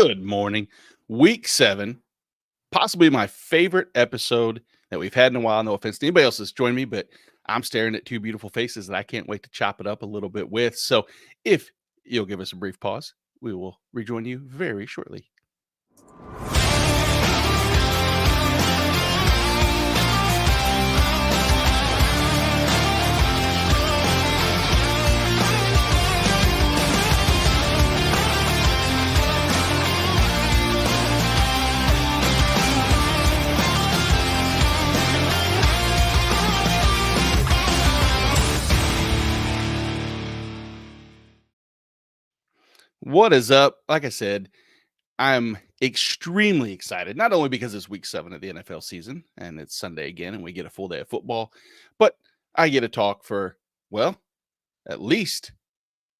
Good morning. Week 7, possibly my favorite episode that we've had in a while. No offense to anybody else that's joined me, but I'm staring at two beautiful faces that I can't wait to chop it up a little bit with. So if you'll give us a brief pause, we will rejoin you very shortly. What is up? Like I said, I'm extremely excited, not only because it's week 7 of the NFL season and it's Sunday again and we get a full day of football, but I get to talk for, well, at least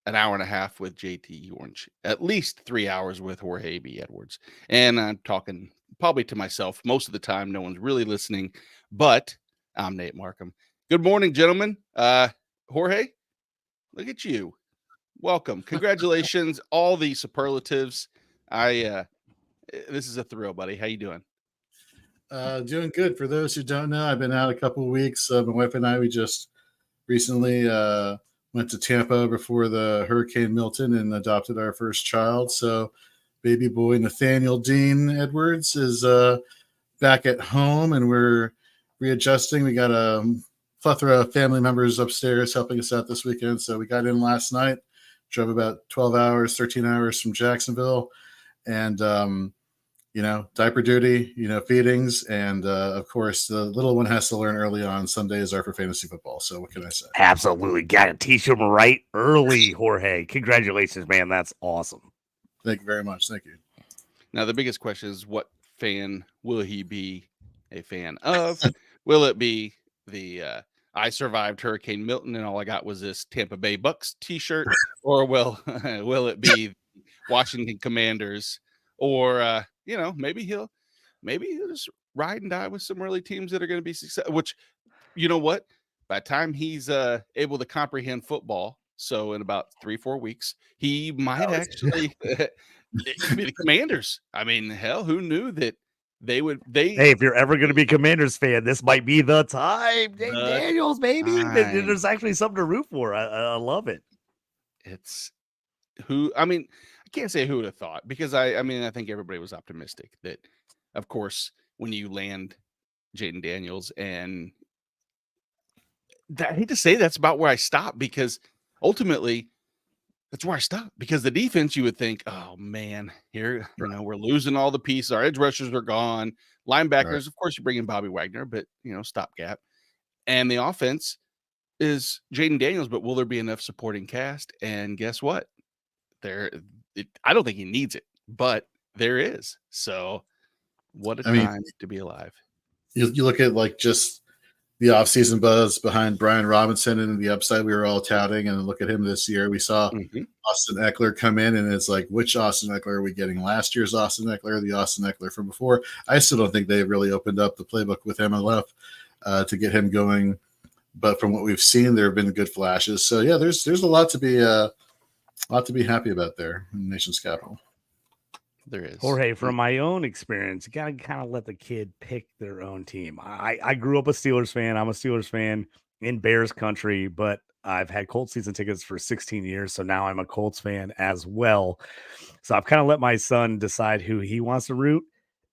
an hour and a half with JT Orange, at least 3 hours with Jorge B. Edwards. And I'm talking probably to myself most of the time. No one's really listening, but I'm Nate Markham. Good morning, gentlemen. Jorge, look at you. Welcome. Congratulations. All the superlatives. This is a thrill, buddy. How you doing? Doing good. For those who don't know, I've been out a couple of weeks. My wife and I, we just recently went to Tampa before the Hurricane Milton and adopted our first child. So baby boy Nathaniel Dean Edwards is back at home, and we're readjusting. We got a plethora of family members upstairs helping us out this weekend. So we got in last night, drove about 12 hours, 13 hours from Jacksonville, and, diaper duty, feedings. And, of course, the little one has to learn early on. Sundays are for fantasy football. So what can I say? Absolutely. Got to teach him right early, Jorge. Congratulations, man. That's awesome. Thank you very much. Thank you. Now, the biggest question is, what fan will he be a fan of? Will it be the I survived Hurricane Milton and all I got was this Tampa Bay Bucks t-shirt, or will it be Washington Commanders, or maybe he'll just ride and die with some early teams that are going to be successful, which, you know what, by the time he's able to comprehend football, so in about 3-4 weeks, he might actually be the Commanders. I mean, hell, who knew that Hey, if you're ever going to be a Commanders fan, this might be the time. Daniels, baby. There's actually something to root for. I love it. I can't say who would have thought, because I think everybody was optimistic that, of course, when you land Jaden Daniels, and I hate to say that's about where I stopped, because ultimately that's where I stopped, because the defense, you would think, oh man, here, we're losing all the pieces. Our edge rushers are gone. Linebackers, of course, you bring in Bobby Wagner, but stopgap. And the offense is Jaden Daniels, but will there be enough supporting cast? And guess what? I don't think he needs it, but there is. So what a time to be alive. You look at just the offseason buzz behind Brian Robinson and the upside we were all touting, and look at him this year. We saw Austin Eckler come in, and it's like, which Austin Eckler are we getting? Last year's Austin Eckler, the Austin Eckler from before? I still don't think they really opened up the playbook with MLF to get him going. But from what we've seen, there have been good flashes. So yeah, there's a lot to be happy about there in the nation's capital. There is. Jorge, from my own experience, you got to kind of let the kid pick their own team. I grew up a Steelers fan. I'm a Steelers fan in Bears country, but I've had Colts season tickets for 16 years. So now I'm a Colts fan as well. So I've kind of let my son decide who he wants to root.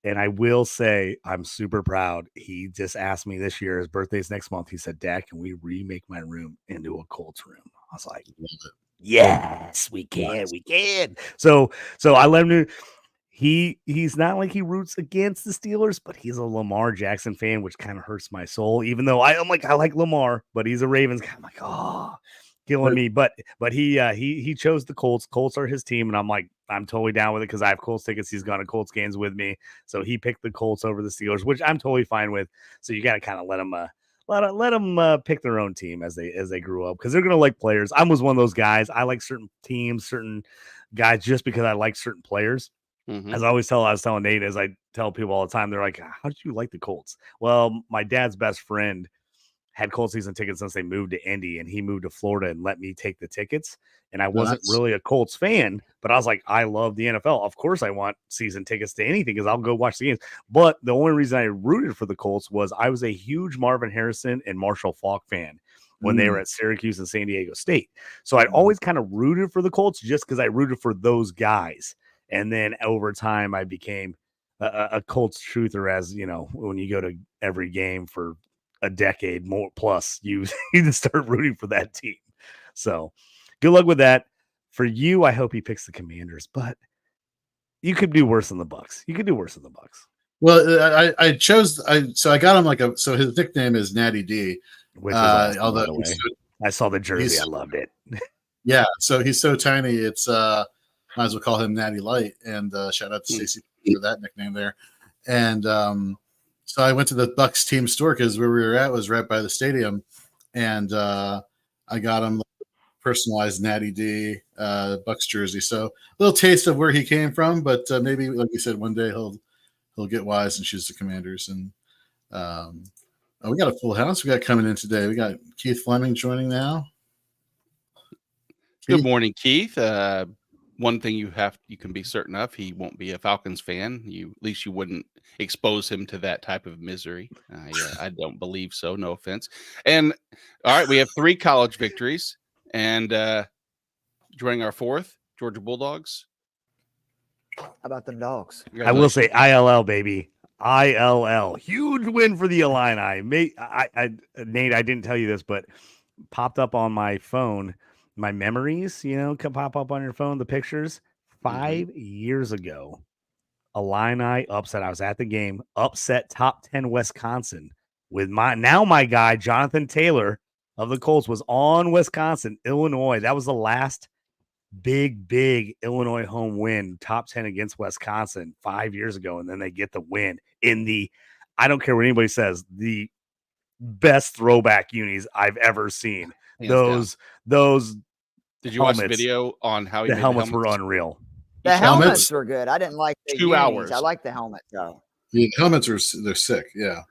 And I will say I'm super proud. He just asked me this year, his birthday's next month. He said, Dad, can we remake my room into a Colts room? I was like, yes, we can. We can. So I let him do. He's not like he roots against the Steelers, but he's a Lamar Jackson fan, which kind of hurts my soul. Even though I like Lamar, but he's a Ravens guy. I'm like, oh, killing me. But he chose the Colts. Colts are his team, and I'm like, I'm totally down with it because I have Colts tickets. He's gone to Colts games with me, so he picked the Colts over the Steelers, which I'm totally fine with. So you got to kind of let them pick their own team as they grew up, because they're gonna like players. I was one of those guys. I like certain teams, certain guys, just because I like certain players. As I was telling Nate, as I tell people all the time, they're like, how did you like the Colts? Well, my dad's best friend had Colts season tickets since they moved to Indy, and he moved to Florida and let me take the tickets. And I wasn't really a Colts fan, but I was like, I love the NFL. Of course, I want season tickets to anything because I'll go watch the games. But the only reason I rooted for the Colts was I was a huge Marvin Harrison and Marshall Faulk fan when they were at Syracuse and San Diego State. So I'd always kind of rooted for the Colts just because I rooted for those guys. And then over time, I became a Colts truther, as you know, when you go to every game for a decade more plus, you just start rooting for that team. So good luck with that. For you, I hope he picks the Commanders, but you could do worse than the Bucks. You could do worse than the Bucks. Well, I got him so his nickname is Natty D. Which is awesome, although by the way. I saw the jersey. I loved it. Yeah, so he's so tiny. It's might as well call him Natty Light. And shout out to Stacey for that nickname there. And so I went to the Bucks team store because where we were at was right by the stadium, and I got him personalized Natty D Bucks jersey. So a little taste of where he came from, but maybe, like you said, one day he'll get wise and choose the Commanders. And we got a full house. We got coming in today. We got Keith Fleming joining now. Good morning, Keith. One thing you can be certain of, he won't be a Falcons fan. At least you wouldn't expose him to that type of misery. I don't believe so. No offense. And all right, we have 3 college victories, and joining our 4th, Georgia Bulldogs. How about them dogs? I will say ILL, baby. ILL. Huge win for the Illini. Nate, I didn't tell you this, but popped up on my phone. My memories, can pop up on your phone, the pictures. 5 years ago, Illini upset. I was at the game, upset top 10 Wisconsin with my guy, Jonathan Taylor of the Colts, was on Wisconsin, Illinois. That was the last big Illinois home win, top 10 against Wisconsin 5 years ago. And then they get the win in I don't care what anybody says, the best throwback unis I've ever seen. Those Did you watch the video on how he the made helmets were unreal? The helmets were good. I didn't like the 2 hours. I like the helmet though. The helmets they're sick. Yeah,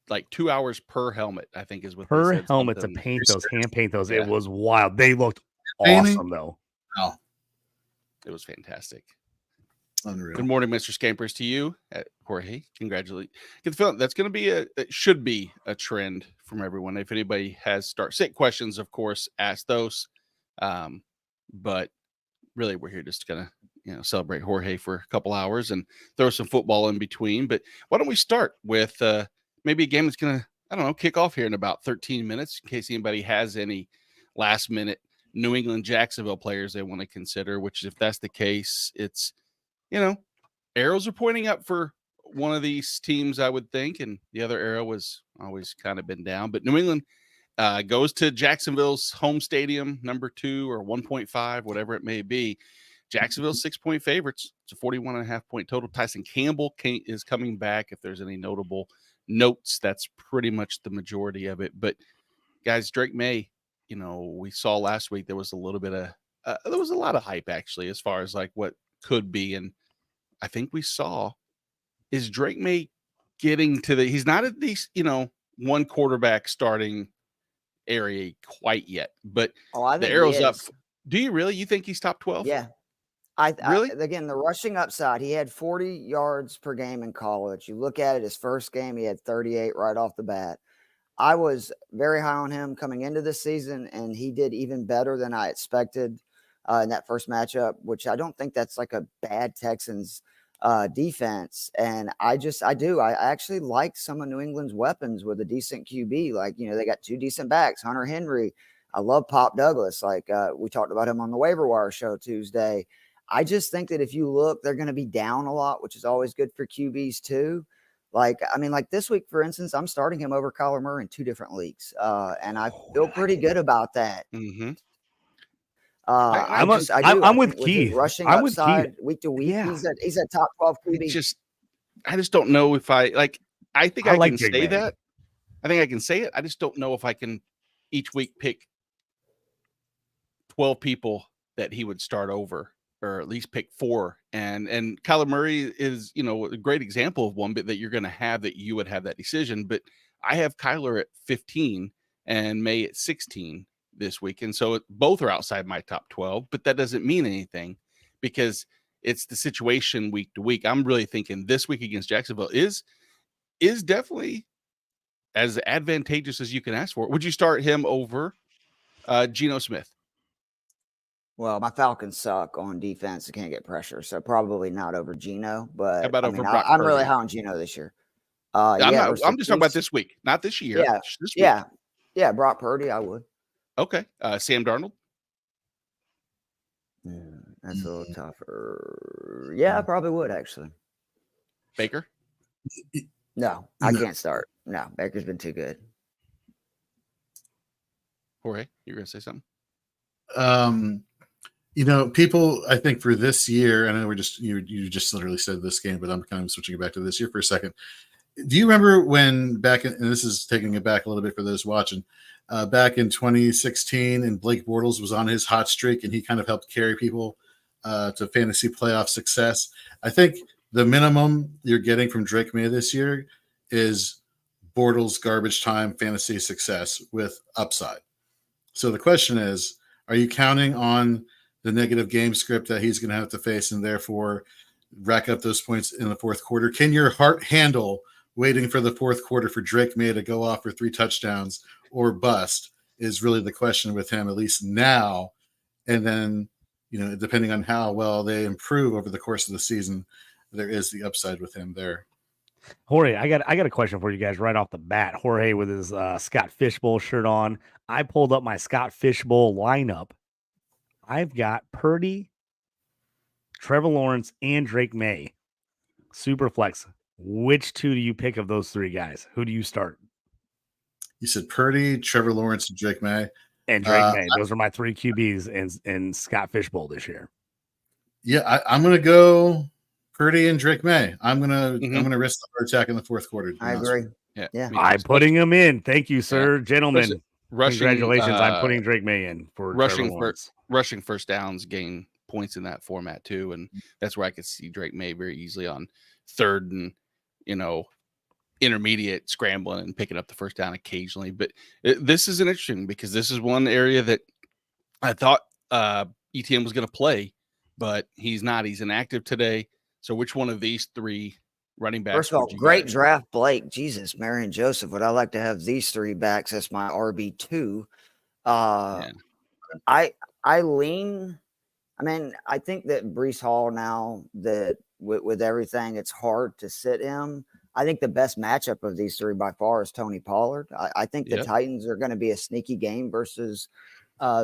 like 2 hours per helmet, I think is what per they said, helmet something. to paint those, hand paint those. Yeah. It was wild. They looked awesome though. Oh, it was fantastic. Unreal. Good morning, Mr. Scampers, to you, Jorge. Congratulations. Get the feeling that's going to be it should be a trend from everyone. If anybody has start-sit questions, of course, ask those. But really, we're here just going to celebrate Jorge for a couple hours and throw some football in between. But why don't we start with maybe a game that's going to kick off here in about 13 minutes in case anybody has any last-minute New England Jacksonville players they want to consider. Which, if that's the case, it's arrows are pointing up for one of these teams, I would think, and the other arrow was always kind of been down. But New England goes to Jacksonville's home stadium, number 2 or 1.5, whatever it may be. Jacksonville's 6-point favorites. It's a 41.5 point total. Tyson Campbell is coming back. If there's any notable notes, that's pretty much the majority of it. But guys, Drake May, we saw last week there was a little bit of there was a lot of hype actually as far as like what could be, and I think we saw is Drake May getting to he's not at these one quarterback starting area quite yet, but the arrow's up. Do you really? You think he's top 12? Yeah. Really? Again, the rushing upside, he had 40 yards per game in college. You look at it, his first game, he had 38 right off the bat. I was very high on him coming into this season, and he did even better than I expected in that first matchup, which I don't think that's like a bad Texans defense. And I actually like some of New England's weapons with a decent QB. Like, they got 2 decent backs, Hunter Henry. I love Pop Douglas. Like we talked about him on the waiver wire show Tuesday. I just think that if you look, they're going to be down a lot, which is always good for QBs too. Like this week, for instance, I'm starting him over Kyler Murray in 2 different leagues. And I feel pretty good about that. Mm-hmm. I'm with Keith. Rushing I'm upside with Keith. Week to week. Yeah. He's at top 12 QB. I just don't know if I think I like can Big say Man. that. I think I can say it. I just don't know if I can each week pick 12 people that he would start over, or at least pick 4. And Kyler Murray is, a great example of one, but that you're going to have that you would have that decision. But I have Kyler at 15, and May at 16 this week. And so both are outside my top 12, but that doesn't mean anything because it's the situation week to week. I'm really thinking this week against Jacksonville is definitely as advantageous as you can ask for. Would you start him over Geno Smith? Well, my Falcons suck on defense and can't get pressure, so probably not over Geno. But How about over Brock I'm really Purdy? High on Geno this year. I'm just talking about this week, not this year. Yeah, this week. Yeah. Brock Purdy, I would. Okay, Sam Darnold. That's a little tougher. Yeah, I probably would actually. Baker? No, I can't start. No, Baker's been too good. Jorge, you're gonna say something? People, I think for this year, I know you just literally said this game, but I'm kind of switching it back to this year for a second. Do you remember when and this is taking it back a little bit for those watching, back in 2016 and Blake Bortles was on his hot streak and he kind of helped carry people to fantasy playoff success. I think the minimum you're getting from Drake May this year is Bortles garbage time fantasy success with upside. So the question is, are you counting on the negative game script that he's going to have to face and therefore rack up those points in the fourth quarter? Can your heart handle waiting for the fourth quarter for Drake May to go off for 3 touchdowns or bust is really the question with him, at least now. And then, depending on how well they improve over the course of the season, there is the upside with him there. Jorge, I got a question for you guys right off the bat. Jorge with his Scott Fishbowl shirt on. I pulled up my Scott Fishbowl lineup. I've got Purdy, Trevor Lawrence, and Drake May. Super flex. Which two do you pick of those 3 guys? Who do you start? You said Purdy, Trevor Lawrence, and Drake May. And Drake May. Those are my 3 QBs in Scott Fishbowl this year. Yeah, I'm going to go Purdy and Drake May. I'm gonna risk the heart attack in the fourth quarter. I agree. Yeah. I'm putting him in. Thank you, sir, gentlemen. Rushing, congratulations! I'm putting Drake May in for rushing first downs, gain points in that format too, and that's where I could see Drake May very easily on third and intermediate scrambling and picking up the first down occasionally. But this is an interesting because this is one area that I thought ETN was going to play, but he's not. He's inactive today. So which one of these 3 running backs? First of all, great draft, Blake. Jesus, Marion Joseph. Would I like to have these 3 backs as my RB2? I lean. I mean, I think that Breece Hall now that with everything, it's hard to sit him. I think the best matchup of these 3 by far is Tony Pollard. I think the Titans are going to be a sneaky game versus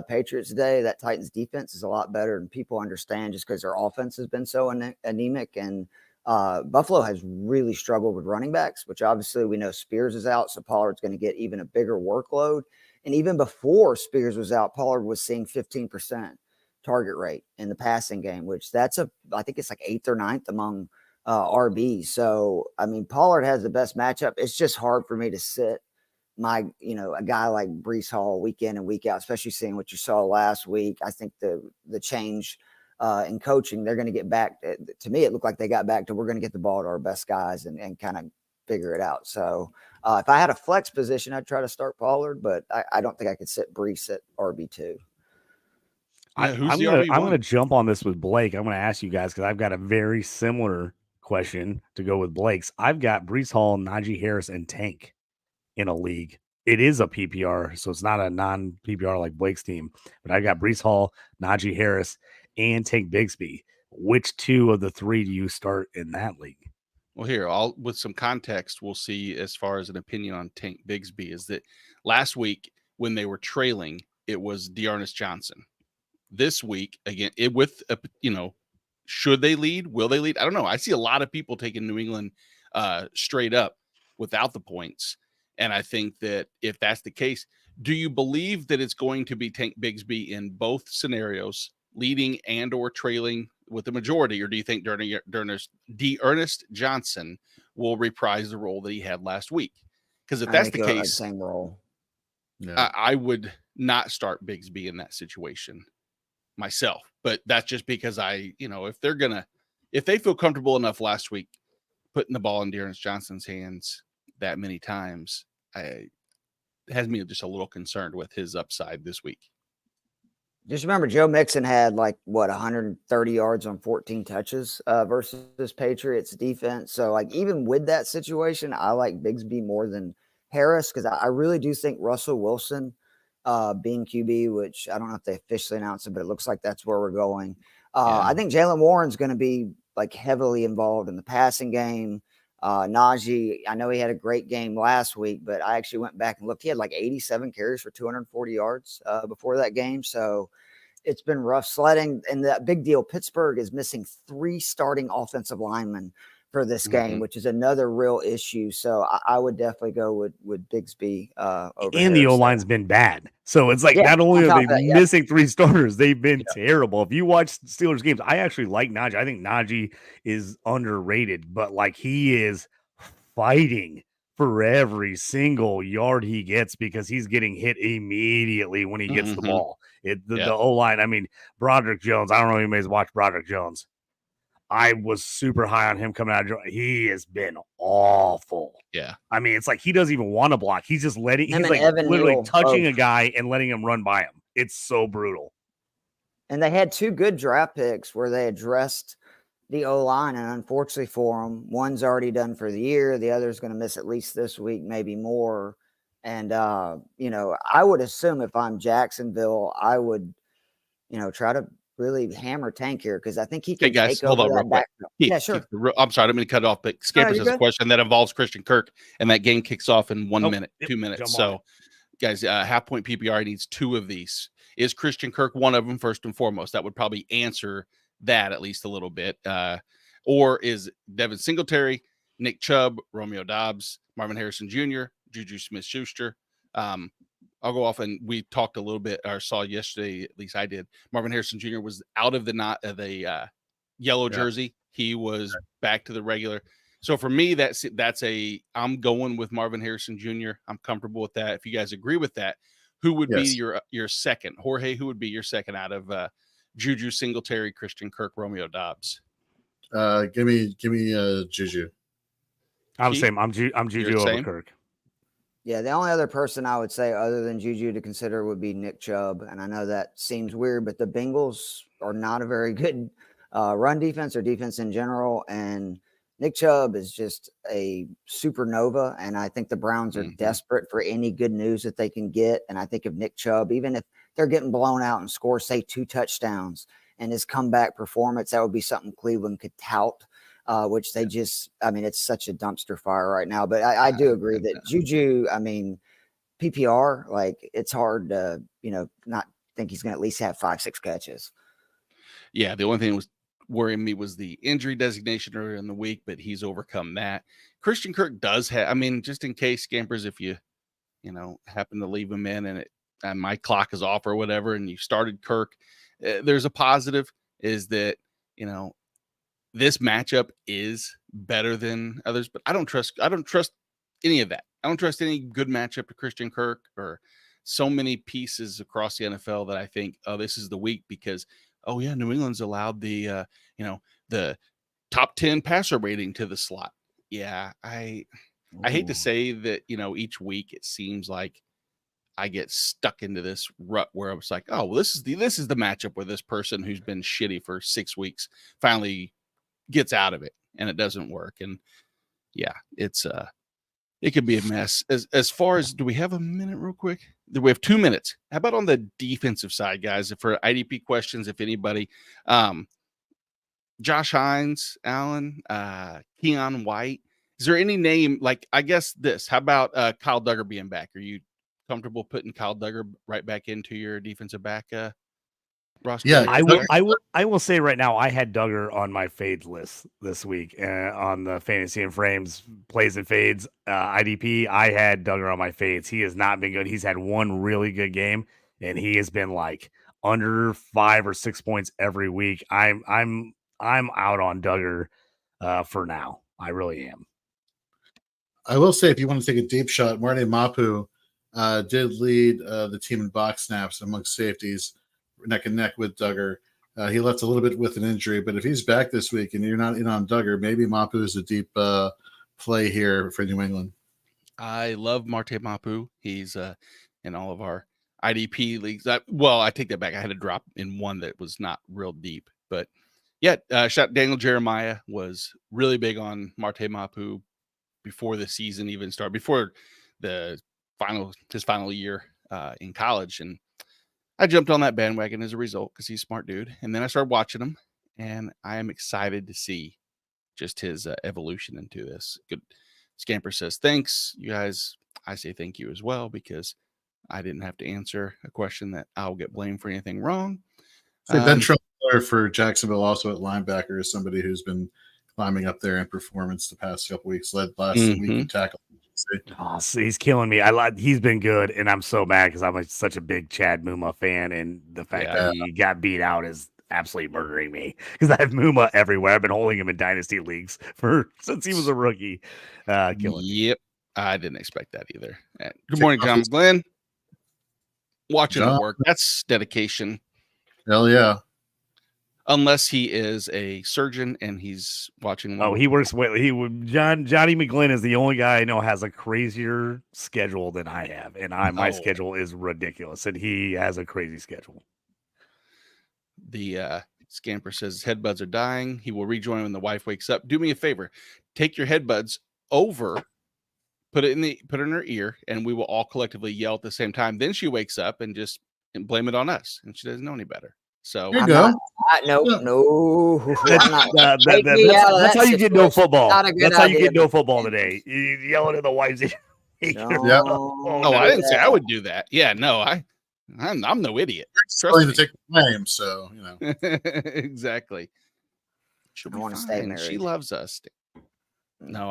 Patriots today. That Titans defense is a lot better than people understand just because their offense has been so anemic. And Buffalo has really struggled with running backs, which obviously we know Spears is out. So Pollard's going to get even a bigger workload. And even before Spears was out, Pollard was seeing 15% target rate in the passing game, which I think it's like 8th or 9th among RBs. So, I mean, Pollard has the best matchup. It's just hard for me to sit a guy like Breece Hall week in and week out, especially seeing what you saw last week. I think the change in coaching, they're going to get back. To me, it looked like they got back to we're going to get the ball to our best guys and kind of figure it out. So if I had a flex position, I'd try to start Pollard, but I don't think I could sit Breece at RB2. I'm going to jump on this with Blake. I'm going to ask you guys because I've got a very similar question to go with Blake's. I've got Breece Hall, Najee Harris, and Tank in a league. It is a PPR, so it's not a non-PPR like Blake's team. But I got Breece Hall, Najee Harris, and Tank Bigsby. Which 2 of the 3 do you start in that league? Well, here, with some context, we'll see as far as an opinion on Tank Bigsby is that last week when they were trailing, it was Dearness Johnson. This week, again, should they lead? Will they lead? I don't know. I see a lot of people taking New England straight up without the points. And I think that if that's the case, do you believe that it's going to be Tank Bigsby in both scenarios, leading and or trailing with the majority? Or do you think Dearness Johnson will reprise the role that he had last week? Because if that's the case, same role. I would not start Bigsby in that situation myself, but that's just because if they feel comfortable enough last week putting the ball in Dearness Johnson's hands that many times, has me just a little concerned with his upside this week. Just remember, Joe Mixon had 130 yards on 14 touches versus this Patriots defense. So even with that situation, I like Bigsby more than Harris because I really do think Russell Wilson being QB, which I don't know if they officially announced it, but it looks like that's where we're going. I think Jalen Warren's going to be heavily involved in the passing game. Najee, I know he had a great game last week, but I actually went back and looked. He had 87 carries for 240 yards before that game. So it's been rough sledding. And that big deal, Pittsburgh is missing 3 starting offensive linemen for this game, which is another real issue. So I would definitely go with Bigsby. Over and the O-line's been bad. So it's not only are they missing 3 starters, they've been terrible. If you watch Steelers games, I actually like Najee. I think Najee is underrated, but he is fighting for every single yard he gets because he's getting hit immediately when he gets the ball. The O-line, I mean, Broderick Jones, I don't know if anybody's watched Broderick Jones. I was super high on him coming out. He has been awful. Yeah. I mean, it's he doesn't even want to block. He's just he's literally touching a guy and letting him run by him. It's so brutal. And they had 2 good draft picks where they addressed the O-line, and unfortunately for them, one's already done for the year. The other's going to miss at least this week, maybe more. And, I would assume if I'm Jacksonville, I would, try to really hammer Tank here because I think he can take over that backfield. Yeah, sure. I'm sorry, I'm going to cut off, but Scampers has a question that involves Christian Kirk, and that game kicks off in 1 minute, 2 minutes. So, guys, half point PPR needs 2 of these. Is Christian Kirk one of them, first and foremost? That would probably answer that at least a little bit. Or is Devin Singletary, Nick Chubb, Romeo Doubs, Marvin Harrison Jr., Juju Smith-Schuster? I'll go off, and we talked a little bit, or saw yesterday, at least I did. Marvin Harrison Jr. was out of the yellow jersey. He was back to the regular. So for me, I'm going with Marvin Harrison Jr. I'm comfortable with that. If you guys agree with that, who would be your second? Jorge, who would be your second out of Juju, Singletary, Christian Kirk, Romeo Doubs? Give me Juju. I'm the same. I'm Juju over Kirk. Yeah, the only other person I would say other than Juju to consider would be Nick Chubb. And I know that seems weird, but the Bengals are not a very good run defense or defense in general. And Nick Chubb is just a supernova. And I think the Browns are desperate for any good news that they can get. And I think if Nick Chubb, even if they're getting blown out and score, say, 2 touchdowns and his comeback performance, that would be something Cleveland could tout. Which they it's such a dumpster fire right now. But I do agree that Juju, PPR, it's hard to, not think he's going to at least have 5-6 catches. Yeah, the only thing that was worrying me was the injury designation earlier in the week, but he's overcome that. Christian Kirk does have, just in case, Scampers, if you happen to leave him in and my clock is off or whatever, and you started Kirk, there's a positive is that, this matchup is better than others, but I don't trust any of that. I don't trust any good matchup to Christian Kirk or so many pieces across the NFL that I think, this is the week because, New England's allowed the top 10 passer rating to the slot. Yeah, I hate to say that, each week it seems like I get stuck into this rut where I was like, this is the matchup where this person who's been shitty for 6 weeks finally gets out of it, and it doesn't work. And it could be a mess. As far as, do we have a minute real quick? We have 2 minutes. How about on the defensive side, guys? For IDP questions, if anybody, Josh Hines, Allen, Keon White, is there any name, I guess this, how about Kyle Duggar being back? Are you comfortable putting Kyle Duggar right back into your defensive back roster? Yeah, I will say right now, I had Duggar on my fades list this week on the Fantasy and Frames plays and fades IDP. I had Duggar on my fades. He has not been good. He's had one really good game, and he has been under 5 or 6 points every week. I'm out on Duggar for now. I really am. I will say, if you want to take a deep shot, Marty Mapu did lead the team in box snaps amongst safeties, neck and neck with Duggar. He left a little bit with an injury, but if he's back this week and you're not in on Duggar, maybe Mapu is a deep play here for New England. I love Marte Mapu. He's in all of our IDP leagues. I take that back. I had a drop in one that was not real deep, but yeah, Daniel Jeremiah was really big on Marte Mapu before the season even started, before his final year in college, and I jumped on that bandwagon as a result because he's a smart dude. And then I started watching him, and I am excited to see just his evolution into this. Good. Scamper says, thanks, you guys. I say thank you as well because I didn't have to answer a question that I'll get blamed for anything wrong. Ben Trumler for Jacksonville, also at linebacker, is somebody who's been climbing up there in performance the past couple weeks. Led last week in tackle. Oh, so he's killing me. He's been good, and I'm so mad because I'm such a big Chad Muma fan, and the fact that he got beat out is absolutely murdering me because I have Muma everywhere. I've been holding him in dynasty leagues since he was a rookie. Yep, I didn't expect that either. Good morning, John Glenn. Watching it work. That's dedication. Hell yeah. Unless he is a surgeon and he's watching. He works. Johnny McGlynn is the only guy I know has a crazier schedule than I have, and my schedule is ridiculous, and he has a crazy schedule. The Scamper says his headbuds are dying. He will rejoin when the wife wakes up. Do me a favor, take your headbuds over, put it in her ear, and we will all collectively yell at the same time. Then she wakes up and blame it on us, and she doesn't know any better. So there you go. No. That's how you get no football. That's how you get no football today. You yelling at the wife's ear. I didn't say I would do that. Yeah, no, I'm no idiot. Trust me to take the blame, so you know. Exactly. I want to stay married. She loves us. No,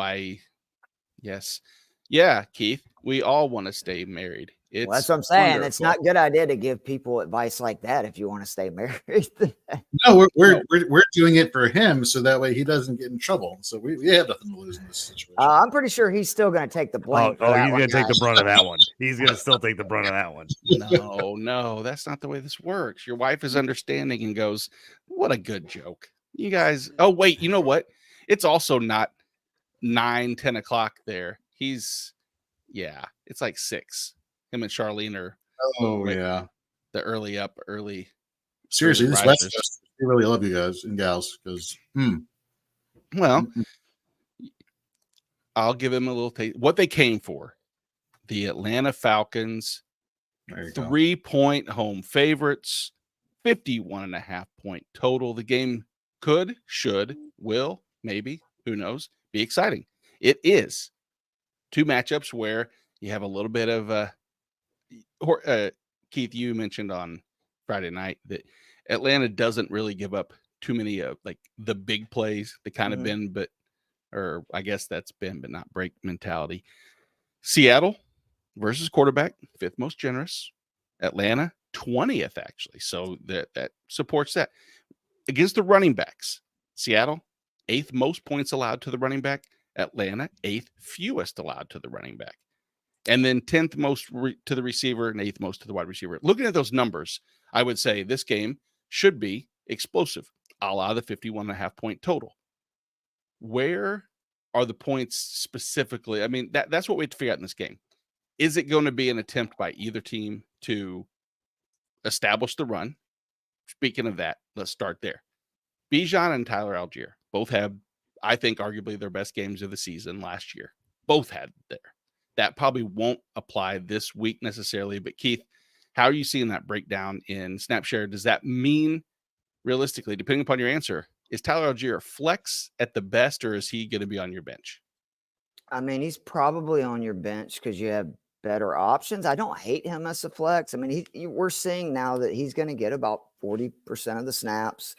yes. Yeah, Keith. We all want to stay married. That's what I'm saying. Wonderful. It's not a good idea to give people advice like that if you want to stay married. No, we're doing it for him so that way he doesn't get in trouble. So we have nothing to lose in this situation. I'm pretty sure he's still going to take the blame. He's going to take the brunt of that one. He's going to still take the brunt of that one. No, that's not the way this works. Your wife is understanding and goes, "What a good joke, you guys." Oh wait, you know what? It's also not 9-10 o'clock there. It's like 6. Him and Charlene are the early. Seriously, this West Coast, we really love you guys and gals because well, I'll give him a little taste. What they came for, the Atlanta Falcons, 3-point home favorites, 51.5 point total. The game could, should, will, maybe, who knows, be exciting. It is 2 matchups where you have a little bit of Keith, you mentioned on Friday night that Atlanta doesn't really give up too many like the big plays, the kind of bend, or I guess that's bend but not break mentality. Seattle versus quarterback, 5th most generous. Atlanta, 20th actually. So that supports that. Against the running backs, Seattle, 8th most points allowed to the running back. Atlanta, 8th fewest allowed to the running back. And then 10th most to the receiver and 8th most to the wide receiver. Looking at those numbers, I would say this game should be explosive, a la the 51.5 point total. Where are the points specifically? I mean, that's what we have to figure out in this game. Is it going to be an attempt by either team to establish the run? Speaking of that, let's start there. Bijan and Tyler Algier both have, I think, arguably their best games of the season last year. Both had there. That probably won't apply this week necessarily. But Keith, how are you seeing that breakdown in snap share? Does that mean, realistically, depending upon your answer, is Tyler Algier flex at the best, or is he going to be on your bench? I mean, he's probably on your bench because you have better options. I don't hate him as a flex. I mean, we're seeing now that he's going to get about 40% of the snaps.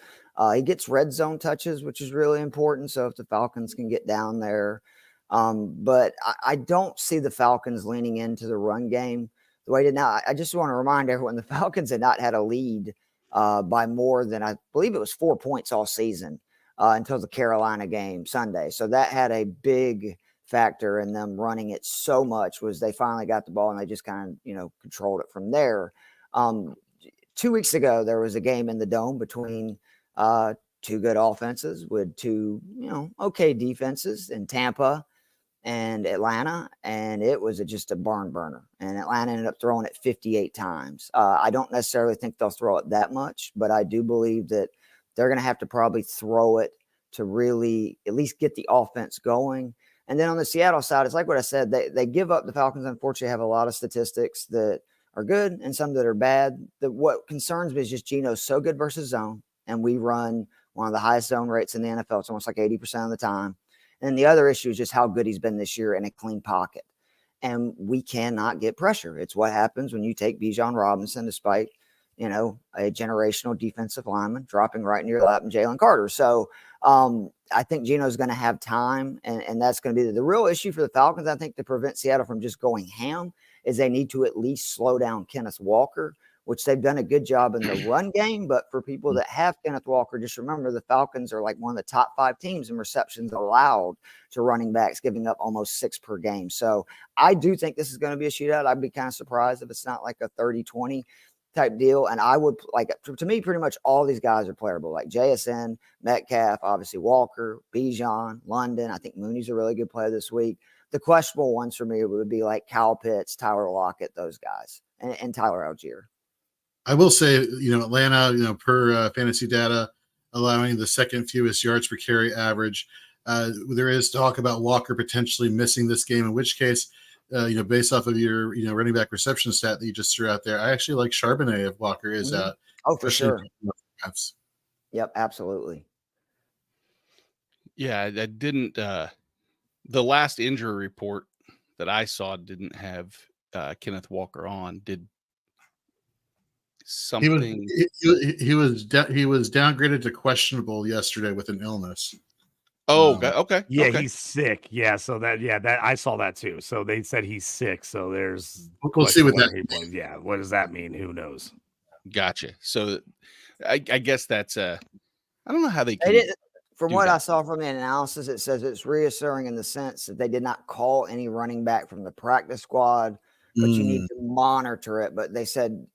He gets red zone touches, which is really important. So if the Falcons can get down there, but I don't see the Falcons leaning into the run game the way they did now. I just want to remind everyone the Falcons had not had a lead by more than, I believe it was 4 points all season until the Carolina game Sunday. So that had a big factor in them running it so much. Was they finally got the ball and they just kind of, controlled it from there. 2 weeks ago, there was a game in the Dome between 2 good offenses with 2, okay defenses in Tampa and Atlanta, and it was just a barn burner. And Atlanta ended up throwing it 58 times. I don't necessarily think they'll throw it that much, but I do believe that they're going to have to probably throw it to really at least get the offense going. And then on the Seattle side, it's like what I said. They give up. The Falcons, unfortunately, have a lot of statistics that are good and some that are bad. What concerns me is just Geno's so good versus zone, and we run one of the highest zone rates in the NFL. It's almost like 80% of the time. And the other issue is just how good he's been this year in a clean pocket. And we cannot get pressure. It's what happens when you take Bijan Robinson, despite, a generational defensive lineman dropping right in your lap, and Jalen Carter. So I think Geno's going to have time, and that's going to be the real issue for the Falcons. I think to prevent Seattle from just going ham is they need to at least slow down Kenneth Walker, which they've done a good job in the run game. But for people that have Kenneth Walker, just remember the Falcons are like one of the top 5 teams in receptions allowed to running backs, giving up almost 6 per game. So I do think this is going to be a shootout. I'd be kind of surprised if it's not like a 30-20 type deal. And I would to me, pretty much all these guys are playable, like JSN, Metcalf, obviously Walker, Bijan, London. I think Mooney's a really good player this week. The questionable ones for me would be like Kyle Pitts, Tyler Lockett, those guys, and Tyler Algier. I will say, Atlanta, per fantasy data, allowing the second fewest yards per carry average. There is talk about Walker potentially missing this game, in which case, based off of your, running back reception stat that you just threw out there, I actually like Charbonnet if Walker is out. Oh, for sure. Yep, absolutely. Yeah, I didn't. The last injury report that I saw didn't have Kenneth Walker on. Did something? He was downgraded to questionable yesterday with an illness. Oh, okay. Yeah, okay. He's sick. Yeah, so that I saw that too. So they said he's sick. So there's we'll see what that means. Yeah, what does that mean? Who knows? Gotcha. So I guess that's I don't know how they can. From what I saw from the analysis, it says it's reassuring in the sense that they did not call any running back from the practice squad, but you need to monitor it. But they said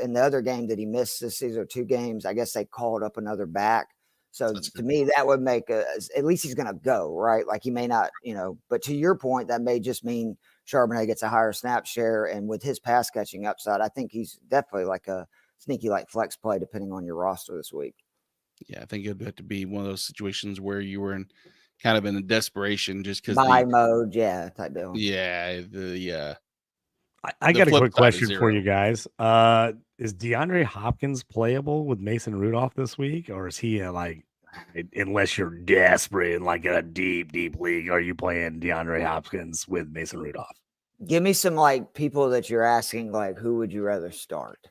in the other game that he missed this season, 2 games, I guess they called up another back. So to me, that would make at least he's going to go, right? Like he may not, but to your point, that may just mean Charbonnet gets a higher snap share. And with his pass catching upside, I think he's definitely like a sneaky like flex play, depending on your roster this week. Yeah, I think it'd have to be one of those situations where you were in a desperation just because buy mode, type deal. Yeah, I got a quick question for you guys. Is DeAndre Hopkins playable with Mason Rudolph this week, or is he unless you're desperate in like a deep league, are you playing DeAndre Hopkins with Mason Rudolph? Give me some people that you're asking, who would you rather start?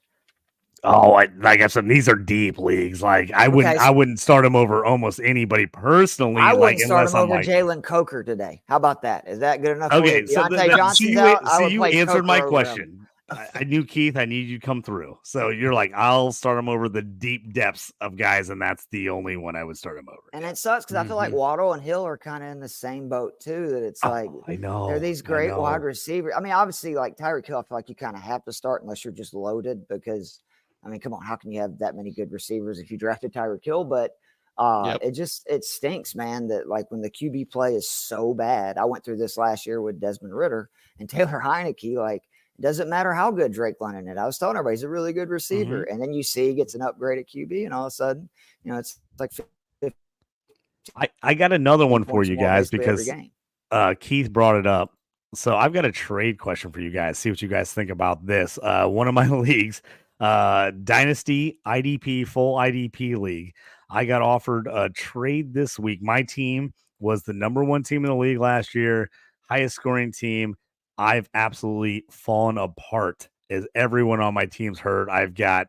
Oh, I said, these are deep leagues. I wouldn't start him over almost anybody personally. I wouldn't start him over Jalen Coker today. How about that? Is that good enough? Okay, so you answered my question. I knew, Keith, I need you to come through. So you're like, I'll start him over the deep depths of guys, and that's the only one I would start him over. And it sucks because I feel like Waddle and Hill are kind of in the same boat too. That it's I know they're these great wide receivers. I mean, obviously, like Tyreek Hill, I feel like you kind of have to start unless you're just loaded because. I mean, come on, how can you have that many good receivers if you drafted Tyreek Hill? But it stinks, man, that when the QB play is so bad. I went through this last year with Desmond Ridder and Taylor Heineke. It doesn't matter how good Drake London is. I was telling everybody he's a really good receiver. And then you see he gets an upgrade at QB, and all of a sudden, it's like 50, I got another one for you guys because Keith brought it up. So I've got a trade question for you guys. See what you guys think about this. One of my leagues, Dynasty IDP, full IDP league. I got offered a trade this week. My team was the number 1 team in the league last year, highest scoring team. I've absolutely fallen apart as everyone on my team's hurt. I've got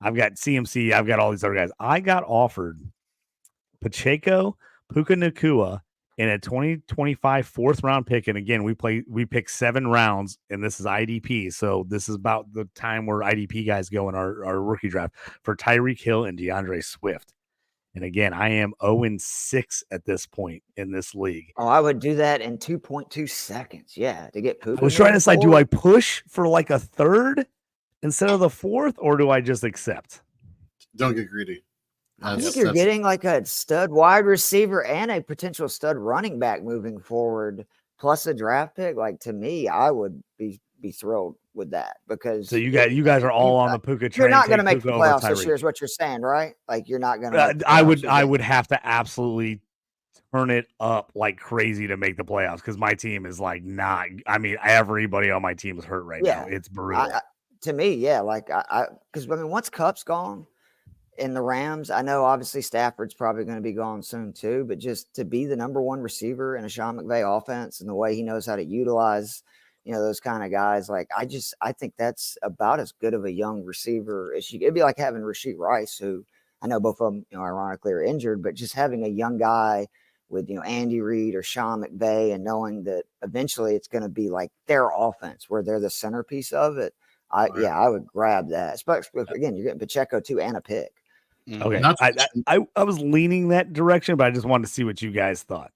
CMC. I've got all these other guys. I got offered Pacheco, Puka Nacua, in a 2025 4th round pick. And again, we pick 7 rounds, and this is IDP. So this is about the time where IDP guys go in our rookie draft for Tyreek Hill and DeAndre Swift. And again, I am 0-6 at this point in this league. Oh, I would do that in 2.2 seconds. Yeah, to get Puka. I was trying to decide, do I push for a 3rd instead of the 4th, or do I just accept? Don't get greedy. I think you're getting like a stud wide receiver and a potential stud running back moving forward, plus a draft pick. Like, to me, I would be thrilled with that, because so you guys are all on the Puka train. You're not going to make the playoffs this year, is what you're saying, right? Like, you're not going to. I would have to absolutely turn it up like crazy to make the playoffs, because my team is like not. I mean, everybody on my team is hurt right now. It's brutal. To me, like because I mean, once Kupp's gone. In the Rams, I know obviously Stafford's probably going to be gone soon too, but just to be the number one receiver in a Sean McVay offense and the way he knows how to utilize, those kind of guys, like I think that's about as good of a young receiver as it'd be like having Rashee Rice, who I know both of them, ironically are injured, but just having a young guy with, Andy Reid or Sean McVay, and knowing that eventually it's going to be like their offense where they're the centerpiece of it. I would grab that. Especially, again, you're getting Pacheco too and a pick. Okay, I was leaning that direction, but I just wanted to see what you guys thought.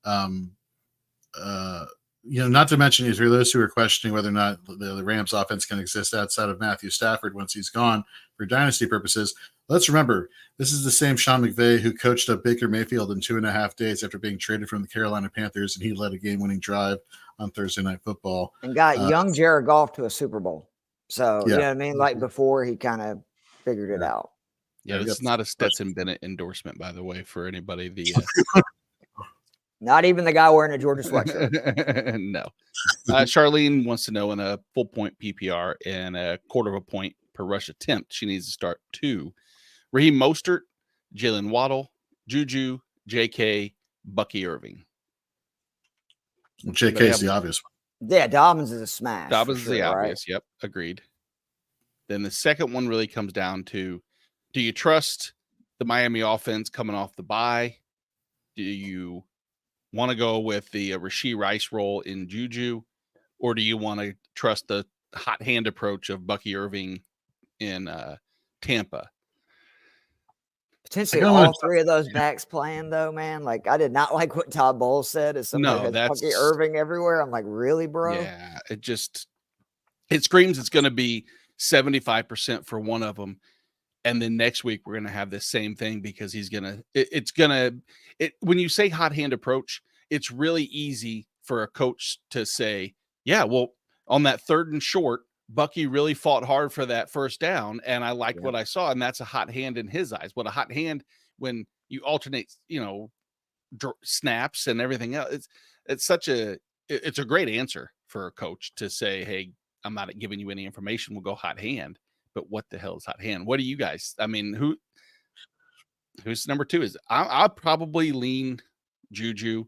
Not to mention, for those who are questioning whether or not the Rams offense can exist outside of Matthew Stafford once he's gone for dynasty purposes, let's remember, this is the same Sean McVay who coached up Baker Mayfield in 2.5 days after being traded from the Carolina Panthers, and he led a game-winning drive on Thursday Night Football. And got young Jared Goff to a Super Bowl. So, you know what I mean? Like, before he kind of figured it out. Yeah, this is not a Stetson Bennett endorsement, by the way, for anybody. Not even the guy wearing a Georgia sweatshirt. No. Charlene wants to know, in a full point PPR and a quarter of a point per rush attempt, she needs to start 2. Raheem Mostert, Jalen Waddle, Juju, JK, Bucky Irving. JK is the obvious one. Yeah, Dobbins is a smash. Dobbins is the obvious. Right? Yep, agreed. Then the second one really comes down to, do you trust the Miami offense coming off the bye? Do you want to go with the Rashee Rice role in Juju? Or do you want to trust the hot hand approach of Bucky Irving in Tampa? Potentially all 3 of those backs playing, though, man. Like, I did not like what Todd Bowles said. As somebody has Bucky Irving everywhere, I'm like, really, bro? Yeah, it screams it's going to be 75% for one of them. And then next week we're going to have the same thing, because he's going to, when you say hot hand approach, it's really easy for a coach to say, yeah, well, on that 3rd and short, Bucky really fought hard for that first down, and I liked what I saw, and that's a hot hand in his eyes. But a hot hand, when you alternate, snaps and everything else, it's a great answer for a coach to say, hey, I'm not giving you any information. We'll go hot hand. But what the hell is hot hand? What do you guys? I mean, who's number 2 is? I'll probably lean Juju,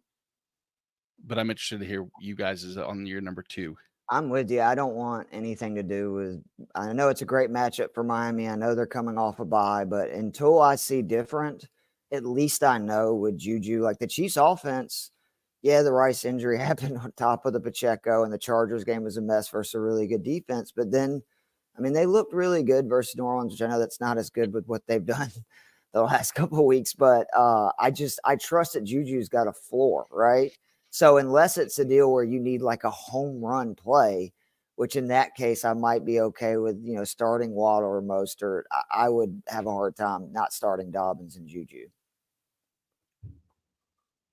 but I'm interested to hear you guys is on your number 2. I'm with you. I don't want anything to do with. I know it's a great matchup for Miami. I know they're coming off a bye, but until I see different, at least I know with Juju, like the Chiefs' offense. Yeah, the Rice injury happened on top of the Pacheco, and the Chargers game was a mess versus a really good defense. But then, I mean, they looked really good versus New Orleans, which I know that's not as good with what they've done the last couple of weeks. But I trust that Juju's got a floor, right? So unless it's a deal where you need like a home run play, which in that case I might be okay with, starting Waddle or Mostert, I would have a hard time not starting Dobbins and Juju.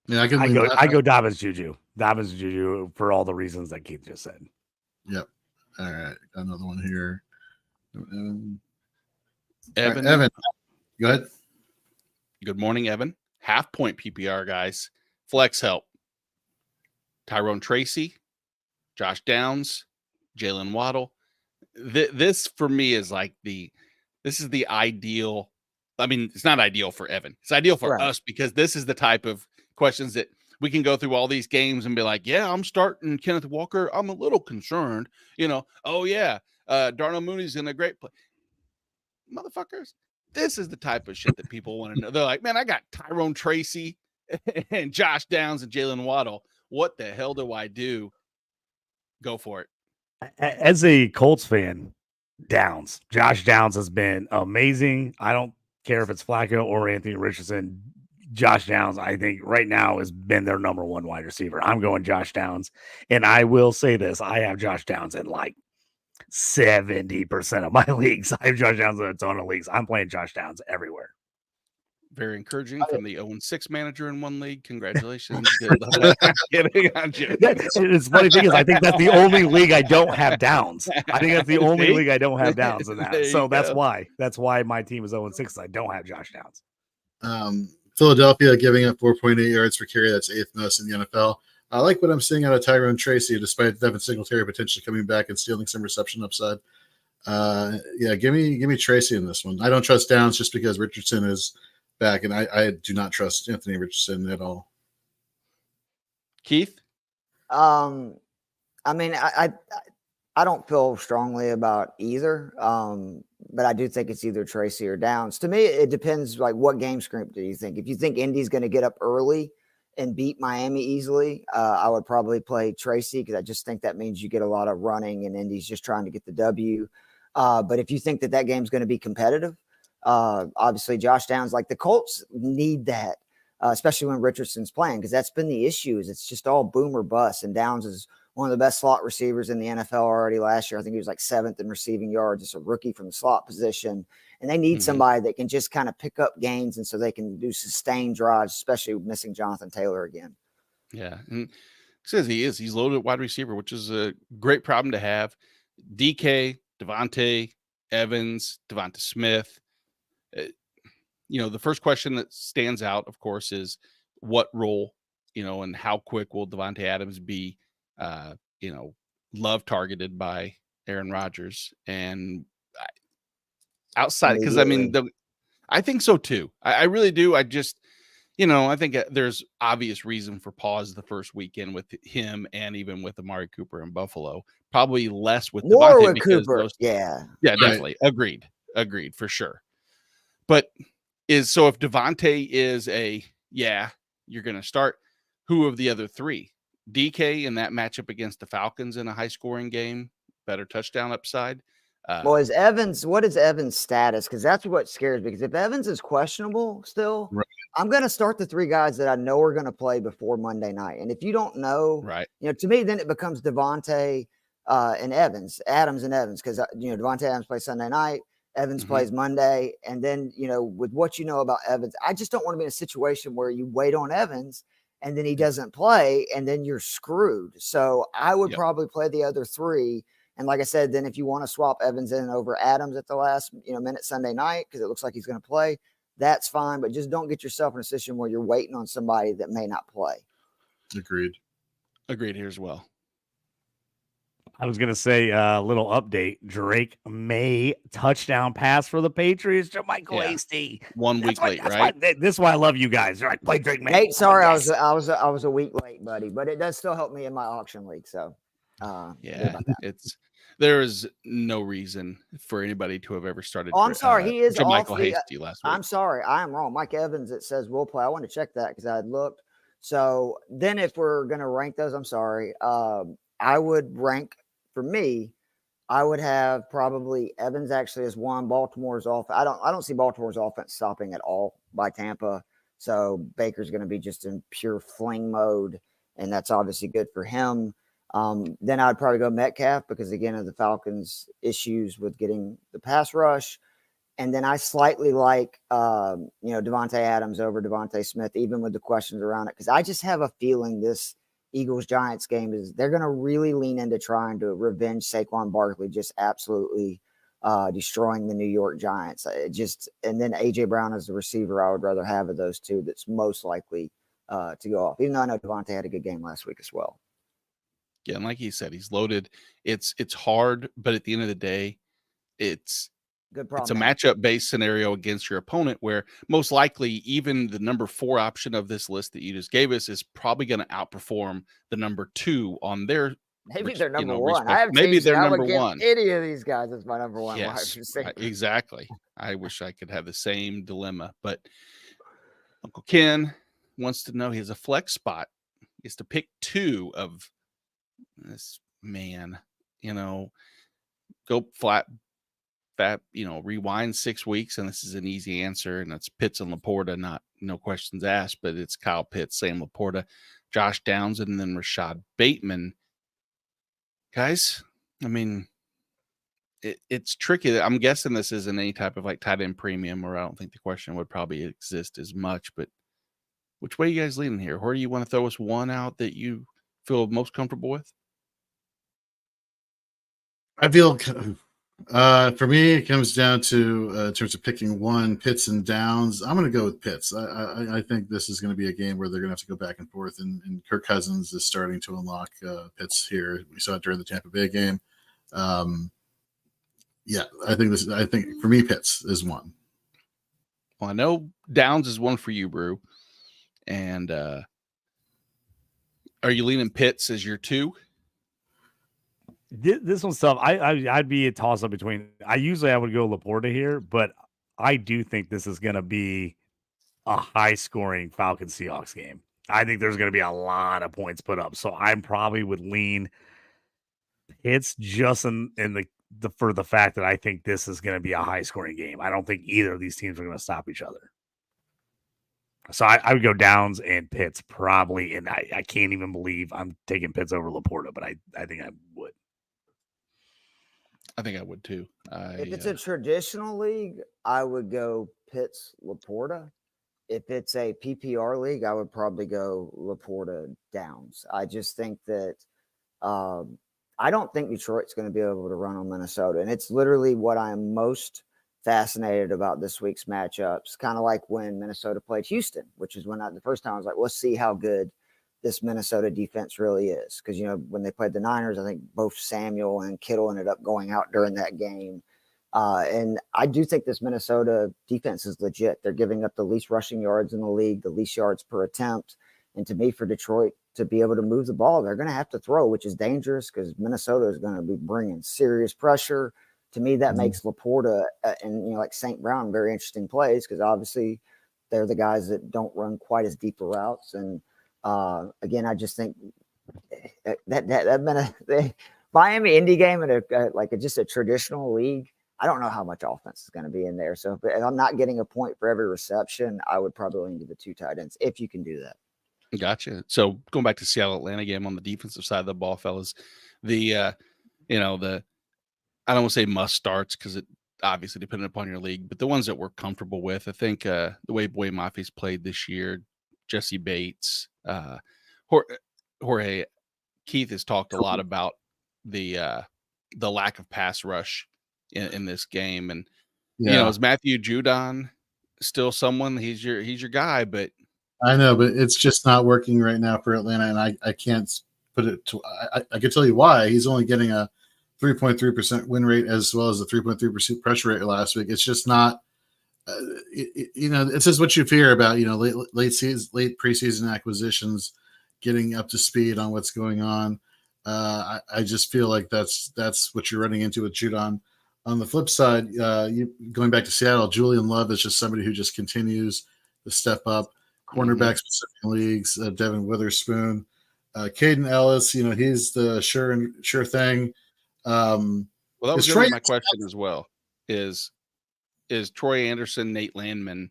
Yeah, I go Dobbins Juju for all the reasons that Keith just said. Yep. All right, got another one here. Evan. Evan, go ahead. Good morning, Evan. Half point PPR guys. Flex help. Tyrone Tracy, Josh Downs, Jalen Waddle. This for me is like this is the ideal. I mean, it's not ideal for Evan. It's ideal for us, because this is the type of questions that we can go through all these games and be like, yeah, I'm starting Kenneth Walker. I'm a little concerned, oh yeah, Darnell Mooney's in a great play. Motherfuckers, this is the type of shit that people want to know. They're like, man, I got Tyrone Tracy and Josh Downs and Jalen Waddle. What the hell do I do? Go for it. As a Colts fan, Josh Downs has been amazing. I don't care if it's Flacco or Anthony Richardson. Josh Downs, I think right now has been their number 1 wide receiver. I'm going Josh Downs. And I will say this, I have Josh Downs in like 70% of my leagues. I have Josh Downs in a ton of leagues. I'm playing Josh Downs everywhere. Very encouraging from the 0-6 manager in one league. Congratulations. Good luck. I'm kidding. I'm joking. It's funny thing is, I think that's the only league I don't have downs. I think that's the only league I don't have downs in that. So that's why my team is 0-6. I don't have Josh Downs. Philadelphia giving up 4.8 yards per carry. That's 8th most in the NFL. I like what I'm seeing out of Tyrone Tracy, despite Devin Singletary potentially coming back and stealing some reception upside. Give me Tracy in this one. I don't trust Downs just because Richardson is back, and I do not trust Anthony Richardson at all. Keith? I mean, I don't feel strongly about either, but I do think it's either Tracy or Downs. To me, it depends, like, what game script do you think? If you think Indy's going to get up early and beat Miami easily, I would probably play Tracy because I just think that means you get a lot of running and Indy's just trying to get the W. But if you think that game's going to be competitive, obviously Josh Downs, like the Colts need that, especially when Richardson's playing, because that's been the issue. Is it's just all boom or bust, and Downs is one of the best slot receivers in the NFL already last year. I think he was like 7th in receiving yards. It's a rookie from the slot position, and they need somebody that can just kind of pick up gains, and so they can do sustained drives, especially missing Jonathan Taylor again. Yeah, and says he's loaded wide receiver, which is a great problem to have. DK, Devontae, Evans, Devonta Smith. The first question that stands out, of course, is what role, and how quick will Devontae Adams be, love targeted by Aaron Rodgers. And outside, because I think so too. I really do. I just, I think there's obvious reason for pause the first weekend with him and even with Amari Cooper in Buffalo. Probably less with Devontae because Cooper. Definitely. Agreed for sure. But if Devontae is you're going to start, who of the other three? DK in that matchup against the Falcons in a high scoring game, better touchdown upside. What is Evans' status? Because that's what scares me. Because if Evans is questionable still, right, I'm going to start the 3 guys that I know are going to play before Monday night. And if you don't know, right, to me, then it becomes Devontae and Adams and Evans. Because, Devontae Adams plays Sunday night. Evans plays Monday. And then, with what you know about Evans, I just don't want to be in a situation where you wait on Evans and then he doesn't play and then you're screwed. So I would probably play the other 3. And like I said, then if you want to swap Evans in over Adams at the last minute Sunday night, because it looks like he's going to play, that's fine. But just don't get yourself in a position where you're waiting on somebody that may not play. Agreed here as well. I was going to say a little update. Drake May touchdown pass for the Patriots to Michael Hasty. 1 week late, right? This is why I love you guys. They're like, play Drake May. Nate, sorry, I was a week late, buddy, but it does still help me in my auction league. So there is no reason for anybody to have ever started. Oh, I'm sorry, he is Michael Hasty last week. I'm sorry, I am wrong. Mike Evans, it says will play. I want to check that because I had looked. So then, if we're gonna rank those, I'm sorry. I would rank for me. I would have probably Evans actually as 1. Baltimore's off. I don't see Baltimore's offense stopping at all by Tampa. So Baker's going to be just in pure fling mode, and that's obviously good for him. Then I'd probably go Metcalf because, again, of the Falcons' issues with getting the pass rush. And then I slightly like, Devontae Adams over Devontae Smith, even with the questions around it, because I just have a feeling this Eagles-Giants game they're going to really lean into trying to revenge Saquon Barkley, just absolutely destroying the New York Giants. And then A.J. Brown as the receiver, I would rather have of those 2 that's most likely to go off, even though I know Devontae had a good game last week as well. Yeah, and like he said, he's loaded. It's hard, but at the end of the day, it's good problem. It's a matchup-based scenario against your opponent where most likely even the number 4 option of this list that you just gave us is probably going to outperform the number 2 on their maybe they're number 1. Maybe they're number 1. Any of these guys is my number 1. Yes, exactly. I wish I could have the same dilemma, but Uncle Ken wants to know he has a flex spot. He has to pick 2 of this man, go flat, rewind 6 weeks. And this is an easy answer. And it's Pitts and Laporta, no questions asked, but it's Kyle Pitts, Sam Laporta, Josh Downs, and then Rashad Bateman. Guys, I mean, it's tricky. I'm guessing this isn't any type of like tight end premium, or I don't think the question would probably exist as much. But which way are you guys leaning here? Where do you want to throw us one out that you feel most comfortable with? I feel for me, it comes down to in terms of picking one, Pitts and Downs. I'm going to go with Pitts. I think this is going to be a game where they're going to have to go back and forth, and Kirk Cousins is starting to unlock Pitts here. We saw it during the Tampa Bay game. Yeah, I think for me, Pitts is one. Well, I know Downs is one for you, Brew. And are you leaning Pitts as your two? This one's tough. I'd be a toss up between. I would go Laporta here, but I do think this is going to be a high scoring Falcons Seahawks game. I think there's going to be a lot of points put up, so I probably would lean Pitts just in the for the fact that I think this is going to be a high scoring game. I don't think either of these teams are going to stop each other. So I would go Downs and Pitts probably, and I can't even believe I'm taking Pitts over Laporta, but I think I would. I think I would too. If it's a traditional league, I would go Pitts, Laporta. If it's a PPR league, I would probably go Laporta, Downs. I just think that I don't think Detroit's going to be able to run on Minnesota, and it's literally what I'm most fascinated about this week's matchups. Kind of like when Minnesota played Houston, which is when the first time I was like, let's see how good this Minnesota defense really is. Because, when they played the Niners, I think both Samuel and Kittle ended up going out during that game. And I do think this Minnesota defense is legit. They're giving up the least rushing yards in the league, the least yards per attempt. And to me, for Detroit to be able to move the ball, they're going to have to throw, which is dangerous because Minnesota is going to be bringing serious pressure. To me, that makes Laporta and like St. Brown very interesting plays because obviously they're the guys that don't run quite as deep routes. And again, I just think that Miami Indy game in just a traditional league. I don't know how much offense is going to be in there. So if I'm not getting a point for every reception, I would probably lean to the two tight ends if you can do that. Gotcha. So going back to Seattle Atlanta game on the defensive side of the ball, fellas, the I don't want to say must starts because it obviously depending upon your league, but the ones that we're comfortable with, I think the way Boy Mafi's played this year, Jesse Bates, Jorge Keith has talked a lot about the lack of pass rush in this game, and is Matthew Judon still someone? He's your guy, but I know, but it's just not working right now for Atlanta, and I can't put it to. I can tell you why. He's only getting a 3.3% win rate as well as a 3.3% pressure rate last week. It's just not. It's just what you fear about. Late preseason acquisitions, getting up to speed on what's going on. I just feel like that's what you're running into with Judon. On the flip side, going back to Seattle, Julian Love is just somebody who just continues to step up. Cornerback specific leagues, Devin Witherspoon, Caden Ellis. He's the sure thing. Well, that was my question as well. Is Troy Anderson, Nate Landman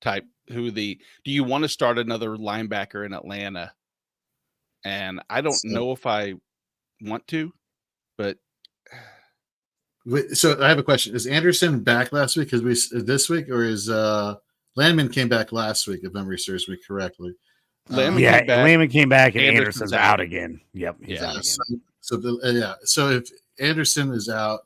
type? Do you want to start another linebacker in Atlanta? And I don't know if I want to, but so I have a question: is Anderson back last week? Because this week, or is Landman came back last week, if memory serves me correctly? Landman came back and Anderson's out again. Yep, he's out again. So if Anderson is out,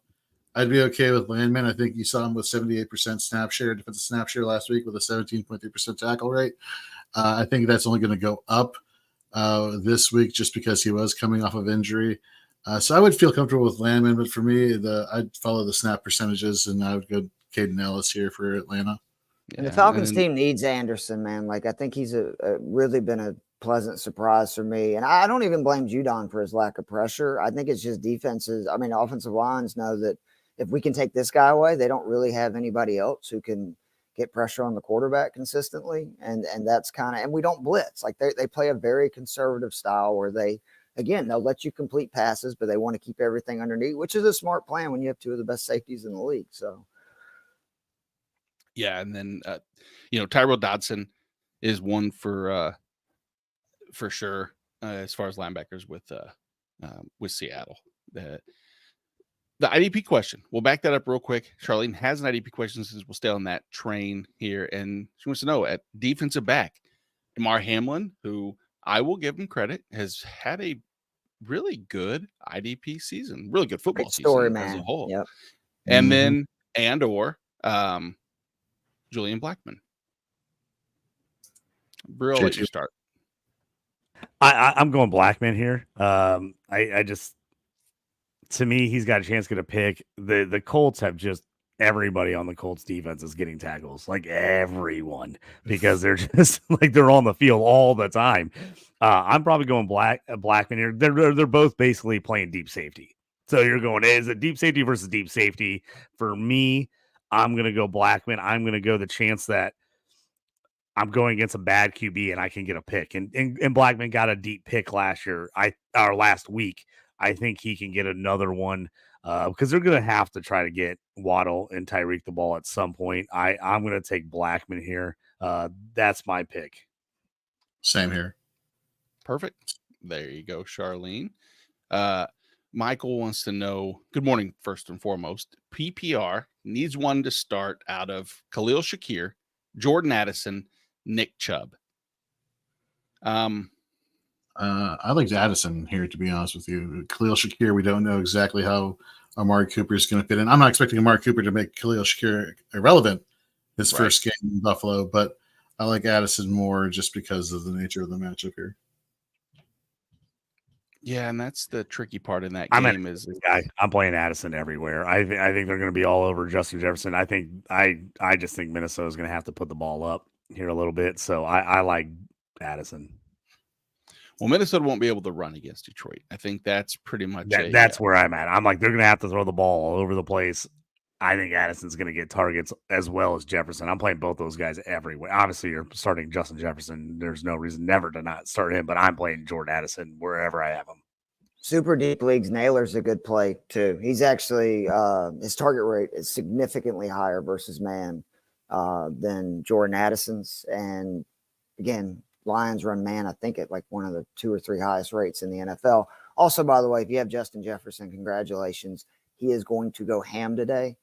I'd be okay with Landman. I think you saw him with 78% defensive snap share last week with a 17.3% tackle rate. I think that's only going to go up this week just because he was coming off of injury. So I would feel comfortable with Landman, but for me, I'd follow the snap percentages, and I would go Caden Ellis here for Atlanta. Yeah, and the Falcons team needs Anderson, man. Like, I think he's really been a pleasant surprise for me. And I don't even blame Judon for his lack of pressure. I think it's just defenses. I mean, offensive lines know that if we can take this guy away, they don't really have anybody else who can get pressure on the quarterback consistently. And that's and we don't blitz. Like, they play a very conservative style where they'll let you complete passes, but they want to keep everything underneath, which is a smart plan when you have two of the best safeties in the league. So. Yeah, and then Tyrell Dodson is one for sure as far as linebackers with Seattle. The IDP question. We'll back that up real quick. Charlene has an IDP question since we'll stay on that train here. And she wants to know at defensive back, Damar Hamlin, who I will give him credit, has had a really good IDP season, really good football story, season as a whole. Yep. And then, Julian Blackman. Brill, let you start. I'm going Blackman here. I just, to me, he's got a chance to get a pick. The Colts have just everybody on the Colts defense is getting tackles, like everyone, because they're just like they're on the field all the time. I'm probably going Blackman here. They're both basically playing deep safety. So you're going, is it deep safety versus deep safety? For me, I'm gonna go Blackman. I'm gonna go the chance that I'm going against a bad QB and I can get a pick. And Blackman got a deep pick last week. I think he can get another one because they're going to have to try to get Waddle and Tyreek the ball at some point. I'm going to take Blackman here. That's my pick. Same here. Perfect. There you go, Charlene. Michael wants to know, good morning, first and foremost. PPR needs one to start out of Khalil Shakir, Jordan Addison, Nick Chubb. I liked Addison here, to be honest with you. Khalil Shakir, we don't know exactly how Amari Cooper is going to fit in. I'm not expecting Amari Cooper to make Khalil Shakir irrelevant his first game in Buffalo, but I like Addison more just because of the nature of the matchup here. Yeah, and that's the tricky part in that game. I'm playing Addison everywhere. I think they're going to be all over Justin Jefferson. I just think Minnesota is going to have to put the ball up here a little bit. So I like Addison. Well, Minnesota won't be able to run against Detroit. I think that's pretty much that's where I'm at. I'm like, they're going to have to throw the ball all over the place. I think Addison's going to get targets as well as Jefferson. I'm playing both those guys everywhere. Obviously, you're starting Justin Jefferson. There's no reason never to not start him, but I'm playing Jordan Addison wherever I have him. Super deep leagues, Naylor's a good play too. He's actually his target rate is significantly higher versus man than Jordan Addison's. And again, Lions run man, I think, at like one of the 2 or 3 highest rates in the NFL. Also, by the way, if you have Justin Jefferson, congratulations. He is going to go ham today.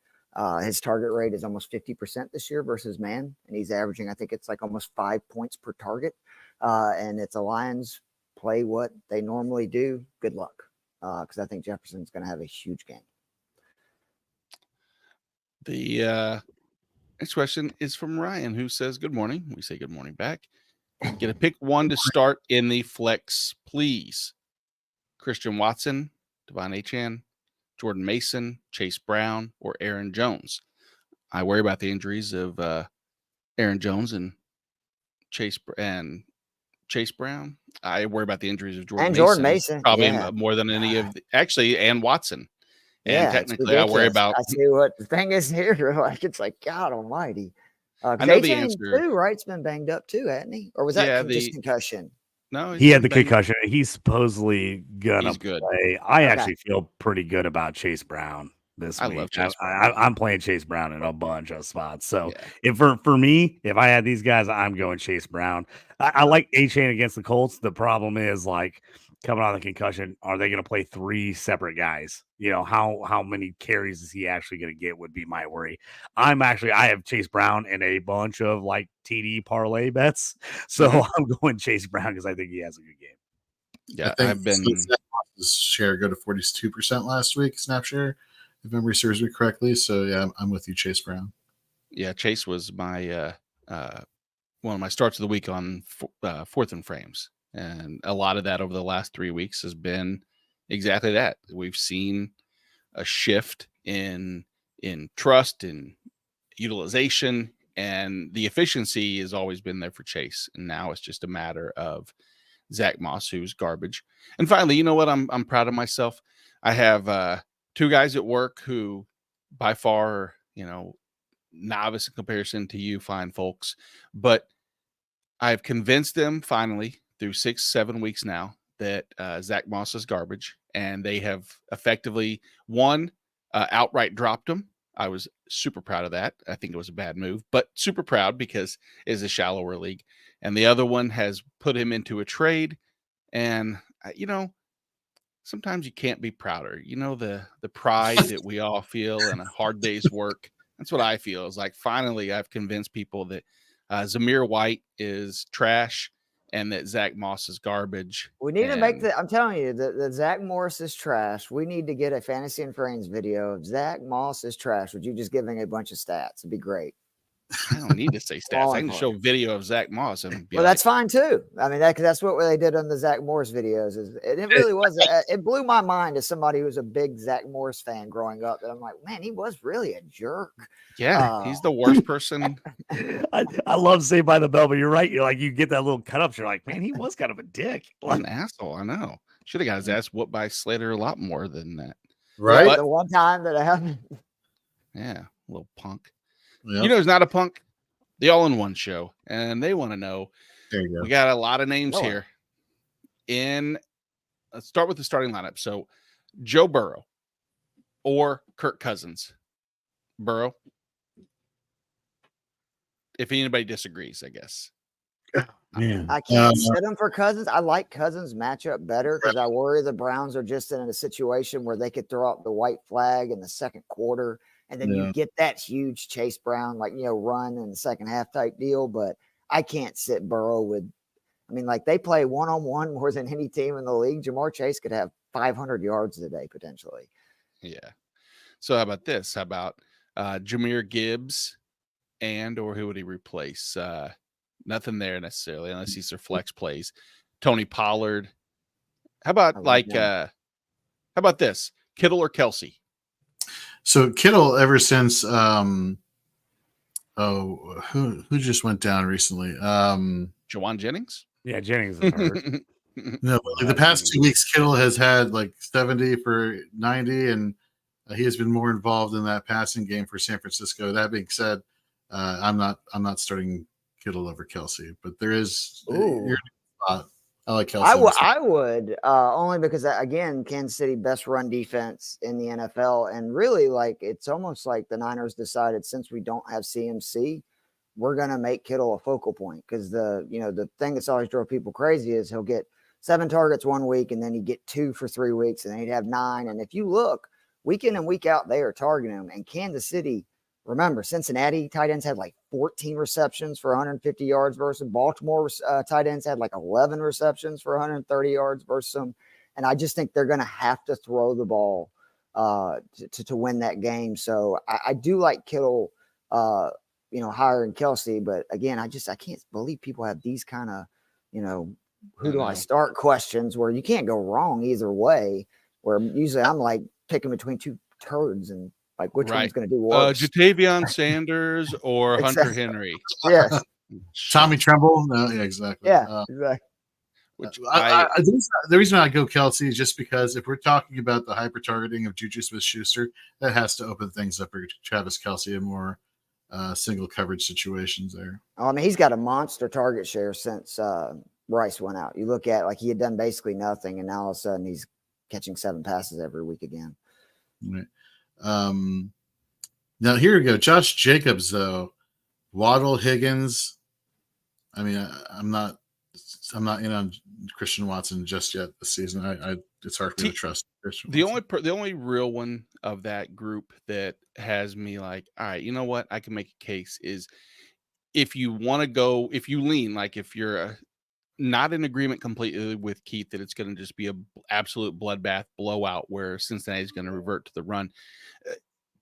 His target rate is almost 50% this year versus man, and he's averaging, I think it's like almost 5 points per target. And it's a Lions play what they normally do. Good luck, because I think Jefferson's going to have a huge game. The next question is from Ryan, who says, good morning. We say good morning back. Get a pick one to start in the flex, please. Christian Watson, Devon Achane, Jordan Mason, Chase Brown, or Aaron Jones. I worry about the injuries of Aaron Jones and Chase Brown. I worry about the injuries of Jordan Mason. Probably more than any of and Watson. And technically, I worry about. I see what the thing is here. Like, it's like, God Almighty. I know the answer. Too, right? It's been banged up too, hasn't he? Or was that just concussion? No, he had the concussion. He's supposedly gonna play. Good. I actually feel pretty good about Chase Brown this week. Love Chase Brown. I'm playing Chase Brown in a bunch of spots. So if for me, if I had these guys, I'm going Chase Brown. I like Achane against the Colts. The problem is, like, coming out of the concussion, are they going to play 3 separate guys? You know, how many carries is he actually going to get would be my worry. I have Chase Brown in a bunch of like TD parlay bets. So I'm going Chase Brown because I think he has a good game. Yeah, I've been his share go to 42% last week, snap share, if memory serves me correctly. So yeah, I'm with you, Chase Brown. Yeah, Chase was my one of my starts of the week on 4th and frames. And a lot of that over the last 3 weeks has been exactly that. We've seen a shift in trust and utilization, and the efficiency has always been there for Chase. And now it's just a matter of Zach Moss, who's garbage. And finally, you know what? I'm proud of myself. I have 2 guys at work who by far, novice in comparison to you fine folks, but I've convinced them finally through 6-7 weeks now that Zach Moss is garbage, and they have effectively outright dropped him. I was super proud of that. I think it was a bad move, but super proud because it's a shallower league. And the other one has put him into a trade. And, sometimes you can't be prouder. You know, the pride that we all feel in a hard day's work. That's what I feel. Is like finally I've convinced people that Zamir White is trash and that Zach Moss is garbage. We need to make I'm telling you that Zach Morris is trash. We need to get a Fantasy and Friends video of Zach Moss is trash. Would you just giving a bunch of stats? It'd be great. I don't need to say stats. I can show video of Zach Moss. And be that's fine too. I mean, that's what they did on the Zach Morris videos. It really was. It blew my mind as somebody who was a big Zach Morris fan growing up. That I'm like, man, he was really a jerk. Yeah, he's the worst person. I love Saved by the Bell, but you're right. You're like, you get that little cut up. You're like, man, he was kind of a dick. An asshole. I know. Should have got his ass whooped by Slater a lot more than that. Right. But the one time that happened. Yeah, little punk. Yep. You know, it's not a punk. The All-in-One Show, and they want to know. There you go. We got a lot of names here. Let's start with the starting lineup. So, Joe Burrow or Kirk Cousins. Burrow. If anybody disagrees, I guess. Man. I can't sit him for Cousins. I like Cousins' matchup better because I worry the Browns are just in a situation where they could throw out the white flag in the second quarter. And then you get that huge Chase Brown, run in the second half type deal. But I can't sit Burrow with, they play one-on-one more than any team in the league. Jamar Chase could have 500 yards today, potentially. Yeah. So how about this? How about Jahmyr Gibbs or who would he replace? Nothing there necessarily, unless he's their flex plays. Tony Pollard. How about this? Kittle or Kelsey? So Kittle, ever since who just went down recently? Jawan Jennings? Yeah, Jennings is hurt. No, but the past 2 weeks, Kittle has had 70 for 90, and he has been more involved in that passing game for San Francisco. That being said, I'm not starting Kittle over Kelsey, but there is your spot. I like Kelsey. I would only because again, Kansas City best run defense in the NFL, and really it's almost like the Niners decided since we don't have CMC, we're gonna make Kittle a focal point because the thing that's always drove people crazy is he'll get 7 targets 1 week and then he'd get 2 for 3 weeks and then he'd have 9. And if you look week in and week out, they are targeting him. And Kansas City, remember, Cincinnati tight ends had 14 receptions for 150 yards versus Baltimore. Tight ends had 11 receptions for 130 yards versus them. And I just think they're going to have to throw the ball to win that game. So I do like Kittle, higher than Kelsey. But again, I can't believe people have these kind of, who do I start questions where you can't go wrong either way. Where usually I'm picking between 2 turds and which one's going to do worse? Jatavion Sanders or Hunter Henry? Yes. Tommy Tremble? No, yeah, exactly. Yeah, exactly. The reason I go Kelsey is just because if we're talking about the hyper targeting of Juju Smith-Schuster, that has to open things up for Travis Kelce in more single coverage situations there. He's got a monster target share since Bryce went out. You look at he had done basically nothing, and now all of a sudden he's catching 7 passes every week again. Right. Now here we go. Josh Jacobs, though. Waddle, Higgins. I'm not in on Christian Watson just yet this season. It's hard for me to trust Christian Watson. The only real one of that group that has me all right, you know what? I can make a case is if you want to go, if you lean, if you're not in agreement completely with Keith that it's going to just be an absolute bloodbath blowout where Cincinnati's going to revert to the run.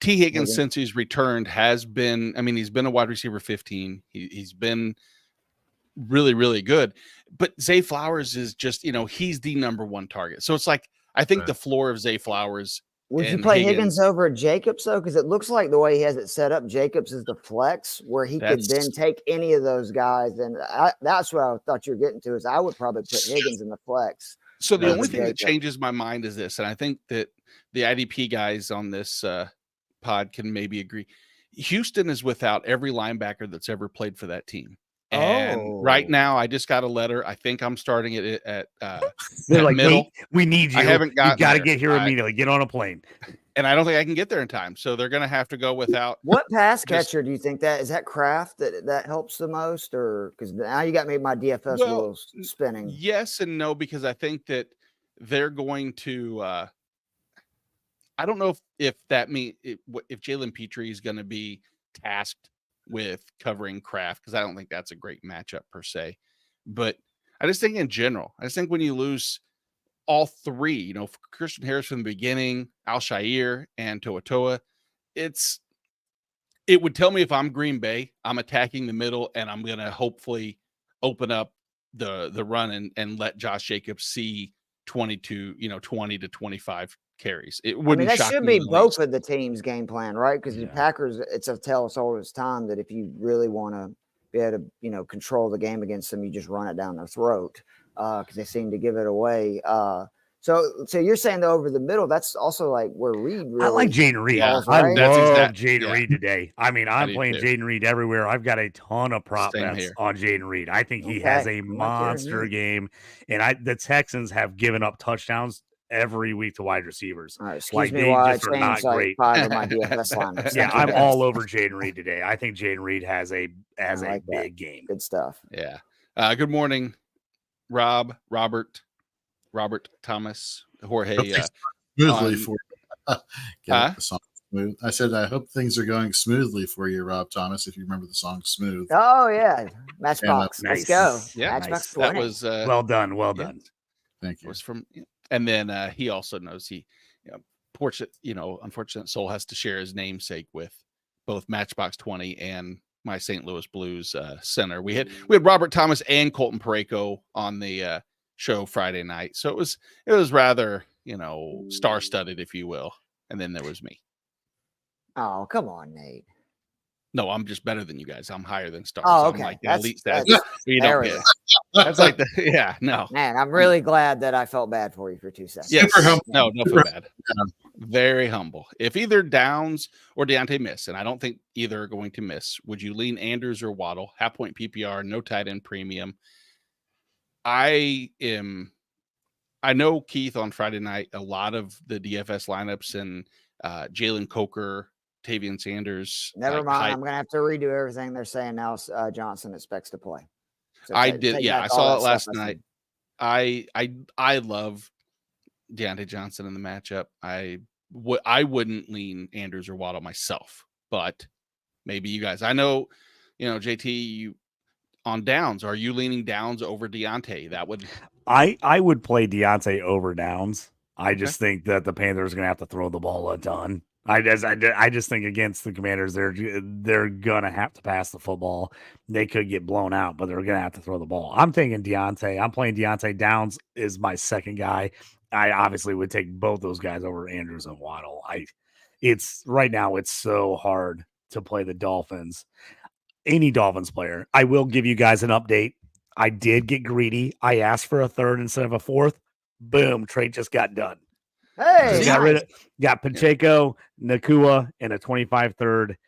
T. Higgins, since he's returned, has been, he's been a wide receiver 15. He's been really, really good. But Zay Flowers is just, he's the number 1 target. So it's I think the floor of Zay Flowers. Would you play Higgins over Jacobs, though? Because it looks like the way he has it set up, Jacobs is the flex where he could then take any of those guys. And that's what I thought you were getting to is I would probably put Higgins in the flex. So the only thing that changes my mind is this, and I think that the IDP guys on this pod can maybe agree. Houston is without every linebacker that's ever played for that team. And right now, I just got a letter. I think I'm starting it at they're like, middle. We need you. I haven't got. You got to get here immediately. Get on a plane. And I don't think I can get there in time. So they're going to have to go without. What pass catcher do you think is that Kraft that helps the most, or because now you got me my DFS wheels spinning? Yes and no, because I think that they're going to. I don't know if that means if Jalen Petrie is going to be tasked with covering Kraft, because I don't think that's a great matchup per se. But I just think in general, I just think when you lose all three, Christian Harris from the beginning, Al-Shaair, and Toa, it would tell me if I'm Green Bay, I'm attacking the middle, and I'm going to hopefully open up the run and let Josh Jacobs see 20 to 25 carries. It wouldn't. That shock should me be both of the teams' game plan, right? Because the Packers, it's a tell us all this time that if you really want to be able to, control the game against them, you just run it down their throat because they seem to give it away. So you're saying though, over the middle, that's also like where Reed really. I like Jaden Reed. falls, I right? love Jaden Reed today. I mean, I'm do playing too. Jaden Reed everywhere. I've got a ton of prop Same bets here. on Jaden Reed. I think he has a monster game, and the Texans have given up touchdowns every week to wide receivers. All right, excuse me while I change like 5 of my DFS lineups. Yeah, I'm all over Jaden Reed today. I think Jaden Reed has a big game. Good stuff. Yeah. Good morning, Robert, Thomas, Jorge. Smoothly for the song smooth. I said I hope things are going smoothly for you, Rob Thomas. If you remember the song "Smooth." Oh yeah, Matchbox. Nice. Let's go. Yeah, Matchbox. That was well done. Well done. Thank you. Was from, and then he also knows unfortunate soul has to share his namesake with both Matchbox 20 and my St. Louis Blues center. We had Robert Thomas and Colton Parayko on the show Friday night, so it was rather star-studded, if you will. And then there was me. Oh, come on, Nate. No, I'm just better than you guys. I'm higher than stars. Oh, okay. I'm like the elite status. That's like no. Man, I'm really glad that I felt bad for you for 2 seconds. Yes. No, feel bad. Very humble. If either Downs or Deontay miss, and I don't think either are going to miss, would you lean Andrews or Waddle? Half point PPR, no tight end premium. I know Keith on Friday night, a lot of the DFS lineups and Jalen Coker, Tavian Sanders. Never mind. I'm going to have to redo everything they're saying now. Johnson expects to play. So I did. Yeah, I saw it last night. I love Deontay Johnson in the matchup. I wouldn't lean Andrews or Waddle myself, but maybe you guys. I know, JT, you on Downs. Are you leaning Downs over Deontay? That would. I would play Deontay over Downs. I just think that the Panthers are going to have to throw the ball a ton. I just think against the Commanders, they're going to have to pass the football. They could get blown out, but they're going to have to throw the ball. I'm thinking Deontay. I'm playing Deontay. Downs is my second guy. I obviously would take both those guys over Andrews and Waddle. Right now it's so hard to play the Dolphins. Any Dolphins player. I will give you guys an update. I did get greedy. I asked for a third instead of a fourth. Boom, trade just got done. Hey, got Pacheco, Nakua, and a 25 third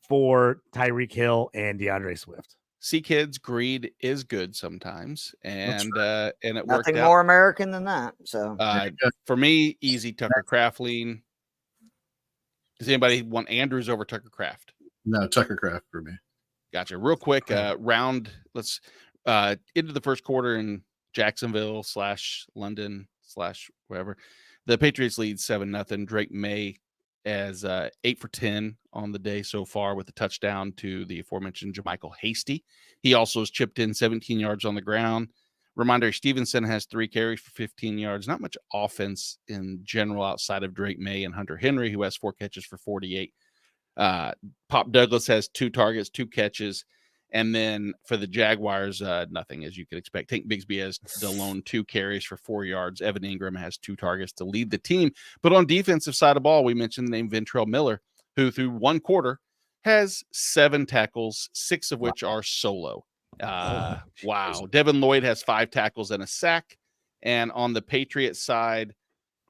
for Tyreek Hill and DeAndre Swift. See, kids, greed is good sometimes, and it nothing worked out. more American than that. So for me, easy Tucker Kraft lean. Does anybody want Andrews over Tucker Kraft? No, Tucker Kraft for me. Gotcha. Real quick, round. Let's into the first quarter in Jacksonville / London / wherever. The Patriots lead 7-0. Drake May as 8 for 10 on the day so far with a touchdown to the aforementioned Jermichael Hasty. He also has chipped in 17 yards on the ground. Reminder, Stevenson has 3 carries for 15 yards. Not much offense in general outside of Drake May and Hunter Henry, who has 4 catches for 48. Pop Douglas has 2 targets, 2 catches. And then for the Jaguars, nothing, as you could expect. Tank Bigsby has the lone 2 carries for 4 yards. Evan Ingram has 2 targets to lead the team. But on defensive side of the ball, we mentioned the name Ventrell Miller, who through 1 quarter has 7 tackles, 6 of which are solo. Wow. Devin Lloyd has 5 tackles and a sack. And on the Patriots side,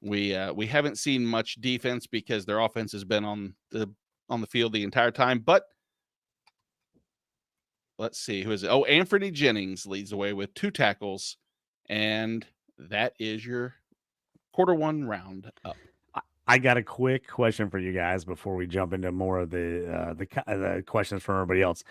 we haven't seen much defense because their offense has been on the field the entire time. But let's see, who is it? Oh, Anthony Jennings leads the way with 2 tackles, and that is your quarter 1 round up. I got a quick question for you guys before we jump into more of the questions from everybody else.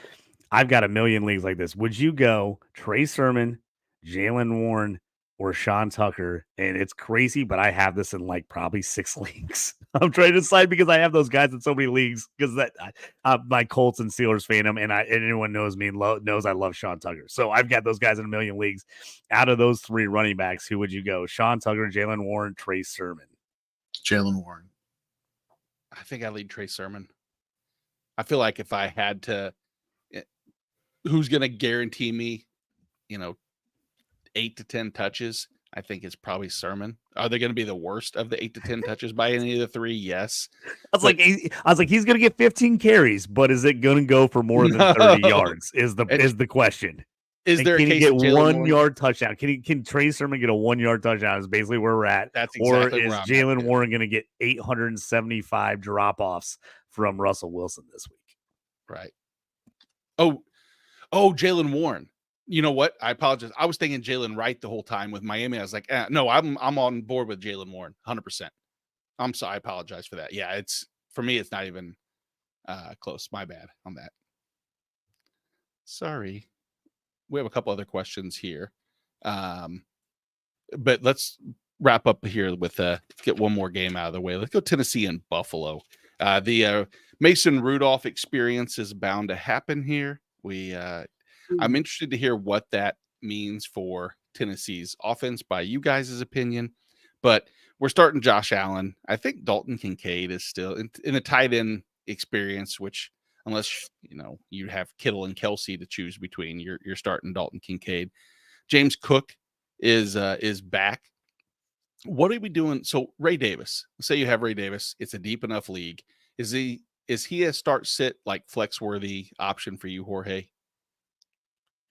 I've got a million leagues like this. Would you go Trey Sermon, Jalen Warren, or Sean Tucker, and it's crazy, but I have this in like probably 6 leagues. I'm trying to decide because I have those guys in so many leagues because that my Colts and Steelers fandom, and anyone knows me and knows I love Sean Tucker. So I've got those guys in a million leagues. Out of those 3 running backs, who would you go? Sean Tucker, Jalen Warren, Trey Sermon. Jalen Warren. I think I lead Trey Sermon. I feel like if I had to, who's going to guarantee me, 8 to 10 touches, I think it's probably Sermon. Are they going to be the worst of the 8 to 10 touches by any of the 3? Yes. I was like, he's going to get 15 carries, but is it going to go for more than 30 yards? Is the question. Is there can a he case get of 1 yard touchdown? Can Trey Sermon get a 1 yard touchdown? Is basically where we're at. That's exactly or is where I'm Jalen at. Warren going to get 875 drop offs from Russell Wilson this week? Right. Oh, Jalen Warren. You know what? I apologize. I was thinking Jalen Wright the whole time with Miami. I was like, no, I'm on board with Jalen Warren, 100%. I'm sorry. I apologize for that. Yeah, for me, it's not even close. My bad on that. Sorry. We have a couple other questions here, but let's wrap up here with get one more game out of the way. Let's go Tennessee and Buffalo. The Mason Rudolph experience is bound to happen here. I'm interested to hear what that means for Tennessee's offense by you guys' opinion, but we're starting Josh Allen. I think Dalton Kincaid is still in a tight end experience, which unless you have Kittle and Kelsey to choose between, you're starting Dalton Kincaid. James Cook is back. What are we doing? So Ray Davis, say you have Ray Davis, it's a deep enough league. Is he a start sit like flex worthy option for you, Jorge?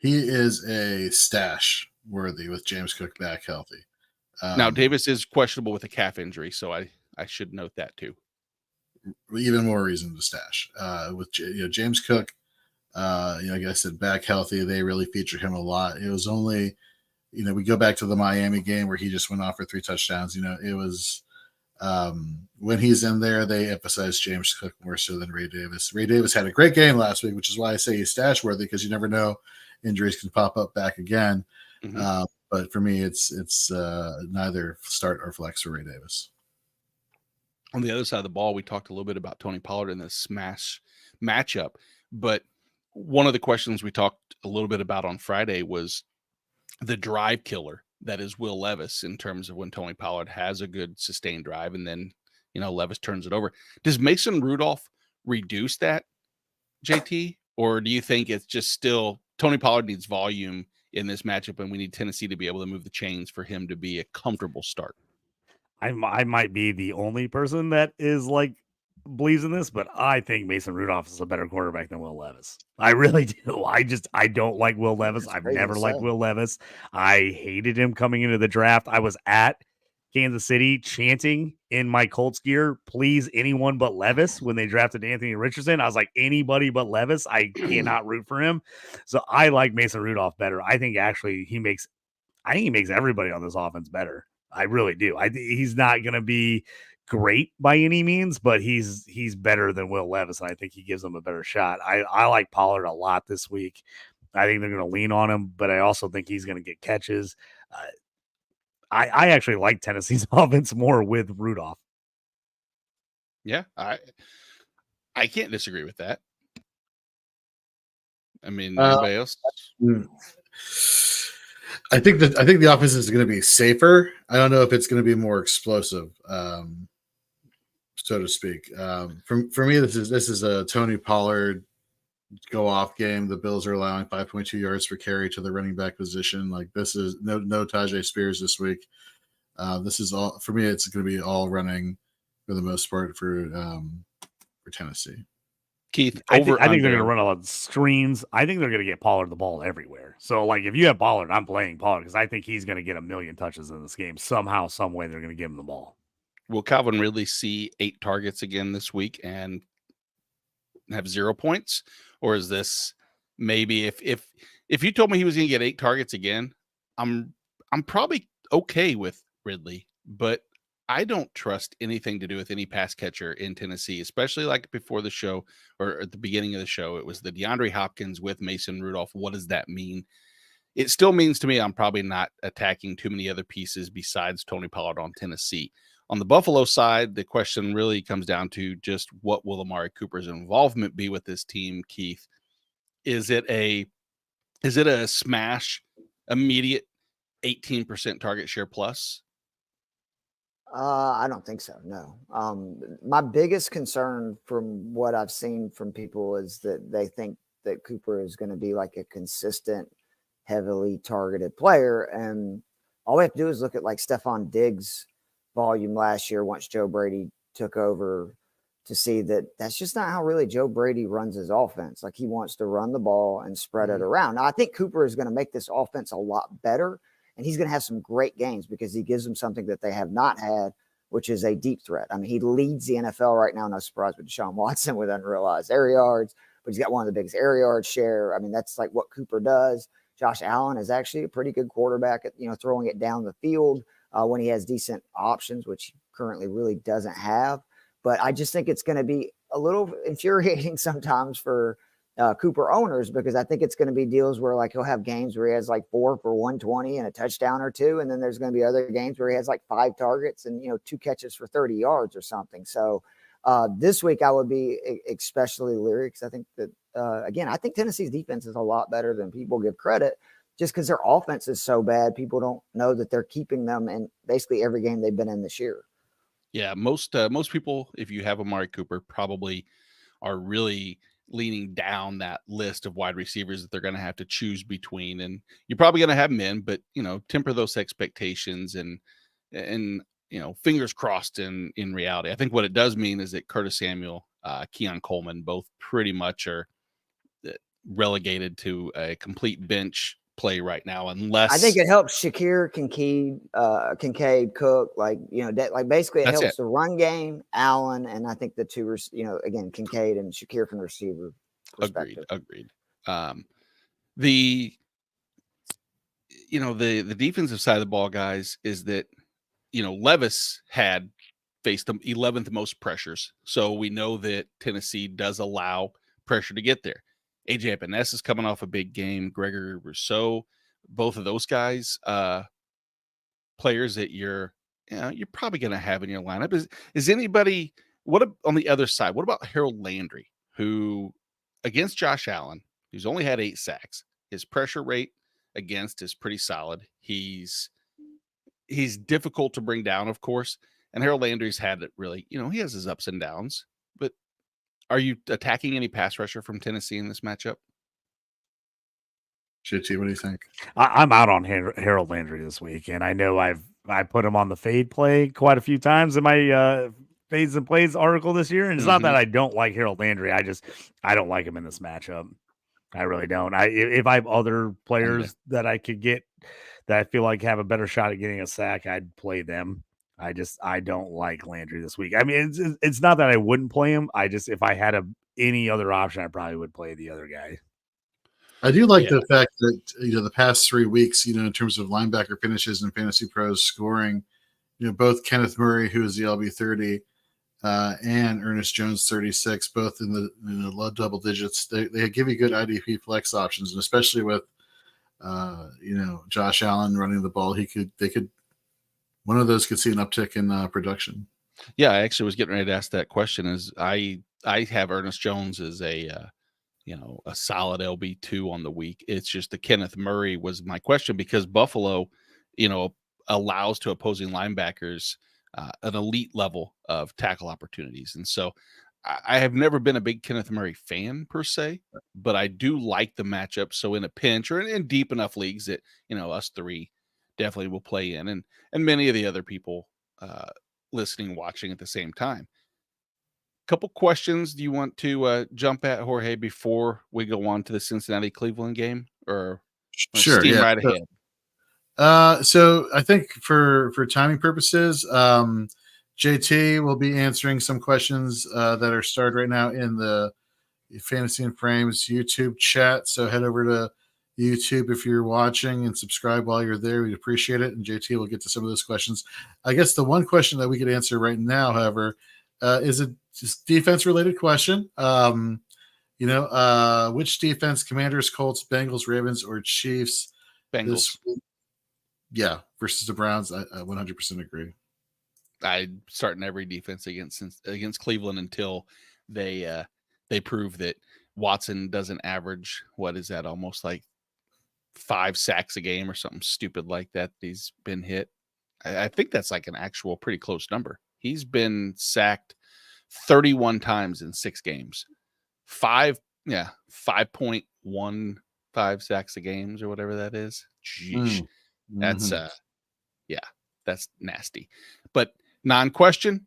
He is a stash worthy with James Cook back healthy. Now Davis is questionable with a calf injury, so I should note that too. Even more reason to stash with James Cook. Like I said, back healthy. They really feature him a lot. It was only, we go back to the Miami game where he just went off for 3 touchdowns. It was when he's in there, they emphasize James Cook more so than Ray Davis. Ray Davis had a great game last week, which is why I say he's stash worthy, because you never know, injuries can pop up back again. Mm-hmm. But for me, it's neither start or flex for Ray Davis. On the other side of the ball, we talked a little bit about Tony Pollard in the smash matchup, but one of the questions we talked a little bit about on Friday was the drive killer that is Will Levis, in terms of when Tony Pollard has a good sustained drive and then, Levis turns it over. Does Mason Rudolph reduce that, JT? Or do you think it's just still Tony Pollard needs volume in this matchup and we need Tennessee to be able to move the chains for him to be a comfortable start? I might be the only person that is like believes in this, but I think Mason Rudolph is a better quarterback than Will Levis. I really do. I don't like Will Levis. I've never liked Will Levis. I hated him coming into the draft. I was at Kansas City chanting in my Colts gear, please anyone but Levis, when they drafted Anthony Richardson. I was like, anybody but Levis. I cannot root for him. So I like Mason Rudolph better. I think actually he makes everybody on this offense better. I really do. He's not going to be great by any means, but he's better than Will Levis, and I think he gives them a better shot. I like Pollard a lot this week. I think they're going to lean on him, but I also think he's going to get catches. I actually like Tennessee's offense more with Rudolph. Yeah, I can't disagree with that. I mean, anybody else? I think the offense is going to be safer. I don't know if it's going to be more explosive, so to speak. For me, this is a Tony Pollard go off game. The Bills are allowing 5.2 yards per carry to the running back position. Like, this is no Tajay Spears this week. This is all for me. It's going to be all running for the most part for Tennessee. Keith, I think they're going to run a lot of screens. I think they're going to get Pollard the ball everywhere. So, like, if you have Pollard, I'm playing Pollard because I think he's going to get 1 million touches in this game. Somehow, some way, they're going to give him the ball. Will Calvin Ridley see 8 targets again this week and have 0 points? Or is this maybe if you told me he was going to get 8 targets again, I'm probably okay with Ridley, but I don't trust anything to do with any pass catcher in Tennessee, especially like before the show or at the beginning of the show. It was the DeAndre Hopkins with Mason Rudolph. What does that mean? it still means to me I'm probably not attacking too many other pieces besides Tony Pollard on Tennessee. On the Buffalo side, the question really comes down to just what will Amari Cooper's involvement be with this team, Keith? Is it a smash immediate 18% target share plus? I don't think so. No. My biggest concern from what I've seen from people is that they think that Cooper is going to be like a consistent, heavily targeted player. And all we have to do is look at like Stephon Diggs' volume last year once Joe Brady took over to see that that's just not how really Joe Brady runs his offense. Like he wants to run the ball and spread it around. Now, I think Cooper is going to make this offense a lot better. And he's going to have some great games because he gives them something that they have not had, which is a deep threat. I mean, he leads the NFL right now. No surprise with Deshaun Watson with unrealized air yards, but he's got one of the biggest air yard share. I mean, that's like what Cooper does. Josh Allen is actually a pretty good quarterback at, throwing it down the field when he has decent options, which he currently really doesn't have. But I just think it's going to be a little infuriating sometimes for Cooper owners, because I think it's going to be deals where like he'll have games where he has like 4 for 120 and a touchdown or 2. And then there's going to be other games where he has like 5 targets and, 2 catches for 30 yards or something. So this week I would be especially leery because I think that, again, I think Tennessee's defense is a lot better than people give credit just because their offense is so bad. People don't know that they're keeping them in basically every game they've been in this year. Yeah. Most people, if you have Amari Cooper, probably are really leaning down that list of wide receivers that they're going to have to choose between. And you're probably going to have men, but, temper those expectations and, fingers crossed in reality. I think what it does mean is that Curtis Samuel, Keon Coleman, both pretty much are relegated to a complete bench play right now, unless I think it helps Shakir, Kincaid, Cook, basically it helps the run game, Allen, and I think the two, again, Kincaid and Shakir from the receiver perspective. Agreed. The defensive side of the ball, guys, is that Levis had faced the 11th most pressures, so we know that Tennessee does allow pressure to get there. AJ Epinesa is coming off a big game. Gregory Rousseau, both of those guys, players that you're probably going to have in your lineup. Is anybody? On the other side? What about Harold Landry, who against Josh Allen, who's only had 8 sacks? His pressure rate against is pretty solid. He's difficult to bring down, of course. And Harold Landry's had it really. He has his ups and downs, but. Are you attacking any pass rusher from Tennessee in this matchup? JT, what do you think? I'm out on Harold Landry this week, and I know I put him on the fade play quite a few times in my fades and plays article this year. And it's not that I don't like Harold Landry. I don't like him in this matchup. I really don't. If I have other players that I could get that I feel like have a better shot at getting a sack, I'd play them. I don't like Landry this week. I mean, it's not that I wouldn't play him. If I had any other option, I probably would play the other guy. I do like the fact that, the past 3 weeks, in terms of linebacker finishes and Fantasy Pros scoring, both Kenneth Murray, who is the LB 30, and Ernest Jones 36, both in the low double digits. They give you good IDP flex options, and especially with, Josh Allen running the ball, one of those could see an uptick in production. Yeah, I actually was getting ready to ask that question. Is I have Ernest Jones as a solid LB2 on the week. It's just the Kenneth Murray was my question because Buffalo, allows to opposing linebackers an elite level of tackle opportunities, and so I have never been a big Kenneth Murray fan per se, but I do like the matchup. So in a pinch or in deep enough leagues that us 3 definitely will play in, and many of the other people listening, watching at the same time. Couple questions do you want to jump at, Jorge, before we go on to the Cincinnati Cleveland game, or sure, steam right ahead? So I think for timing purposes, JT will be answering some questions that are started right now in the Fantasy and Frames YouTube chat. So head over to YouTube if you're watching and subscribe while you're there. We'd appreciate it. And JT will get to some of those questions. I guess the one question that we could answer right now, however, is a just defense related question. Which defense, Commanders, Colts, Bengals, Ravens, or Chiefs, Bengals. Versus the Browns. I 100% agree. I starting every defense against Cleveland until they prove that Watson doesn't average, what is that, almost like 5 sacks a game or something stupid like that. He's been hit. I think that's like an actual pretty close number. He's been sacked 31 times in 6 games. 5.15 sacks a games or whatever that is. Jeez. That's that's nasty. But non-question,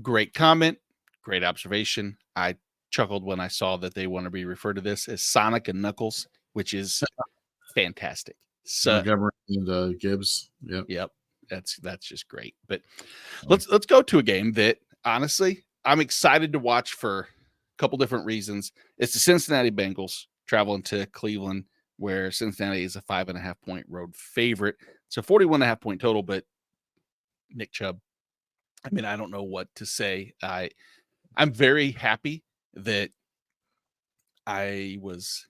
great comment, great observation. I chuckled when I saw that they want to be referred to this as Sonic and Knuckles, which is fantastic. So Montgomery and Gibbs. Yep. That's just great. But let's go to a game that honestly I'm excited to watch for a couple different reasons. It's the Cincinnati Bengals traveling to Cleveland, where Cincinnati is a 5.5 point road favorite. It's a 41.5 point total, but Nick Chubb, I mean, I don't know what to say. I'm very happy that I was,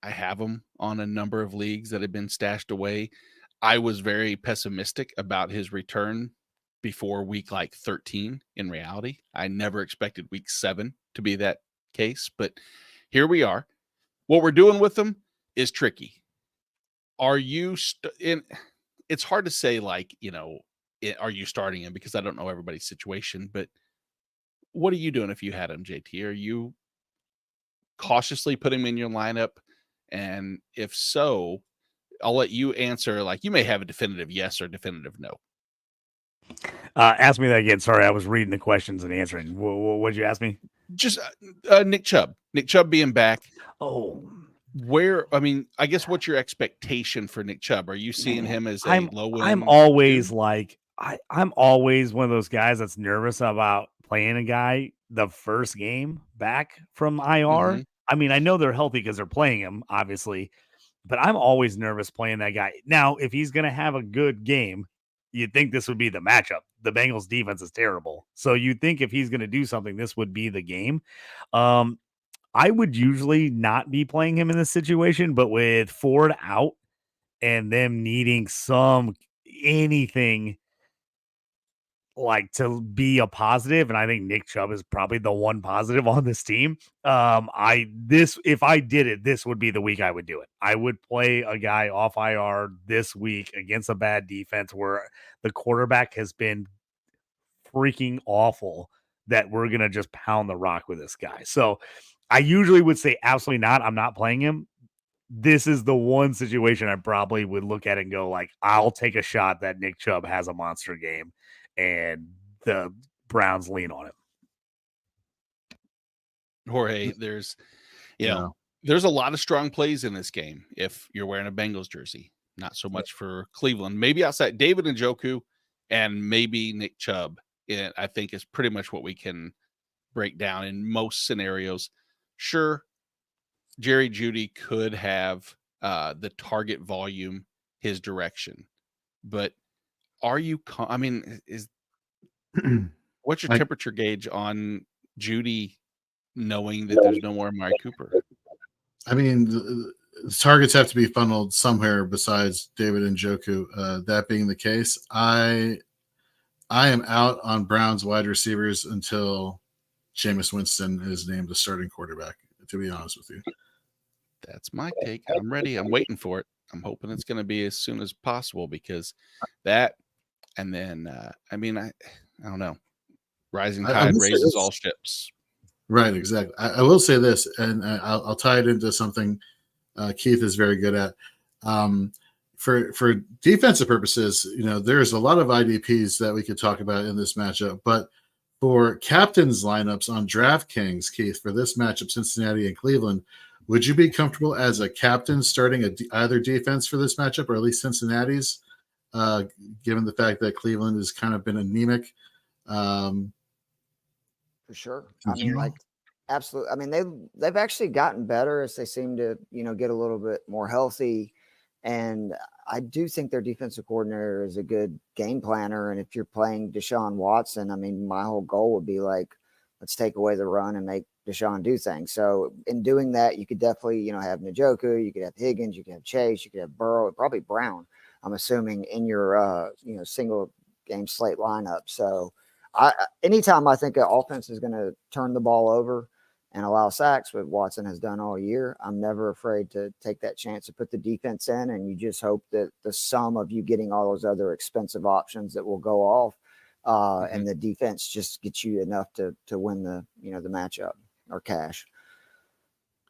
I have him on a number of leagues that have been stashed away. I was very pessimistic about his return before week 13 in reality. I never expected week 7 to be that case, but here we are. What we're doing with them is tricky. Are you it's hard to say are you starting him, because I don't know everybody's situation, but what are you doing if you had him, JT? Are you cautiously putting him in your lineup? And if so, I'll let you answer. You may have a definitive yes or definitive no. Ask me that again. Sorry, I was reading the questions and answering. What did you ask me? Just Nick Chubb. Nick Chubb being back. Oh, I guess what's your expectation for Nick Chubb? Are you seeing him as a low end? I'm always I'm always one of those guys that's nervous about playing a guy the first game back from IR. Mm-hmm. I mean, I know they're healthy because they're playing him, obviously, but I'm always nervous playing that guy. Now, if he's going to have a good game, you'd think this would be the matchup. The Bengals defense is terrible. So you'd think if he's going to do something, this would be the game. I would usually not be playing him in this situation, but with Ford out and them needing anything to be a positive, and I think Nick Chubb is probably the one positive on this team. If I did it, this would be the week I would do it. I would play a guy off IR this week against a bad defense where the quarterback has been freaking awful, that we're going to just pound the rock with this guy. So I usually would say absolutely not. I'm not playing him. This is the one situation I probably would look at and go I'll take a shot that Nick Chubb has a monster game and the Browns lean on him. Jorge, there's a lot of strong plays in this game if you're wearing a Bengals jersey. Not so much for Cleveland. Maybe outside David Njoku and maybe Nick Chubb. I think is pretty much what we can break down in most scenarios. Sure, Jerry Jeudy could have the target volume his direction, but are you? What's your temperature gauge on Jeudy, knowing that there's no more Amari Cooper? I mean, the targets have to be funneled somewhere besides David Njoku. That being the case, I am out on Browns wide receivers until Jameis Winston is named the starting quarterback, to be honest with you. That's my take. I'm ready. I'm waiting for it. I'm hoping it's going to be as soon as possible, because that, and then, I don't know. Rising tide raises all ships. Right, exactly. I will say this, and I'll tie it into something Keith is very good at. For defensive purposes, there's a lot of IDPs that we could talk about in this matchup, but for captains lineups on DraftKings, Keith, for this matchup, Cincinnati and Cleveland, would you be comfortable as a captain starting either defense for this matchup, or at least Cincinnati's, given the fact that Cleveland has kind of been anemic? For sure. Absolutely. I mean, they've actually gotten better as they seem to, get a little bit more healthy. And I do think their defensive coordinator is a good game planner. And if you're playing Deshaun Watson, my whole goal would be let's take away the run and make Deshaun do things. So in doing that, you could definitely, have Njoku, you could have Higgins, you could have Chase, you could have Burrow, probably Brown, I'm assuming, in your, single game slate lineup. So anytime I think an offense is going to turn the ball over and allow sacks, what Watson has done all year, I'm never afraid to take that chance to put the defense in. And you just hope that the sum of you getting all those other expensive options that will go off, and the defense just gets you enough to win the matchup or cash.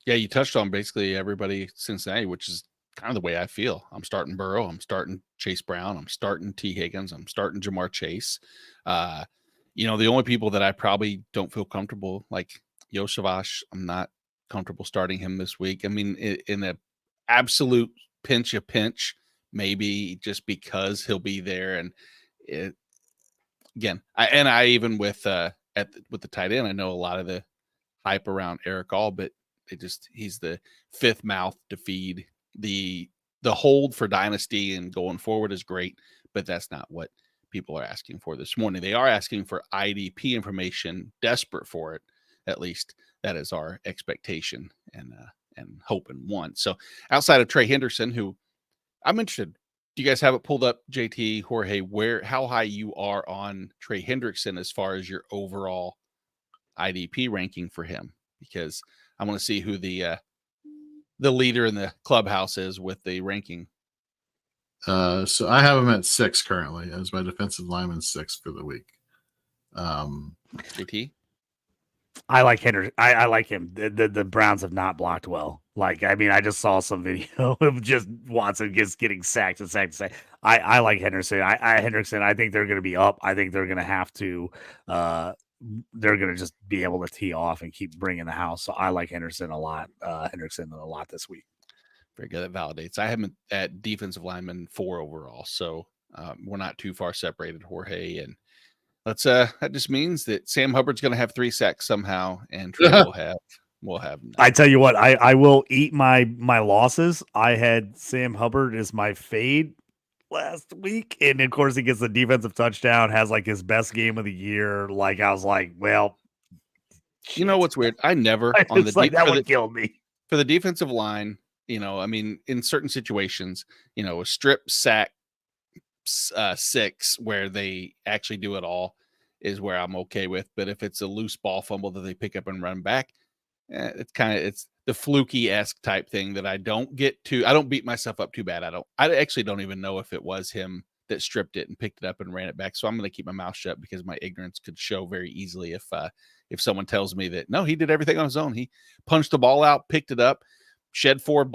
Yeah, you touched on basically everybody Cincinnati, which is kind of the way I feel. I'm starting Burrow, I'm starting Chase Brown, I'm starting T. Higgins, I'm starting Jamar Chase. The only people that I probably don't feel comfortable, like Yosavash, I'm not comfortable starting him this week. I mean, in an absolute pinch, maybe just because he'll be there. And I even with the tight end, I know a lot of the hype around Eric All, but he's the fifth mouth to feed. The hold for Dynasty and going forward is great, but that's not what people are asking for this morning. They are asking for IDP information, desperate for it. At least that is our expectation and hope and want. So outside of Trey Henderson, who I'm interested, do you guys have it pulled up, JT, Jorge, how high you are on Trey Hendrickson as far as your overall IDP ranking for him? Because I want to see who the leader in the clubhouse is with the ranking. So I have him at 6 currently as my defensive lineman 6 for the week. JT? I like Henry. I like him. The Browns have not blocked well. I just saw some video of just Watson getting sacked and sacked. I like Henderson. Hendrickson. I think they're going to be up. I think they're going to have to. They're going to just be able to tee off and keep bringing the house. So I like Henderson a lot. Hendrickson a lot this week. Very good. That validates. I have him at defensive lineman 4 overall. So we're not too far separated, Jorge. And that just means that Sam Hubbard's going to have 3 sacks somehow, and Trey will have. I tell you what, I will eat my losses. I had Sam Hubbard as my fade last week, and of course he gets the defensive touchdown, has his best game of the year. I was like, well, you know what's weird? I never that would kill me for the defensive line. In certain situations, a strip sack 6 where they actually do it all is where I'm okay with. But if it's a loose ball fumble that they pick up and run back, it's the fluky-esque type thing that I don't beat myself up too bad. I actually don't even know if it was him that stripped it and picked it up and ran it back. So I'm going to keep my mouth shut because my ignorance could show very easily if someone tells me that no, he did everything on his own. He punched the ball out, picked it up, shed 4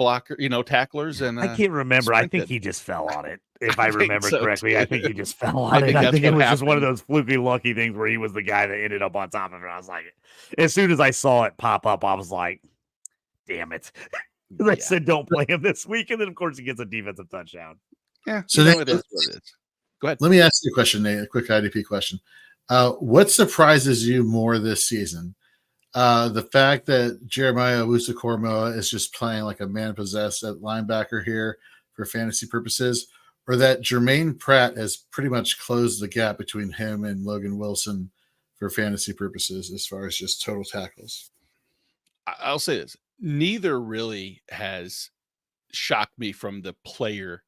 tacklers, and I can't remember. sprinted. I think he just fell on it. If I remember correctly, too. I think he just fell on it. I think it was just one of happened. those fluky lucky things where he was the guy that ended up on top of it. I was like, as soon as I saw it pop up, I was like, damn it. I said, don't play him this week. And then, of course, he gets a defensive touchdown. Yeah. So it is what it is. Go ahead. Let me ask you a question, Nate, a quick IDP question. What surprises you more this season? The fact that Jeremiah Owusu-Koramoah is just playing like a man possessed at linebacker here for fantasy purposes, or that Jermaine Pratt has pretty much closed the gap between him and Logan Wilson for fantasy purposes as far as just total tackles? I'll say this. Neither really has shocked me from the player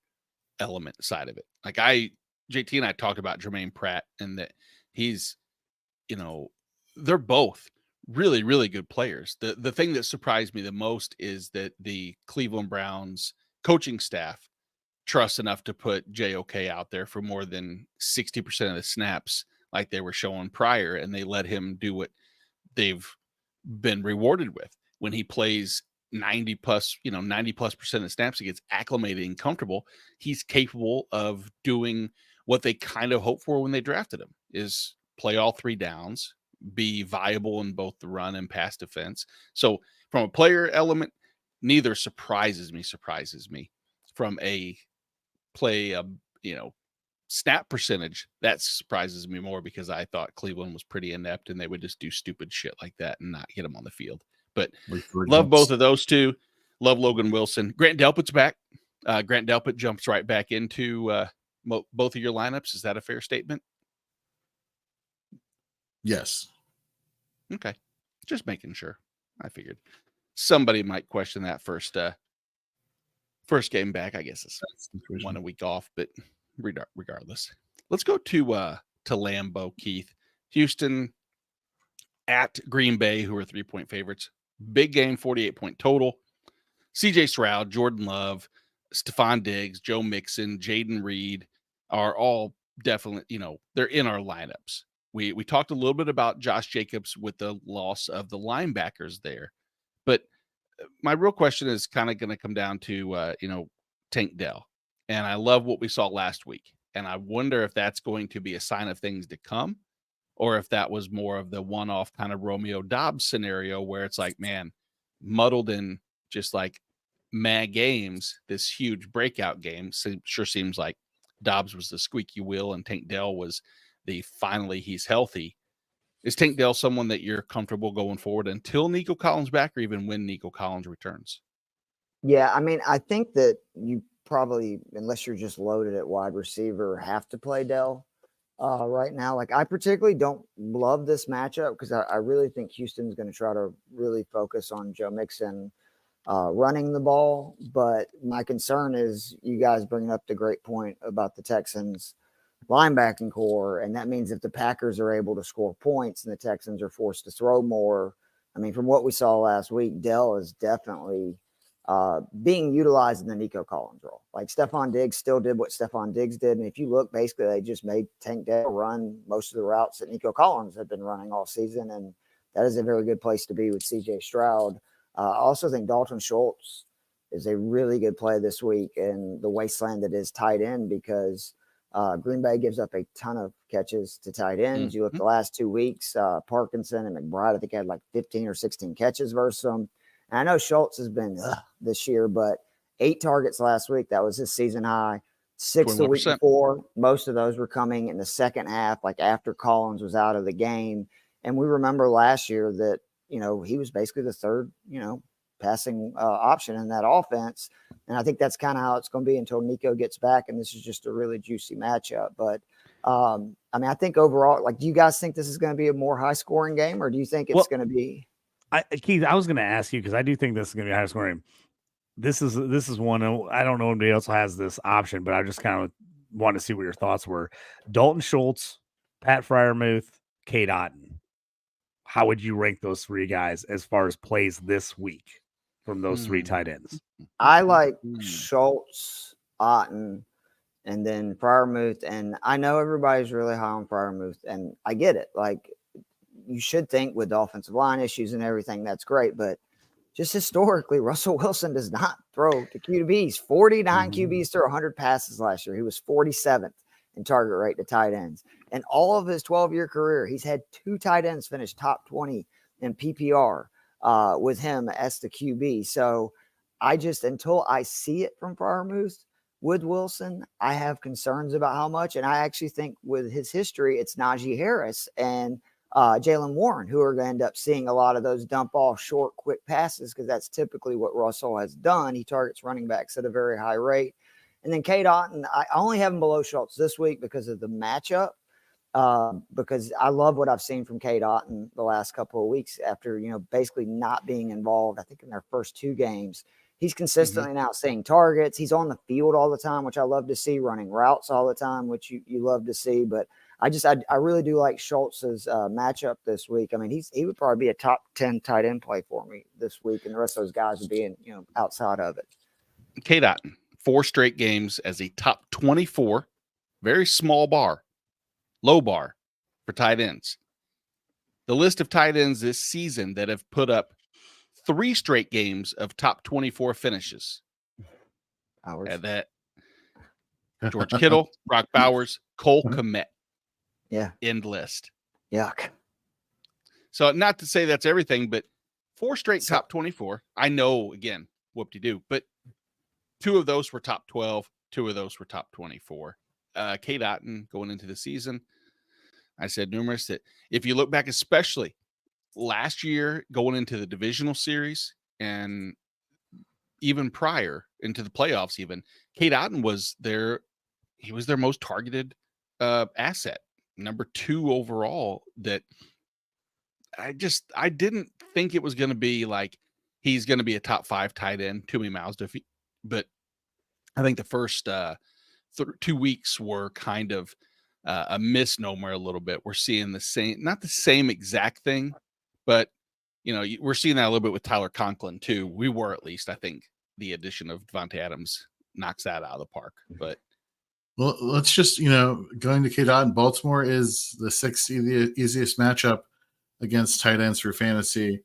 element side of it. JT and I talked about Jermaine Pratt and that he's, they're both really, really good players. The thing that surprised me the most is that the Cleveland Browns coaching staff trusts enough to put JOK out there for more than 60% of the snaps like they were showing prior, and they let him do what they've been rewarded with. When he plays 90 plus % of the snaps, he gets acclimated and comfortable. He's capable of doing what they kind of hoped for when they drafted him, is play all 3 downs, be viable in both the run and pass defense. So from a player element, neither surprises me. From a play, snap percentage, that surprises me more because I thought Cleveland was pretty inept and they would just do stupid shit like that and not get him on the field. But love both of those two. Love Logan Wilson. Grant Delpit's back. Grant Delpit jumps right back into both of your lineups. Is that a fair statement? Yes. Okay. Just making sure. I figured somebody might question that first game back. I guess it's 1 week off, but regardless, let's go to Lambeau, Keith. Houston at Green Bay, who are 3-point favorites. Big game, 48-point total. CJ Stroud, Jordan Love, Stephon Diggs, Joe Mixon, Jaden Reed are all definitely, they're in our lineups. We talked a little bit about Josh Jacobs with the loss of the linebackers there. But my real question is kind of going to come down to, Tank Dell. And I love what we saw last week. And I wonder if that's going to be a sign of things to come, or if that was more of the one-off kind of Romeo Dobbs scenario where it's like, man, muddled in just like mad games, this huge breakout game sure seems like Dobbs was the squeaky wheel and Tank Dell was the finally he's healthy. Is Tank Dell someone that you're comfortable going forward until Nico Collins back, or even when Nico Collins returns? Yeah, I mean, I think that you probably, unless you're just loaded at wide receiver, have to play Dell right now. Like, I particularly don't love this matchup because I really think Houston's going to try to really focus on Joe Mixon running the ball. But my concern is you guys bringing up the great point about the Texans linebacking core, and that means if the Packers are able to score points and the Texans are forced to throw more, I mean, from what we saw last week, Dell is definitely being utilized in the Nico Collins role. Like, Stephon Diggs still did what Stephon Diggs did, and if you look, basically they just made Tank Dell run most of the routes that Nico Collins had been running all season, and that is a very good place to be with CJ Stroud. I also think Dalton Schultz is a really good play this week in the wasteland that is tight end, because Green Bay gives up a ton of catches to tight ends. You look the last 2 weeks, Parkinson and McBride, I think, had like 15 or 16 catches versus them. And I know Schultz has been this year, but 8 targets last week. That was his season high. 6 the week before. Most of those were coming in the second half, like after Collins was out of the game. And we remember last year that, he was basically the third, passing option in that offense. And I think that's kind of how it's going to be until Nico gets back. And this is just a really juicy matchup. But I mean, I think overall, like, do you guys think this is going to be a more high scoring game, or do you think it's going to be? Keith, I was going to ask you, because I do think this is going to be high scoring. This is one. I don't know if anybody else has this option, but I just kind of want to see what your thoughts were. Dalton Schultz, Pat Freiermuth, Cade Otton. How would you rank those 3 guys as far as plays this week from those 3 tight ends? I like Schultz, Otton, and then Freiermuth. And I know everybody's really high on Freiermuth, and I get it. Like, you should think with the offensive line issues and everything, that's great. But just historically, Russell Wilson does not throw to QBs. 49 QBs threw 100 passes last year. He was 47th in target rate to tight ends. And all of his 12-year career, he's had 2 tight ends finish top 20 in PPR with him as the QB. So until I see it from Freiermuth with Wilson, I have concerns about how much. And I actually think with his history, it's Najee Harris and Jaylen Warren who are going to end up seeing a lot of those dump off short, quick passes, because that's typically what Russell has done. He targets running backs at a very high rate. And then Cade Otton, I only have him below Schultz this week because of the matchup, because I love what I've seen from Cade Otton the last couple of weeks after, basically not being involved, I think, in their first 2 games. He's consistently now seeing targets. He's on the field all the time, which I love to see, running routes all the time, which you love to see. But I really do like Schultz's matchup this week. I mean, he would probably be a top 10 tight end play for me this week, and the rest of those guys would be outside of it. Cade Otton, 4 straight games as a top 24, very small bar, low bar for tight ends. The list of tight ends this season that have put up 3 straight games of top 24 finishes. And that George Kittle, Brock Bowers, Cole Kmet. Yeah. End list. Yuck. So not to say that's everything, but 4 straight top 24. I know, again, whoop-de-doo, but 2 of those were top 12. 2 of those were top 24. Cade Otton going into the season, I said numerous that if you look back, especially last year going into the divisional series and even prior into the playoffs, even Cade Otton was their most targeted asset, number 2 overall. That I didn't think it was going to be like he's going to be a top 5 tight end, too many mouths to feed. But I think the first 2 weeks were kind of a misnomer a little bit. We're seeing the same, not the same exact thing, but we're seeing that a little bit with Tyler Conklin too. We were, at least. I think the addition of Devontae Adams knocks that out of the park. But well, let's just going to K-Dot in Baltimore is the 6th easiest matchup against tight ends for fantasy.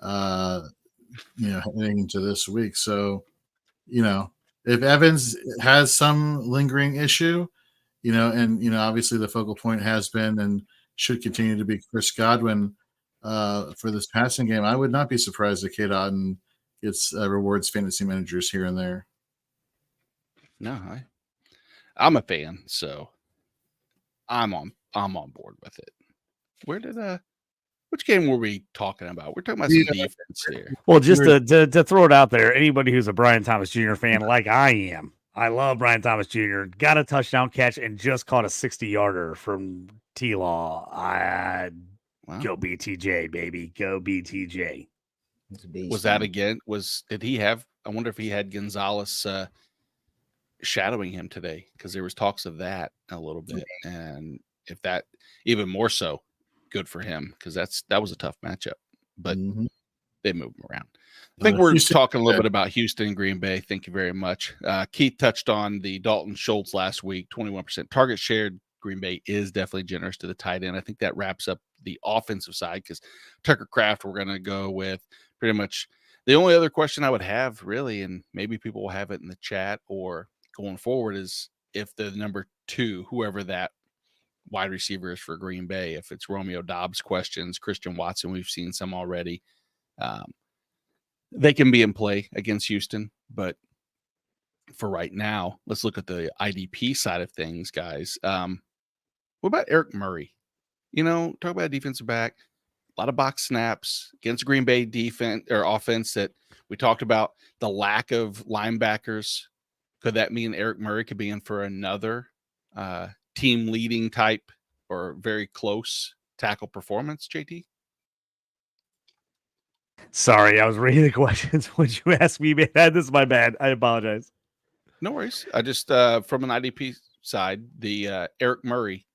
Heading into this week. So, if Evans has some lingering issue, and obviously the focal point has been and should continue to be Chris Godwin for this passing game, I would not be surprised if K-Dot gets rewards fantasy managers here and there. No, I'm a fan, so I'm on board with it. Which game were we talking about? We're talking about some defense here. Well, just to throw it out there, anybody who's a Brian Thomas Jr. fan like I am, I love Brian Thomas Jr. Got a touchdown catch and just caught a 60-yarder from T-Law. Wow. Go BTJ, baby. Go BTJ. Was that again? Did he have? I wonder if he had Gonzalez shadowing him today, because there was talks of that a little bit, and if that even more so, good for him, because that was a tough matchup, but they moved him around. I think we're talking a little bit about Houston and Green Bay. Thank you very much. Keith touched on the Dalton Schultz last week, 21% target shared. Green Bay is definitely generous to the tight end. I think that wraps up the offensive side, because Tucker Kraft, we're going to go with pretty much the only other question I would have, really, and maybe people will have it in the chat or going forward, is if the number 2, whoever that wide receiver is for Green Bay, if it's Romeo Doubs questions, Christian Watson, we've seen some already. They can be in play against Houston, but for right now, let's look at the IDP side of things, guys. What about Eric Murray? Talk about a defensive back, a lot of box snaps against Green Bay defense or offense that we talked about, the lack of linebackers. Could that mean Eric Murray could be in for another team leading type or very close tackle performance, JT? Sorry, I was reading the questions when you asked me, man. This is my bad. I apologize. No worries. I just from an IDP side, the Eric Murray,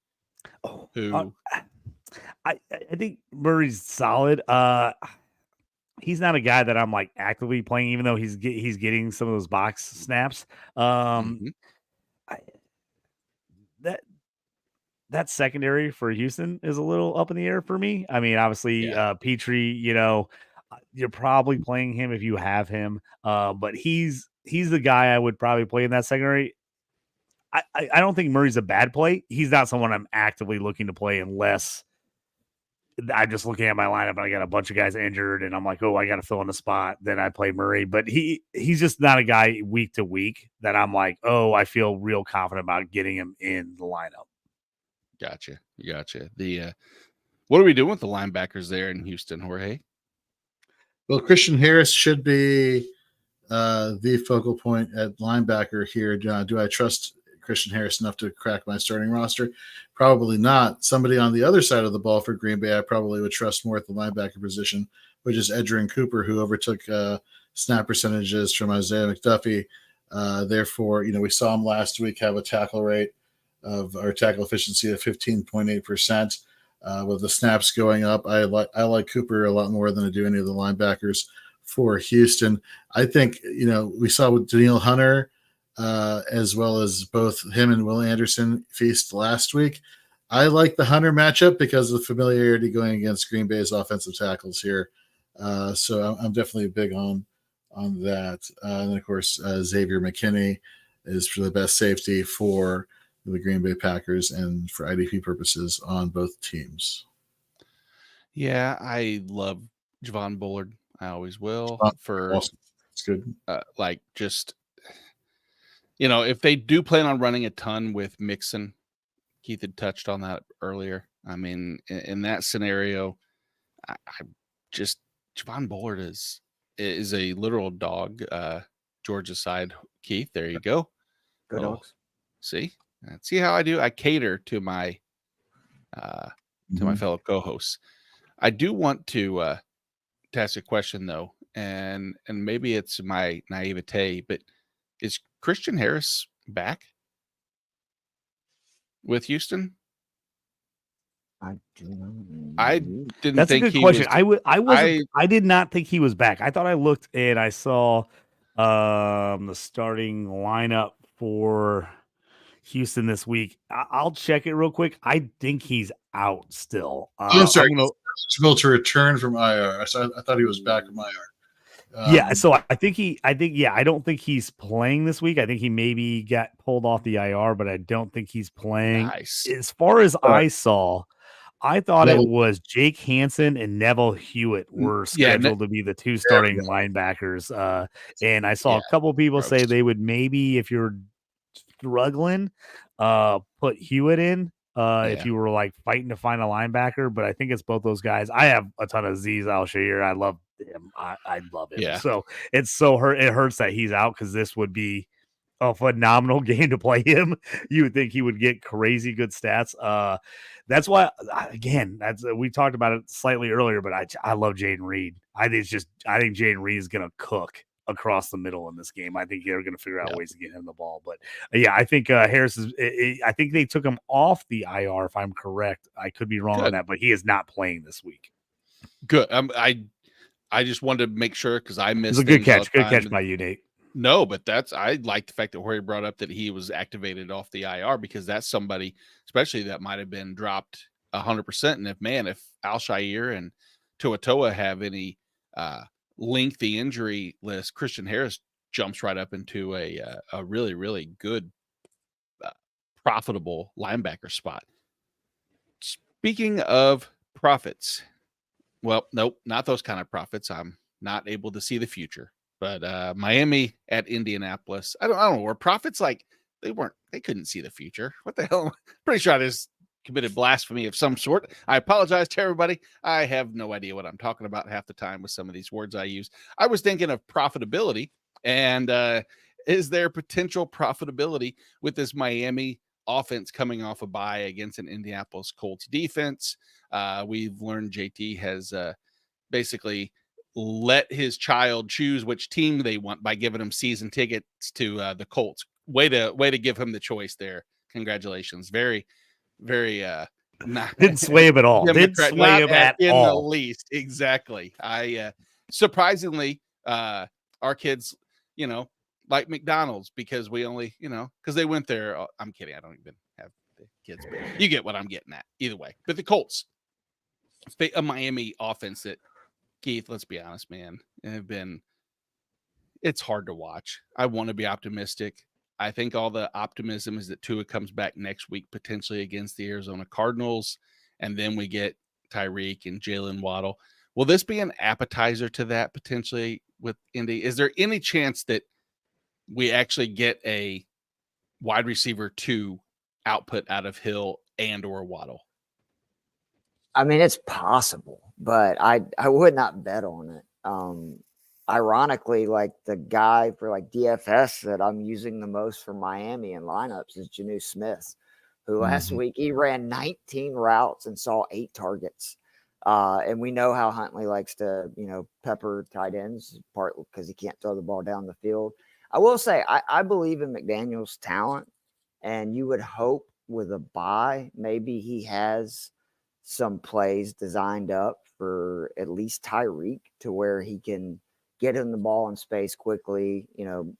I think Murray's solid. He's not a guy that I'm like actively playing, even though he's getting some of those box snaps. That secondary for Houston is a little up in the air for me. I mean, obviously, Petrie, you're probably playing him if you have him. But he's the guy I would probably play in that secondary. I don't think Murray's a bad play. He's not someone I'm actively looking to play unless I'm just looking at my lineup and I got a bunch of guys injured and I'm like, oh, I got to fill in the spot. Then I play Murray, but he's just not a guy week to week that I'm like, oh, I feel real confident about getting him in the lineup. Gotcha. What are we doing with the linebackers there in Houston, Jorge? Well, Christian Harris should be the focal point at linebacker here. Do I trust Christian Harris enough to crack my starting roster? Probably not. Somebody on the other side of the ball for Green Bay I probably would trust more at the linebacker position, which is Edgerrin Cooper, who overtook snap percentages from Isaiah McDuffie. Therefore, we saw him last week have a tackle rate of our tackle efficiency of 15.8%. With the snaps going up, I like Cooper a lot more than I do any of the linebackers for Houston. I think, we saw with Danielle Hunter, as well as both him and Will Anderson feast last week. I like the Hunter matchup because of the familiarity going against Green Bay's offensive tackles here. So I'm definitely big on that. And of course, Xavier McKinney is for the best safety for the Green Bay Packers and for IDP purposes on both teams. Yeah, I love Javon Bullard. I always will. Awesome. It's good. If they do plan on running a ton with Mixon, Keith had touched on that earlier. I mean, in that scenario, I just Javon Bullard is a literal dog. Georgia side, Keith. There you go. Go Dogs. See how I do. I cater to my my fellow co-hosts. I do want to ask a question though, and maybe it's my naivete, but is Christian Harris back with Houston? I do not I know. didn't That's a think good he question. was. I did not think he was back. I thought I looked and I saw the starting lineup for Houston this week. I'll check it real quick. I think he's out still. I'm sorry. I'm gonna, He's eligible to return from IR. I thought he was back from IR. yeah, so I think I don't think he's playing this week. I think he maybe got pulled off the IR, but I don't think he's playing. Nice. As far as I saw, I thought it Neville- was Jake Hansen and Neville Hewitt were Yeah, scheduled to be the two starting linebackers. And I saw a couple people say gross. they would maybe, if you're struggling, put Hewitt in. If you were like fighting to find a linebacker, but I think it's both those guys. I have a ton of Azeez Al-Shaair. I love him. I love him. Yeah. So it hurts that he's out because this would be a phenomenal game to play him. You would think he would get crazy good stats. That's why, again, we talked about it slightly earlier, but I love Jaden Reed. I think Jaden Reed is going to cook across the middle in this game. I think they're going to figure out ways to get him the ball. But yeah, I think Harris is. I think they took him off the IR, if I'm correct. I could be wrong on that, but he is not playing this week. Good. I just wanted to make sure because I missed. It's a good catch. Good catch by you, Nate. No, but I like the fact that Jorge brought up that he was activated off the IR because that's somebody, especially that might have been dropped 100%. And if Al-Shaair and Toa have any lengthy injury list, Christian Harris jumps right up into a really, really good, profitable linebacker spot. Speaking of profits, well, nope, not those kind of profits. I'm not able to see the future. But Miami at Indianapolis, I don't know. Were profits like they couldn't see the future? What the hell? Pretty sure I just committed blasphemy of some sort. I apologize to everybody. I have no idea what I'm talking about half the time with some of these words I use. I was thinking of profitability, and is there potential profitability with this Miami offense coming off a bye against an Indianapolis Colts defense? We've learned JT has basically let his child choose which team they want by giving him season tickets to the Colts. Way to give him the choice there. Congratulations. Very, very didn't sway him at all. Didn't sway him at all. The least. Exactly. I surprisingly our kids, like McDonald's because we only, because they went there. I'm kidding. I don't even have the kids, but you get what I'm getting at either way. But the Colts, a Miami offense that, Keith, let's be honest, man, it's hard to watch. I want to be optimistic. I think all the optimism is that Tua comes back next week, potentially against the Arizona Cardinals, and then we get Tyreek and Jalen Waddle. Will this be an appetizer to that potentially with Indy? Is there any chance that we actually get a wide receiver 2 output out of Hill and or Waddle? I mean, it's possible, but I would not bet on it. Ironically, like the guy for like DFS that I'm using the most for Miami in lineups is Janu Smith, who last week he ran 19 routes and saw 8 targets. And we know how Huntley likes to, pepper tight ends, part because he can't throw the ball down the field. I will say I believe in McDaniel's talent, and you would hope with a bye, maybe he has some plays designed up for at least Tyreek to where he can get him the ball in space quickly,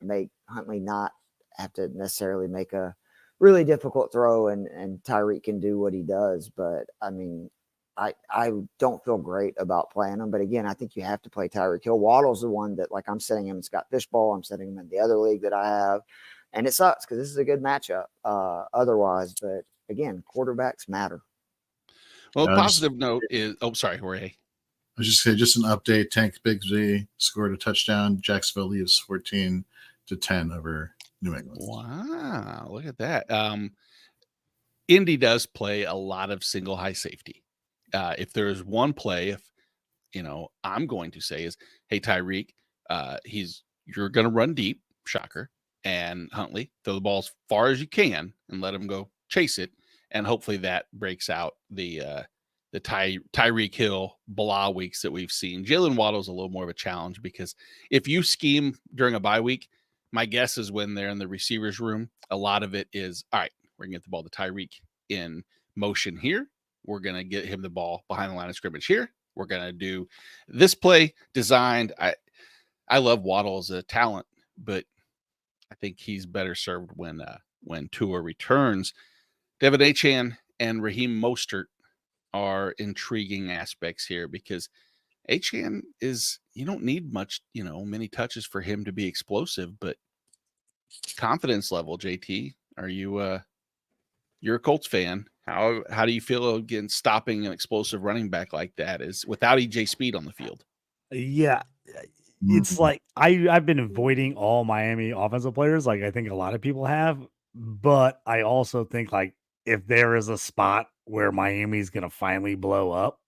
make Huntley not have to necessarily make a really difficult throw and Tyreek can do what he does. But I mean, I don't feel great about playing him. But again, I think you have to play Tyreek Hill. Waddle's the one that, like, I'm setting him in Scott Fishbowl. I'm setting him in the other league that I have. And it sucks because this is a good matchup otherwise. But again, quarterbacks matter. Well, positive note is, sorry, Jorge. I was just saying, just an update. Tank Bigsby scored a touchdown. Jacksonville leaves 14-10 over New England. Wow, look at that. Indy does play a lot of single high safety. If there is one play, I'm going to say is, hey, Tyreek, you're going to run deep, shocker, and Huntley, throw the ball as far as you can and let him go chase it. And hopefully that breaks out the the Tyreek Hill blah weeks that we've seen. Jalen Waddle's a little more of a challenge because if you scheme during a bye week, my guess is when they're in the receivers room, a lot of it is, all right, we're going to get the ball to Tyreek in motion here. We're going to get him the ball behind the line of scrimmage here. We're going to do this play designed. I love Waddle as a talent, but I think he's better served when Tua returns. Devin Achane and Raheem Mostert are intriguing aspects here because Achane is, you don't need much, many touches for him to be explosive, but confidence level, JT, are you you're a Colts fan. How do you feel against stopping an explosive running back like that is without EJ Speed on the field? Yeah. It's like I've been avoiding all Miami offensive players, like I think a lot of people have, but I also think like if there is a spot where Miami's gonna finally blow up,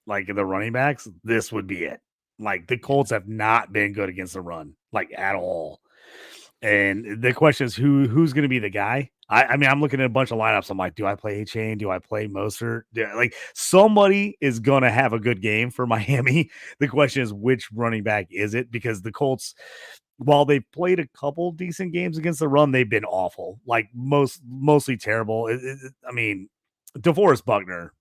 like the running backs, this would be it. Like the Colts have not been good against the run, like at all. And the question is who's going to be the guy? I mean, I'm looking at a bunch of lineups. I'm like, do I play Achane? Do I play Mostert? Like somebody is going to have a good game for Miami. The question is which running back is it? Because the Colts, while they've played a couple decent games against the run, they've been awful, like mostly terrible. I mean, DeForest Buckner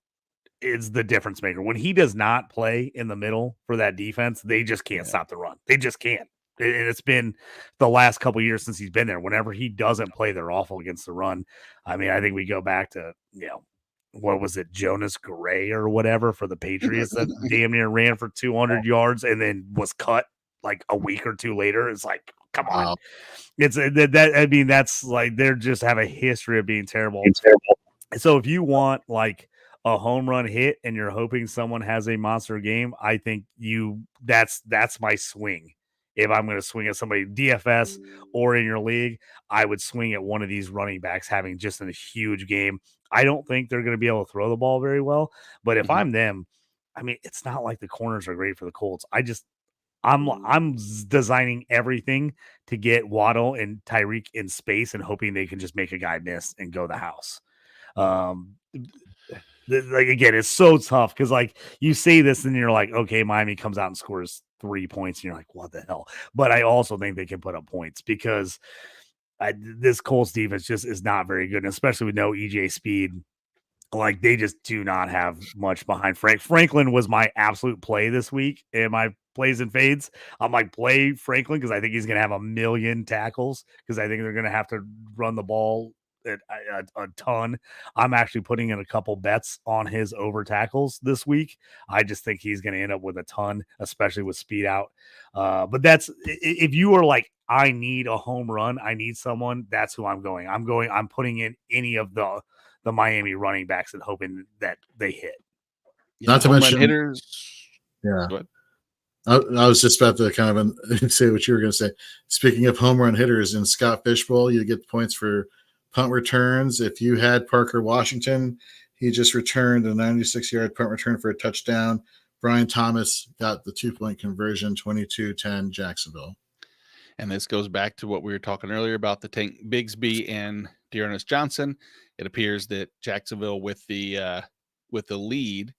is the difference maker. When he does not play in the middle for that defense, they just can't stop the run. They just can't. And it's been the last couple of years since he's been there. Whenever he doesn't play, they're awful against the run. I mean, I think we go back to, what was it, Jonas Gray or whatever for the Patriots that damn near ran for 200 yards and then was cut like a week or two later. It's like, come on. It's that. I mean, that's like they just have a history of being terrible. So if you want like a home run hit and you're hoping someone has a monster game, I think that's my swing. If I'm going to swing at somebody DFS or in your league, I would swing at one of these running backs having just a huge game. I don't think they're going to be able to throw the ball very well, but if I'm them, I mean, it's not like the corners are great for the Colts. I'm designing everything to get Waddle and Tyreek in space and hoping they can just make a guy miss and go the house. Like again, it's so tough because like you say this and you're like, okay, Miami comes out and scores 3 points and you're like, what the hell? But I also think they can put up points because this Colts defense just is not very good, and especially with no EJ Speed. Like they just do not have much behind Franklin was my absolute play this week in my plays and fades. I'm like, play Franklin because I think he's going to have 1 million tackles because I think they're going to have to run the ball a ton. I'm actually putting in a couple bets on his over tackles this week. I just think he's going to end up with a ton, especially with speed out. But that's if you are like, I need a home run, I need someone, that's who I'm going. I'm putting in any of the Miami running backs and hoping that they hit. Not to mention hitters. Yeah. I was just about to kind of say what you were going to say. Speaking of home run hitters, in Scott Fishbowl, you get points for punt returns. If you had Parker Washington, he just returned a 96-yard punt return for a touchdown. Brian Thomas got the 2-point conversion, 22-10 Jacksonville. And this goes back to what we were talking earlier about the Tank Bigsby and Dearness Johnson. It appears that Jacksonville with the lead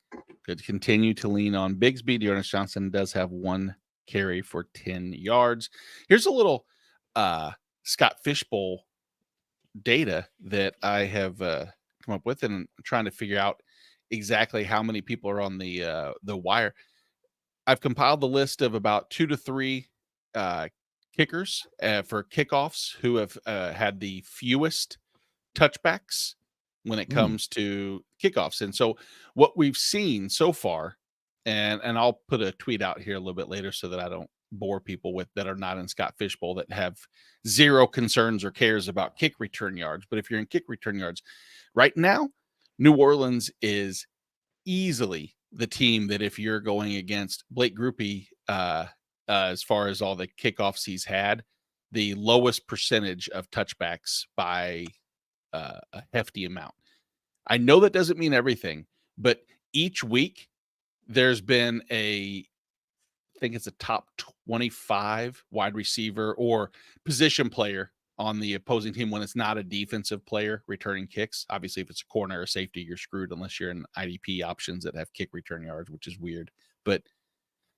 could continue to lean on Bigsby. Dearness Johnson does have 1 carry for 10 yards. Here's a little Scott Fishbowl data that I have come up with, and I'm trying to figure out exactly how many people are on the wire. I've compiled the list of about 2 to 3 kickers for kickoffs who have had the fewest touchbacks when it comes to kickoffs. And so what we've seen so far, and I'll put a tweet out here a little bit later so that I don't bore people with that are not in Scott Fishbowl that have zero concerns or cares about kick return yards. But if you're in kick return yards right now, New Orleans is easily the team that if you're going against Blake Grupe, as far as all the kickoffs he's had, the lowest percentage of touchbacks by a hefty amount. I know that doesn't mean everything, but each week there's been I think it's a top 25 wide receiver or position player on the opposing team when it's not a defensive player returning kicks. Obviously, if it's a corner or safety, you're screwed unless you're in IDP options that have kick return yards, which is weird. But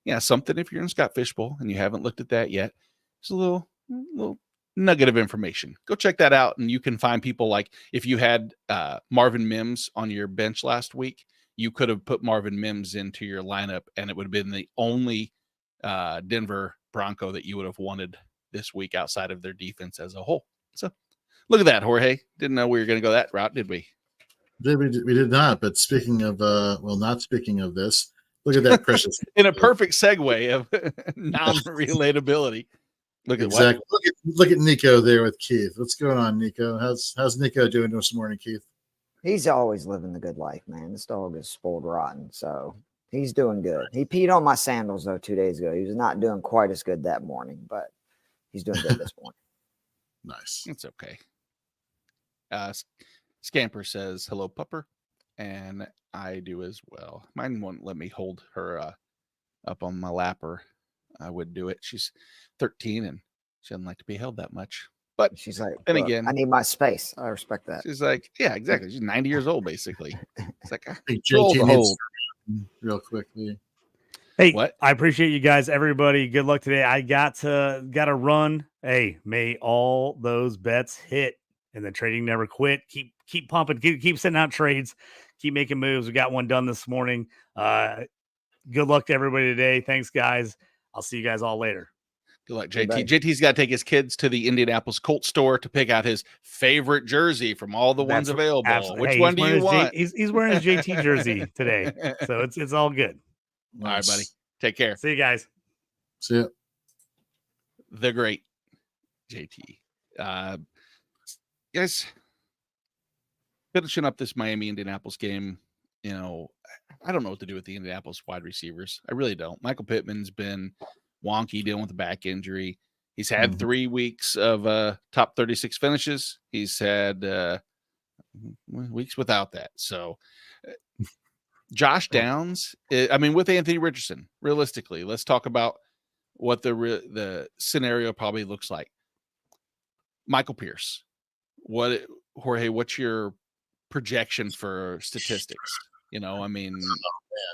yeah, something if you're in Scott Fishbowl and you haven't looked at that yet, it's a little nugget of information. Go check that out, and you can find people like if you had Marvin Mims on your bench last week, you could have put Marvin Mims into your lineup, and it would have been the only Denver Bronco that you would have wanted this week outside of their defense as a whole. So look at that, Jorge. Didn't know we were going to go that route, did we? We did not. But speaking of, not speaking of this, look at that precious. In a perfect segue of non-relatability. Look at exactly. Look at Nico there with Keith. What's going on, Nico? How's Nico doing this morning, Keith? He's always living the good life, man. This dog is spoiled rotten, so he's doing good. He peed on my sandals though 2 days ago. He was not doing quite as good that morning, but he's doing good this morning. Nice. It's okay. Scamper says hello, pupper, and I do as well. Mine won't let me hold her up on my lap, or I would do it. She's 13 and she doesn't like to be held that much. But she's like, and again, I need my space. I respect that. She's like, yeah, exactly. She's 90 years old, basically. It's like, real quickly. Hey, what? I appreciate you guys, everybody. Good luck today. I got to run. Hey, may all those bets hit, and the trading never quit. Keep pumping. Keep sending out trades. Keep making moves. We got one done this morning. Good luck to everybody today. Thanks, guys. I'll see you guys all later. Good luck, JT. JT's got to take his kids to the Indianapolis Colts store to pick out his favorite jersey from all the ones available. Absolutely. Which one do you want? He's wearing his JT jersey today, so it's all good. Nice. All right, buddy. Take care. See you guys. See ya. The great JT. Guys, finishing up this Miami-Indianapolis game, you know, I don't know what to do with the Indianapolis wide receivers. I really don't. Michael Pittman's been wonky dealing with a back injury. He's had 3 weeks of top 36 finishes. He's had weeks without that. So Josh Downs, I mean, with Anthony Richardson, realistically, let's talk about what the scenario probably looks like. Michael Pierce, Jorge, what's your projection for statistics? You know, I mean,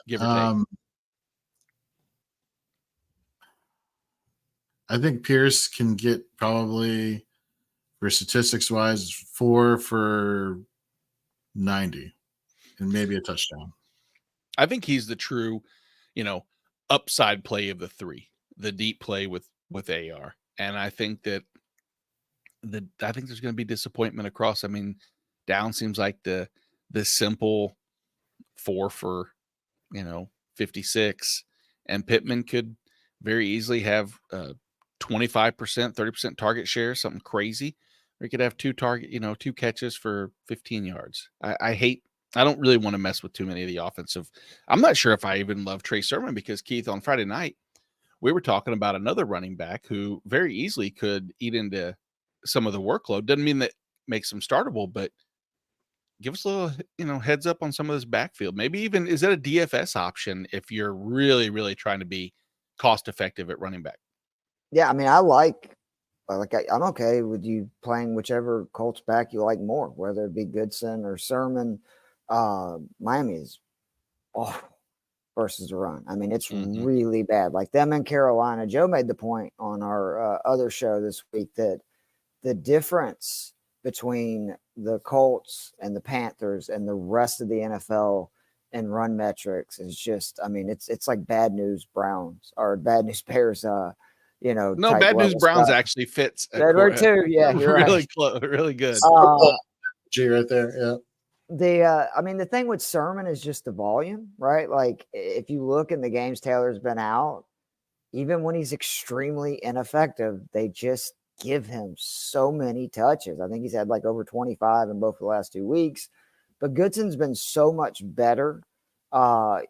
give or take. I think Pierce can get probably, for statistics wise, 4 for 90 and maybe a touchdown. I think he's the true, you know, upside play of the three, the deep play with AR. And I think that I think there's going to be disappointment across. I mean, Down seems like the simple 4 for, 56, and Pittman could very easily have 25%, 30% target share, something crazy. Or he could have 2 catches for 15 yards. I don't really want to mess with too many of the offensive. I'm not sure if I even love Trey Sermon, because Keith, on Friday night, we were talking about another running back who very easily could eat into some of the workload. Doesn't mean that makes him startable, but give us a little, heads up on some of this backfield. Maybe even, is that a DFS option if you're really, really trying to be cost effective at running back? Yeah, I mean, I'm okay with you playing whichever Colts back you like more, whether it be Goodson or Sermon. Miami is awful versus the run. I mean, it's really bad. Like them in Carolina. Joe made the point on our other show this week that the difference between the Colts and the Panthers and the rest of the NFL and run metrics is just, I mean, it's like bad news Browns or bad news Bears. No, bad news Browns stuff actually fits. Too. Yeah, you're really right. close, really good. G right there. Yeah. The thing with Sermon is just the volume, right? Like if you look in the games Taylor's been out, even when he's extremely ineffective, they just give him so many touches. I think he's had like over 25 in both the last 2 weeks, but Goodson's been so much better.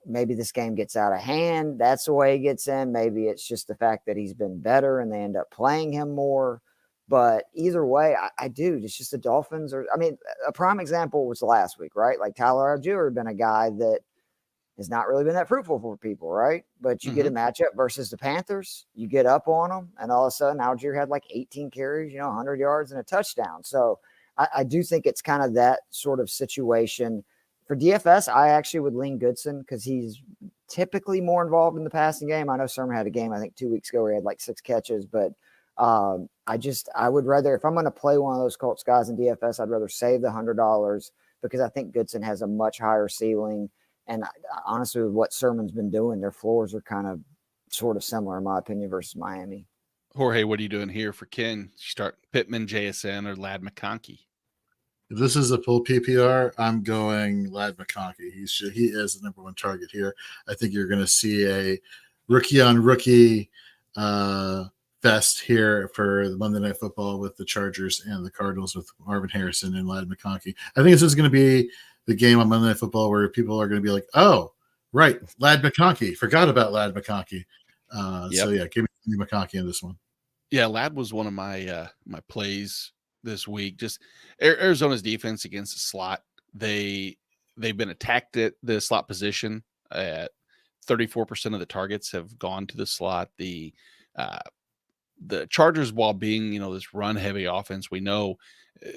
Maybe this game gets out of hand. That's the way he gets in. Maybe it's just the fact that he's been better and they end up playing him more. But either way, it's just the Dolphins a prime example was last week, right? Like Tyler Algier had been a guy that has not really been that fruitful for people, right? But you get a matchup versus the Panthers, you get up on them, and all of a sudden Algier had like 18 carries, 100 yards and a touchdown. So I do think it's kind of that sort of situation. For DFS, I actually would lean Goodson because he's typically more involved in the passing game. I know Sermon had a game, I think 2 weeks ago, where he had like 6 catches, but I would rather, if I'm going to play one of those Colts guys in DFS, I'd rather save the $100 because I think Goodson has a much higher ceiling. And honestly, with what Sermon's been doing, their floors are kind of sort of similar, in my opinion, versus Miami. Jorge, what are you doing here for Ken? Start Pittman, JSN, or Lad McConkey? If this is a full PPR, I'm going Lad McConkey. He is the number one target here. I think you're going to see a rookie-on-rookie fest here for the Monday Night Football with the Chargers and the Cardinals with Marvin Harrison and Lad McConkey. I think this is going to be the game on Monday Night Football where people are going to be like, oh, right, Lad McConkey. Forgot about Lad McConkey. So, yeah, give me McConkey in this one. Yeah, Lad was one of my my plays this week. Just Arizona's defense against the slot. They've been attacked at the slot position. At 34% of the targets have gone to the slot. The Chargers, while being this run heavy offense, we know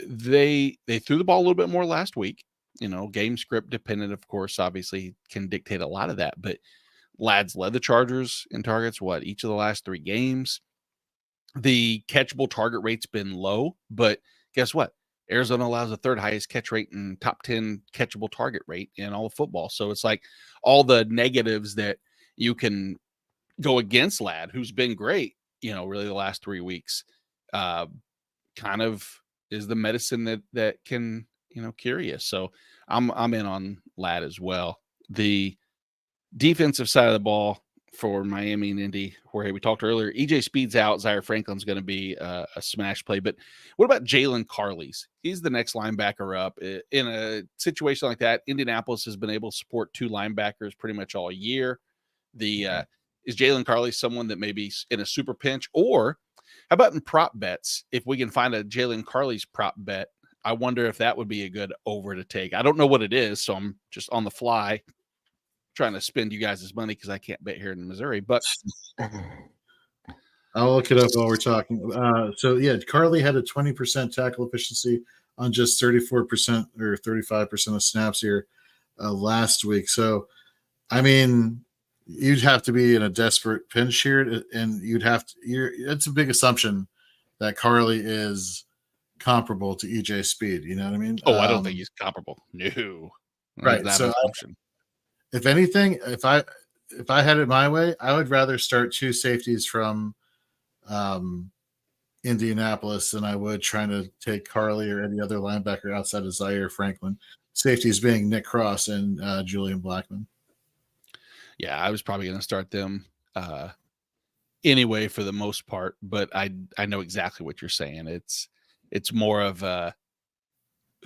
they threw the ball a little bit more last week. Game script dependent, of course, obviously can dictate a lot of that. But Lad's led the Chargers in targets each of the last 3 games. The catchable target rate's been low, but guess what? Arizona allows the 3rd highest catch rate and top 10 catchable target rate in all of football. So it's like all the negatives that you can go against Lad, who's been great, really the last 3 weeks, kind of is the medicine that can, cure you. So I'm in on Lad as well. The defensive side of the ball for Miami and Indy, Jorge, we talked earlier, EJ Speed's out. Zaire Franklin's going to be a smash play. But what about Jalen Carley's? He's the next linebacker up. In a situation like that, Indianapolis has been able to support 2 linebackers pretty much all year. Is Jalen Carley someone that maybe in a super pinch? Or how about in prop bets? If we can find a Jalen Carley's prop bet, I wonder if that would be a good over to take. I don't know what it is, so I'm just on the fly trying to spend you guys' money because I can't bet here in Missouri. But I'll look it up while we're talking. So, yeah, Carley had a 20% tackle efficiency on just 34% or 35% of snaps here last week. So, I mean, you'd have to be in a desperate pinch here, and it's a big assumption that Carley is comparable to EJ Speed. You know what I mean? Oh, I don't think he's comparable. No. Right. So, if anything, if I had it my way, I would rather start 2 safeties from Indianapolis than I would trying to take Carley or any other linebacker outside of Zaire Franklin. Safeties being Nick Cross and Julian Blackman. Yeah, I was probably going to start them anyway for the most part, but I know exactly what you're saying. It's more of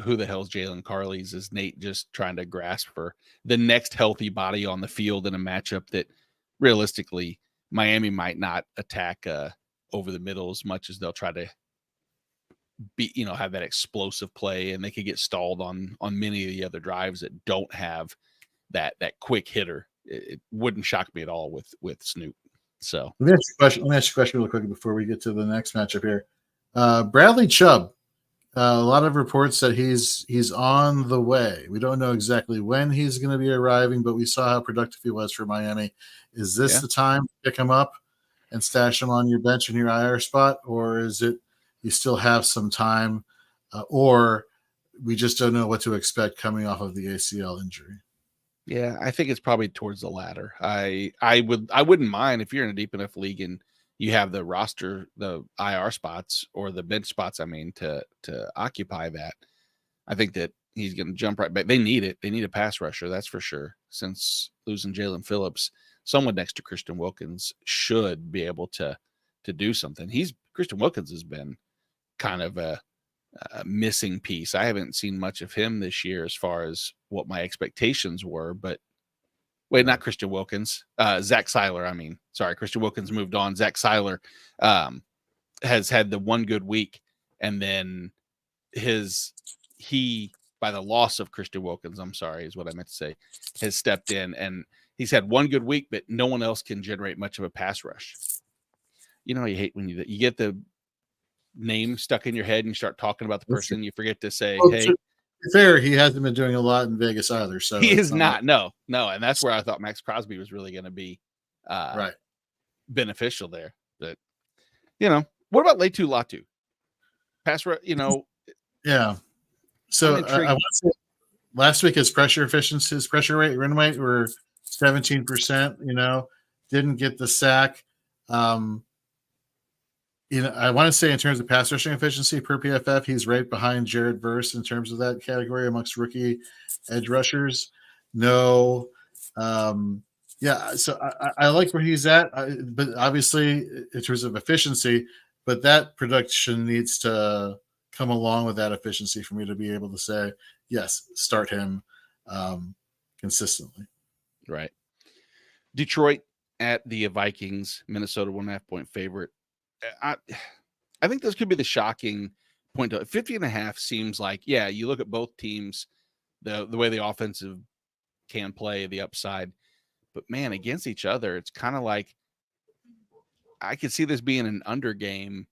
who the hell's Jalen Carley's? Is Nate just trying to grasp for the next healthy body on the field in a matchup that realistically Miami might not attack over the middle as much as they'll try to have that explosive play, and they could get stalled on many of the other drives that don't have that quick hitter. It wouldn't shock me at all with Snoop. So let me ask you a question real quick before we get to the next matchup here. Bradley Chubb. A lot of reports that he's on the way. We don't know exactly when he's going to be arriving, but we saw how productive he was for Miami. Is this the time to pick him up and stash him on your bench in your IR spot, or is it you still have some time, or we just don't know what to expect coming off of the ACL injury? Yeah, I think it's probably towards the latter. I wouldn't mind if you're in a deep enough league and you have the roster, the IR spots or the bench spots, to occupy that. I think that he's going to jump right back. They need it. They need a pass rusher, that's for sure. Since losing Jalen Phillips, someone next to Christian Wilkins should be able to do something. Christian Wilkins has been kind of a missing piece. I haven't seen much of him this year as far as what my expectations were, but wait, not Christian Wilkins, Zach Seiler. Sorry, Christian Wilkins moved on. Zach Seiler has had the one good week, and then he by the loss of Christian Wilkins, I'm sorry, is what I meant to say, has stepped in, and he's had one good week, but no one else can generate much of a pass rush. You know, you hate when you get the name stuck in your head and you start talking about the person, you forget to say, well, hey. to be fair, he hasn't been doing a lot in Vegas either. So he is not. No. And that's where I thought Max Crosby was really going to be right beneficial there. But, what about Latu Latu? Pass rush, Yeah. So I want to say last week his pressure efficiency, his pressure rate, run rate were 17%, didn't get the sack. I want to say in terms of pass rushing efficiency per PFF, he's right behind Jared Verse in terms of that category amongst rookie edge rushers. No. So I like where he's at, but obviously in terms of efficiency, but that production needs to come along with that efficiency for me to be able to say, yes, start him consistently. Right. Detroit at the Vikings, Minnesota 1.5 point favorite. I think this could be the shocking point. 50.5 seems like, you look at both teams, the way the offensive can play, the upside, but man, against each other, it's kind of like I could see this being an under game.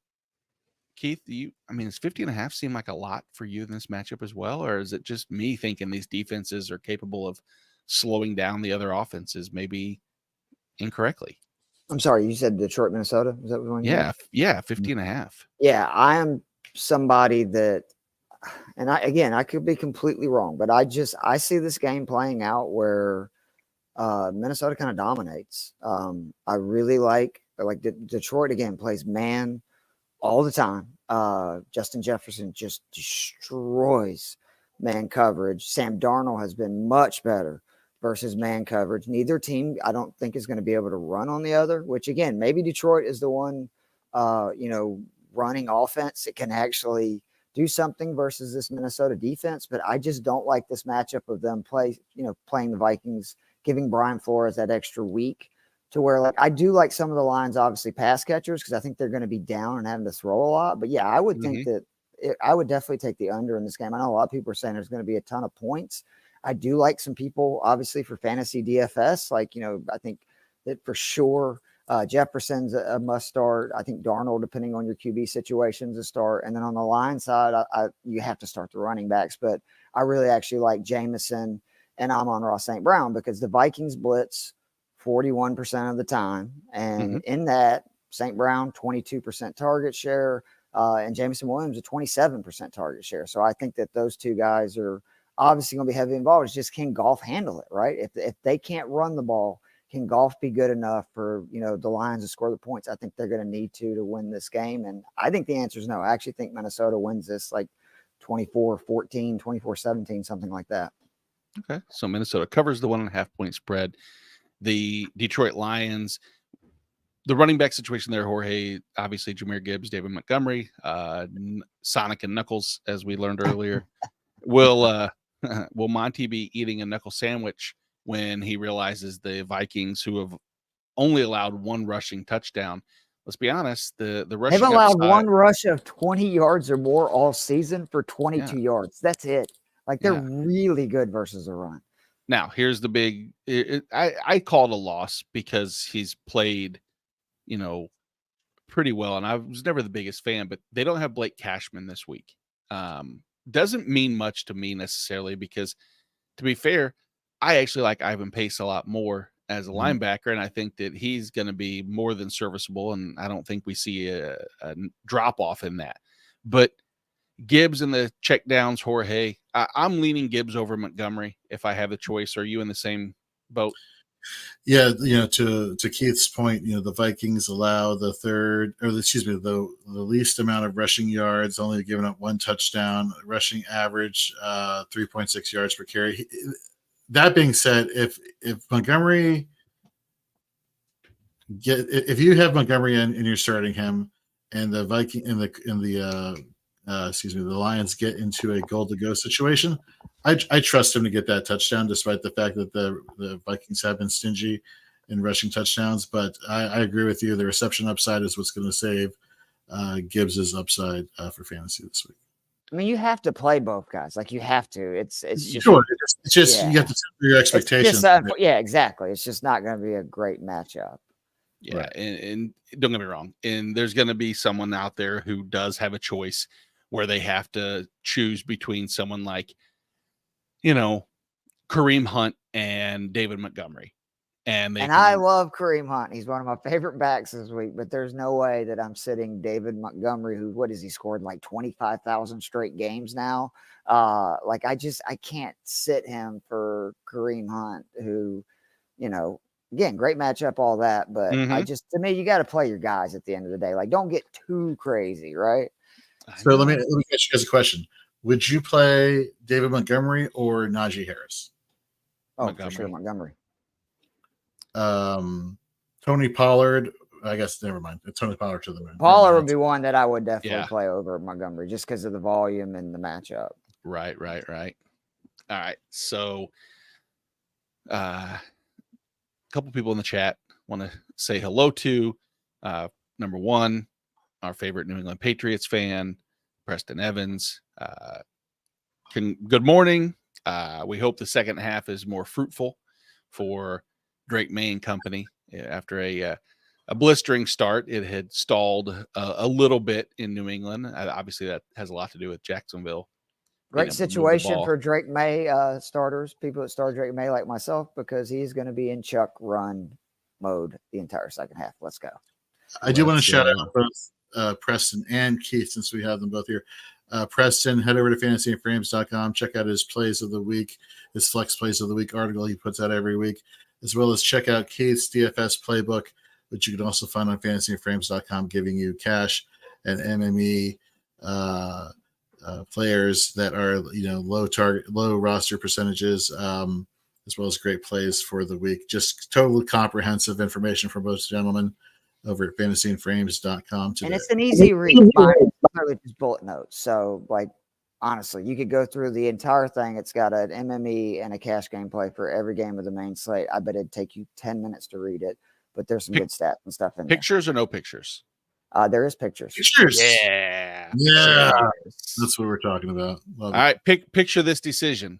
Keith, does 50.5 seem like a lot for you in this matchup as well? Or is it just me thinking these defenses are capable of slowing down the other offenses maybe incorrectly? I'm sorry, you said Detroit, Minnesota? Is that what one? Yeah, 50.5. Yeah, I am somebody that, and I could be completely wrong, but I see this game playing out where Minnesota kind of dominates. I really like Detroit again plays man all the time. Justin Jefferson just destroys man coverage. Sam Darnold has been much better versus man coverage. Neither team, I don't think, is going to be able to run on the other, which again, maybe Detroit is the one, running offense. It can actually do something versus this Minnesota defense, but I just don't like this matchup of them playing the Vikings, giving Brian Flores that extra week to where I do like some of the lines, obviously pass catchers, because I think they're going to be down and having to throw a lot. But I would think that I would definitely take the under in this game. I know a lot of people are saying there's going to be a ton of points. I do like some people, obviously, for fantasy DFS. I think that for sure Jefferson's a must start. I think Darnold, depending on your QB situations, a start. And then on the line side, you have to start the running backs. But I really actually like Jameson and Amon-Ra St. Brown because the Vikings blitz 41% of the time. And in that, St. Brown, 22% target share, and Jameson Williams, a 27% target share. So I think that those two guys are obviously going to be heavily involved. It's just, can Goff handle it, right? If they can't run the ball, can Goff be good enough for, the Lions to score the points? I think they're going to need to win this game. And I think the answer is no. I actually think Minnesota wins this 24-14, 24-17, something like that. Okay. So Minnesota covers the 1.5 point spread. The Detroit Lions, the running back situation there, Jorge, obviously Jahmyr Gibbs, David Montgomery, Sonic and Knuckles, as we learned earlier. Will Monty be eating a knuckle sandwich when he realizes the Vikings, who have only allowed one rushing touchdown? Let's be honest, the rushing they've allowed one rush of 20 yards or more all season for 22 yards. That's it. They're really good versus the run. Now, here's the big I called a loss because he's played, pretty well. And I was never the biggest fan, but they don't have Blake Cashman this week. Doesn't mean much to me necessarily because, to be fair, I actually like Ivan Pace a lot more as a linebacker, and I think that he's going to be more than serviceable, and I don't think we see a drop-off in that. But Gibbs and the checkdowns, Jorge, I'm leaning Gibbs over Montgomery if I have the choice. Are you in the same boat? Yeah, to Keith's point, the Vikings allow the least amount of rushing yards, only giving up one touchdown, rushing average 3.6 yards per carry. That being said, if Montgomery if you have Montgomery and you're starting him, and the the Lions get into a goal to go situation, I trust him to get that touchdown, despite the fact that the Vikings have been stingy in rushing touchdowns. But I agree with you. The reception upside is what's going to save Gibbs's upside for fantasy this week. I mean, you have to play both guys. Like you have to. It's just sure. It's just you have to temper your expectations. Yeah, exactly. It's just not going to be a great matchup. Yeah, Right. and don't get me wrong. And there's going to be someone out there who does have a choice where they have to choose between someone like, Kareem Hunt and David Montgomery. And I love Kareem Hunt. He's one of my favorite backs this week, but there's no way that I'm sitting David Montgomery, who, what has he scored, like 25,000 straight games now? I can't sit him for Kareem Hunt, who, again, great matchup, all that. But to me, you got to play your guys at the end of the day. Like, don't get too crazy, right? So let me ask you guys a question. Would you play David Montgomery or Najee Harris? Oh, for sure, Montgomery. Tony Pollard, I guess, never mind. Tony Pollard to the moon. Pollard would be one that I would definitely play over Montgomery just because of the volume and the matchup. Right. All right. So a couple people in the chat want to say hello to number one, our favorite New England Patriots fan, Preston Evans. Good morning. We hope the second half is more fruitful for Drake May and company. After a blistering start, it had stalled a little bit in New England. Obviously, that has a lot to do with Jacksonville. Great situation for Drake May starters, people that start Drake May like myself, because he's going to be in Chuck run mode the entire second half. Let's go. I do want to shout out both Preston and Keith, since we have them both here. Preston, head over to fantasyandframes.com. Check out his plays of the week, his flex plays of the week article he puts out every week, as well as check out Keith's DFS playbook, which you can also find on fantasyandframes.com, giving you cash and MME players that are low roster percentages, as well as great plays for the week. Just totally comprehensive information from both gentlemen over at fantasyandframes.com today. And it's an easy read. Literally just bullet notes. So, honestly, you could go through the entire thing. It's got an MME and a cash gameplay for every game of the main slate. I bet it'd take you 10 minutes to read it, but there's some good stats and stuff in there. Pictures or no pictures? There is pictures. Pictures. Yeah. That's what we're talking about. Love All right. Picture this decision.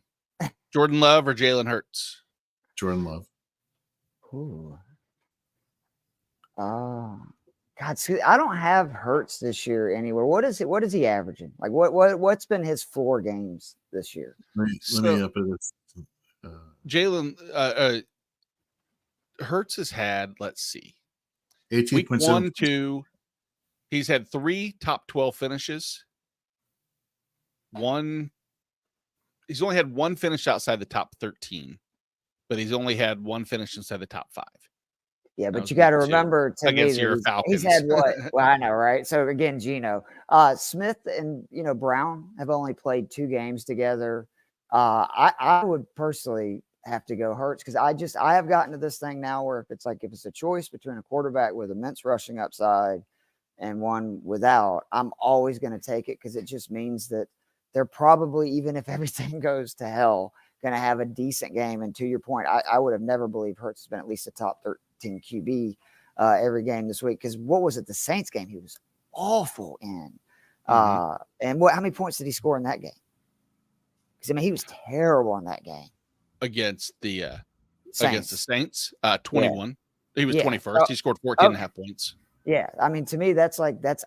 Jordan Love or Jalen Hurts? Jordan Love. Ooh. God, see, I don't have Hurts this year anywhere. What is he averaging? Like what's been his 4 games this year? Let me up at this. Jalen Hurts has had, let's see, 18. Week 1, 2. He's had 3 top 12 finishes. He's only had 1 finish outside the top 13, but he's only had 1 finish inside the top 5. Yeah, but you got to remember against your Falcons. He's had what? Well, I know, right? So again, Gino, Smith and Brown have only played 2 games together. I would personally have to go Hurts, because I have gotten to this thing now where if it's a choice between a quarterback with immense rushing upside and one without, I'm always going to take it, because it just means that they're probably, even if everything goes to hell, going to have a decent game. And to your point, I would have never believed Hurts has been at least a top 13 QB every game this week. Because what was it? The Saints game, he was awful in. And how many points did he score in that game? Because he was terrible in that game against the Saints. 21. Yeah. He was 21st. He scored 14.5 points. Yeah, to me, that's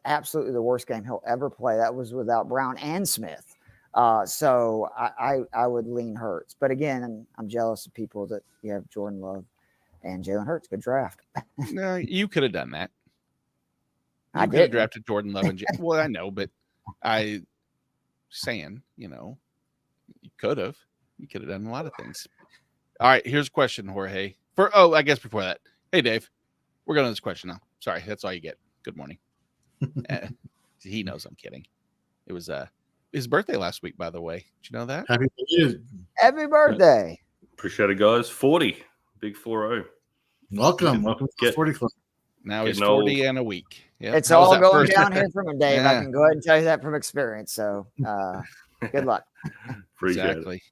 absolutely the worst game he'll ever play. That was without Brown and Smith. So I would lean Hurts. But again, I'm jealous of people that you have Jordan Love and Jalen Hurts. Good draft. No, you could have done that. I could have drafted Jordan Love and well, I know, but you could have. You could have done a lot of things. All right, here's a question, Jorge. I guess before that. Hey, Dave, we're going to this question now. Sorry, that's all you get. Good morning. He knows I'm kidding. It was his birthday last week, by the way. Did you know that? Happy birthday. Appreciate it, guys. 40. Big 4-0. Welcome to the 40 Club. Now he's 40 and a week. Yep. It's all going down here from him, Dave. Yeah. I can go ahead and tell you that from experience. So good luck. Exactly.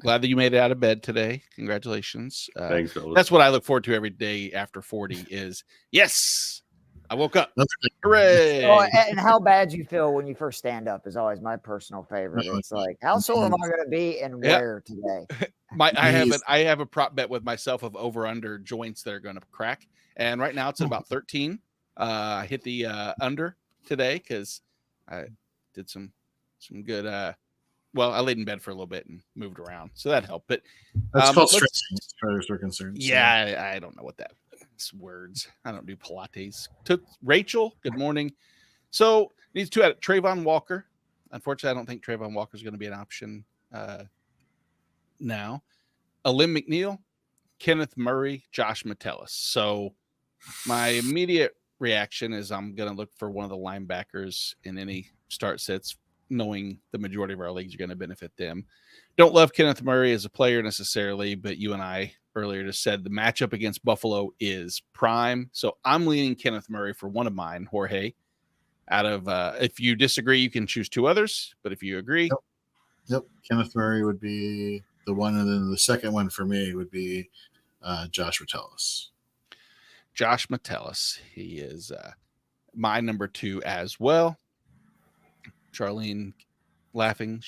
Glad that you made it out of bed today. Congratulations. Thanks, fellas. That's what I look forward to every day after 40 is, yes, I woke up. That's good. Hooray! Oh, and how bad you feel when you first stand up is always my personal favorite. It's like, how sore am I going to be and where today? I have a prop bet with myself of over under joints that are going to crack, and right now it's at about 13. I hit the under today because I did some good. Well, I laid in bed for a little bit and moved around, so that helped. But that's called stretching, as far as we're concerned. Yeah, so. I don't know what that is. Words. I don't do Pilates. Took Rachel. Good morning. So needs to add Trayvon Walker. Unfortunately, I don't think Trayvon Walker is going to be an option now. Alim McNeil, Kenneth Murray, Josh Metellus. So my immediate reaction is I'm going to look for one of the linebackers in any start sets, knowing the majority of our leagues are going to benefit them. Don't love Kenneth Murray as a player necessarily, but you and I earlier just said the matchup against Buffalo is prime. So I'm leaning Kenneth Murray for one of mine, Jorge. Out of if you disagree, you can choose two others, but if you agree. Yep. Kenneth Murray would be the one, and then the second one for me would be Josh Metellus. Josh Metellus. He is my number 2 as well. Charlene laughing.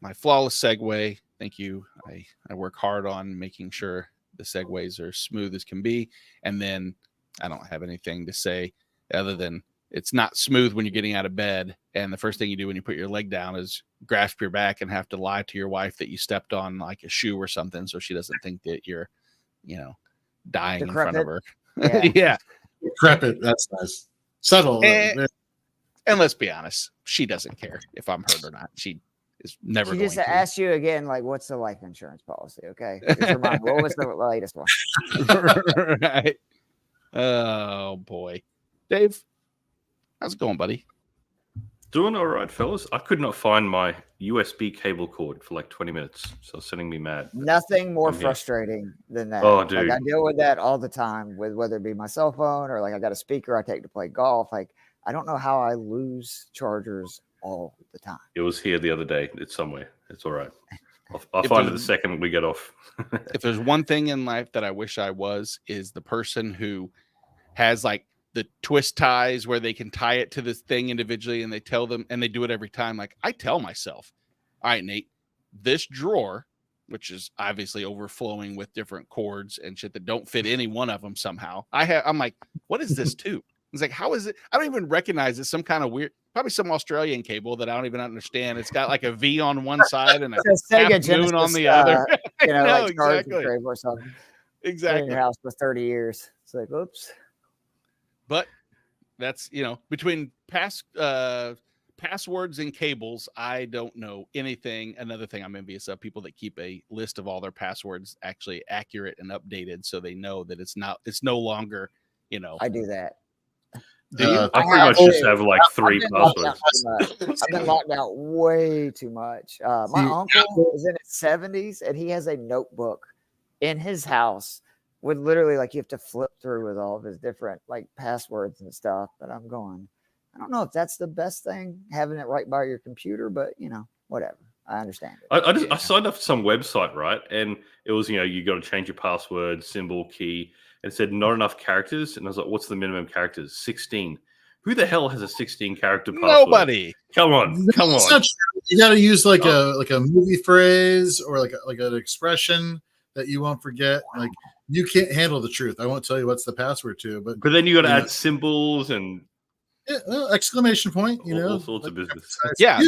My flawless segue. Thank you. I work hard on making sure the segues are smooth as can be. And then I don't have anything to say other than it's not smooth when you're getting out of bed. And the first thing you do when you put your leg down is grasp your back and have to lie to your wife that you stepped on like a shoe or something. So she doesn't think that you're, dying in front of her. Yeah. Decrepit. That's nice. Subtle. And let's be honest, she doesn't care if I'm hurt or not. She is never. She going just to asked you again, like, what's the life insurance policy? Okay, just remind me, what was the latest one? Right. Oh boy, Dave, how's it going, buddy? Doing all right, fellas. I could not find my USB cable cord for like 20 minutes, so it's sending me mad. Nothing more frustrating than that. Oh, dude. Like, I deal with that all the time, with whether it be my cell phone or like I got a speaker I take to play golf. Like, I don't know how I lose chargers all the time. It was here the other day. It's somewhere. It's all right. I'll find it the second we get off. If there's one thing in life that I wish I was, is the person who has like the twist ties where they can tie it to this thing individually, and they tell them, and they do it every time. Like, I tell myself, all right, Nate, this drawer, which is obviously overflowing with different cords and shit that don't fit any one of them somehow. I'm like, what is this tube? It's like, how is it? I don't even recognize it. Some kind of weird, probably some Australian cable that I don't even understand. It's got like a V on one side and a half moon on the other. Like exactly. Or something. Exactly. In your house for 30 years. It's like, oops. But that's, between passwords and cables, I don't know anything. Another thing I'm envious of, people that keep a list of all their passwords actually accurate and updated, so they know that it's no longer, I do that. Do you? I pretty much just have like 3 passwords. I've been locked out way too much. My uncle is in his 70s, and he has a notebook in his house with literally, like, you have to flip through with all of his different, like, passwords and stuff. But I'm going, I don't know if that's the best thing, having it right by your computer, but, whatever. I understand it. I signed up for some website, right? And it was, you got to change your password, symbol, key. And it said not enough characters. And I was like, what's the minimum characters? 16. Who the hell has a 16 character password? Nobody. Come on. You got to use like a movie phrase or like an expression that you won't forget. Like, you can't handle the truth. I won't tell you what's the password to, but then you got to add symbols and exclamation point. All sorts of business. Yeah,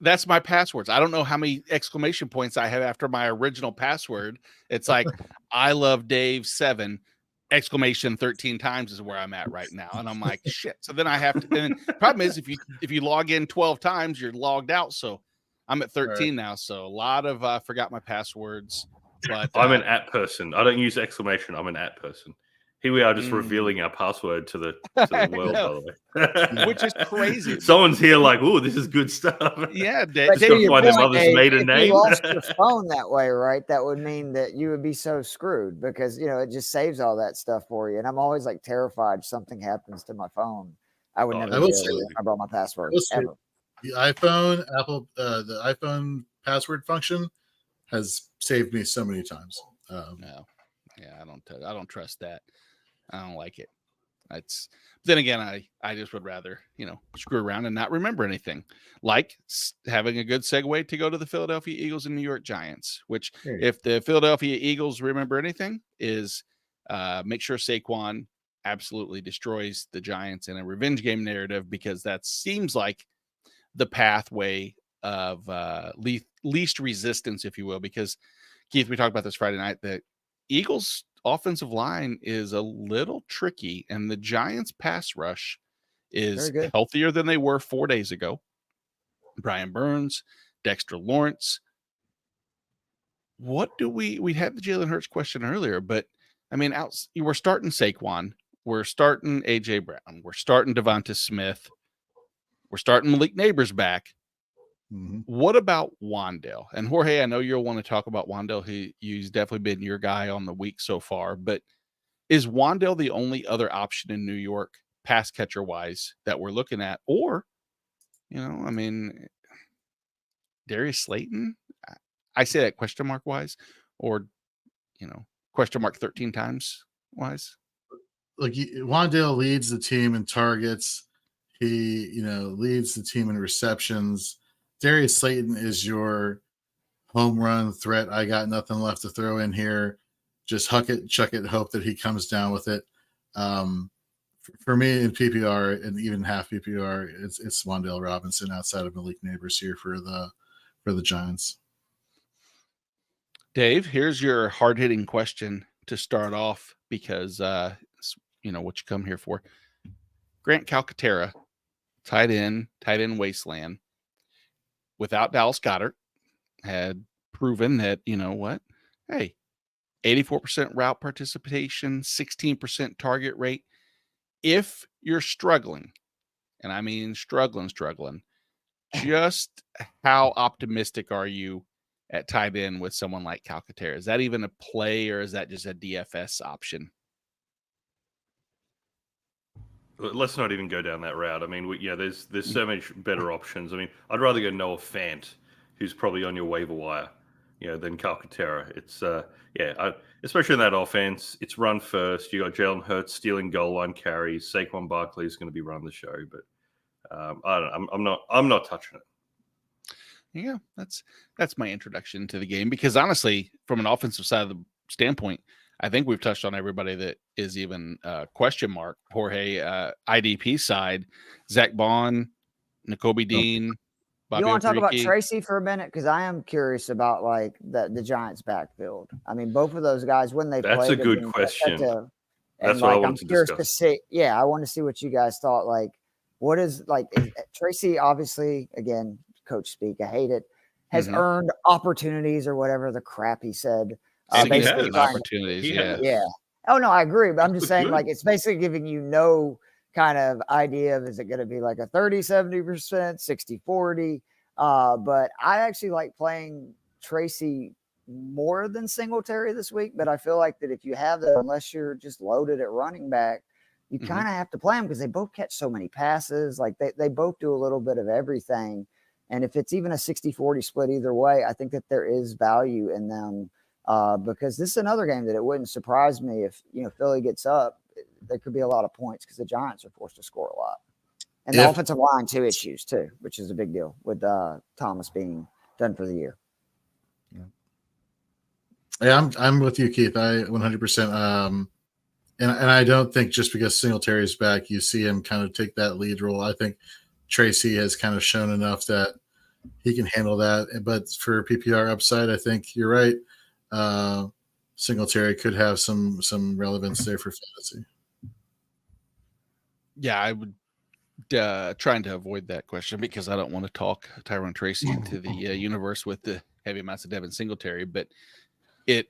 that's my passwords. I don't know how many exclamation points I have after my original password. It's like, I love Dave 7 exclamation 13 times is where I'm at right now. And I'm like, shit. So then I have to, and the problem is if you log in 12 times, you're logged out. So I'm at 13 now. So a lot of, forgot my passwords, but I'm an @ person. I don't use exclamation. I'm an @ person. Here we are just revealing our password to the world, by the way. Which is crazy. Someone's here like, oh, this is good stuff. Yeah. Just got to find their mother's maiden name. If you lost your phone that way, right, that would mean that you would be so screwed because, it just saves all that stuff for you. And I'm always like terrified something happens to my phone. I would never be able to remember my password ever. The iPhone, the iPhone password function has saved me so many times. No. Yeah, I don't trust that. I don't like it. Then again, I just would rather, screw around and not remember anything, like having a good segue to go to the Philadelphia Eagles and New York Giants, which if the Philadelphia Eagles remember anything is make sure Saquon absolutely destroys the Giants in a revenge game narrative, because that seems like the pathway of least resistance, if you will, because Keith, we talked about this Friday night, that Eagles offensive line is a little tricky, and the Giants pass rush is healthier than they were 4 days ago. Brian Burns, Dexter Lawrence. What do we had the Jalen Hurts question earlier, but I mean, we're starting Saquon, we're starting AJ Brown, we're starting Devonta Smith, we're starting Malik Neighbors back. What about Wan'Dale? And Jorge, I know you'll want to talk about Wan'Dale. He's definitely been your guy on the week so far, but is Wan'Dale the only other option in New York pass catcher wise that we're looking at? Or, I mean, Darius Slayton, I say that question mark wise, or, question mark 13 times wise. Look, Wan'Dale leads the team in targets. He, leads the team in receptions. Darius Slayton is your home run threat. I got nothing left to throw in here. Just huck it, chuck it, hope that he comes down with it. For me in PPR and even half PPR, it's Wan'Dale Robinson outside of Malik Neighbors here for the Giants. Dave, here's your hard-hitting question to start off, because what you come here for. Grant Calcaterra, tight end wasteland, without Dallas Goedert, had proven that, hey, 84% route participation, 16% target rate. If you're struggling, and I mean struggling, just how optimistic are you at tight end with someone like Calcaterra? Is that even a play, or is that just a DFS option? Let's not even go down that route. I mean, there's so much better options. I mean, I'd rather go Noah Fant, who's probably on your waiver wire, than Calcaterra. It's especially in that offense, it's run first. You got Jalen Hurts stealing goal line carries. Saquon Barkley is going to be running the show, but I don't know. I'm not touching it. Yeah, that's my introduction to the game, because honestly, from an offensive side of the standpoint, I think we've touched on everybody that is even question mark. Jorge, IDP side, Zach Bond, Nakobe Dean, Bobby You want to talk about Okereke. Tracy for a minute? Because I am curious about the Giants backfield. I mean, both of those guys, when they That's played, a good question. That's what I wanted I'm to curious discuss. to see. Yeah, I want to see what you guys thought. Like, what is Tracy? Obviously, again, coach speak. I hate it. Has earned opportunities or whatever the crap he said. Significant opportunities. Yeah. Oh no, I agree. But I'm just saying, it's basically giving you no kind of idea of, is it going to be like a 30-70%, 60-40? But I actually like playing Tracy more than Singletary this week. But I feel like that if you have that, unless you're just loaded at running back, you kind of have to play them, because they both catch so many passes. Like they both do a little bit of everything. And if it's even a 60-40 split either way, I think that there is value in them. Because this is another game that it wouldn't surprise me if Philly gets up. There could be a lot of points, because the Giants are forced to score a lot, and the offensive line issues too, which is a big deal with Thomas being done for the year. Yeah, I'm with you, Keith. I 100%. And I don't think just because Singletary is back, you see him kind of take that lead role. I think Tracy has kind of shown enough that he can handle that. But for PPR upside, I think you're right. Singletary could have some relevance there for fantasy. Yeah, I would trying to avoid that question, because I don't want to talk Tyrone Tracy into the universe with the heavy amounts of Devin Singletary, but it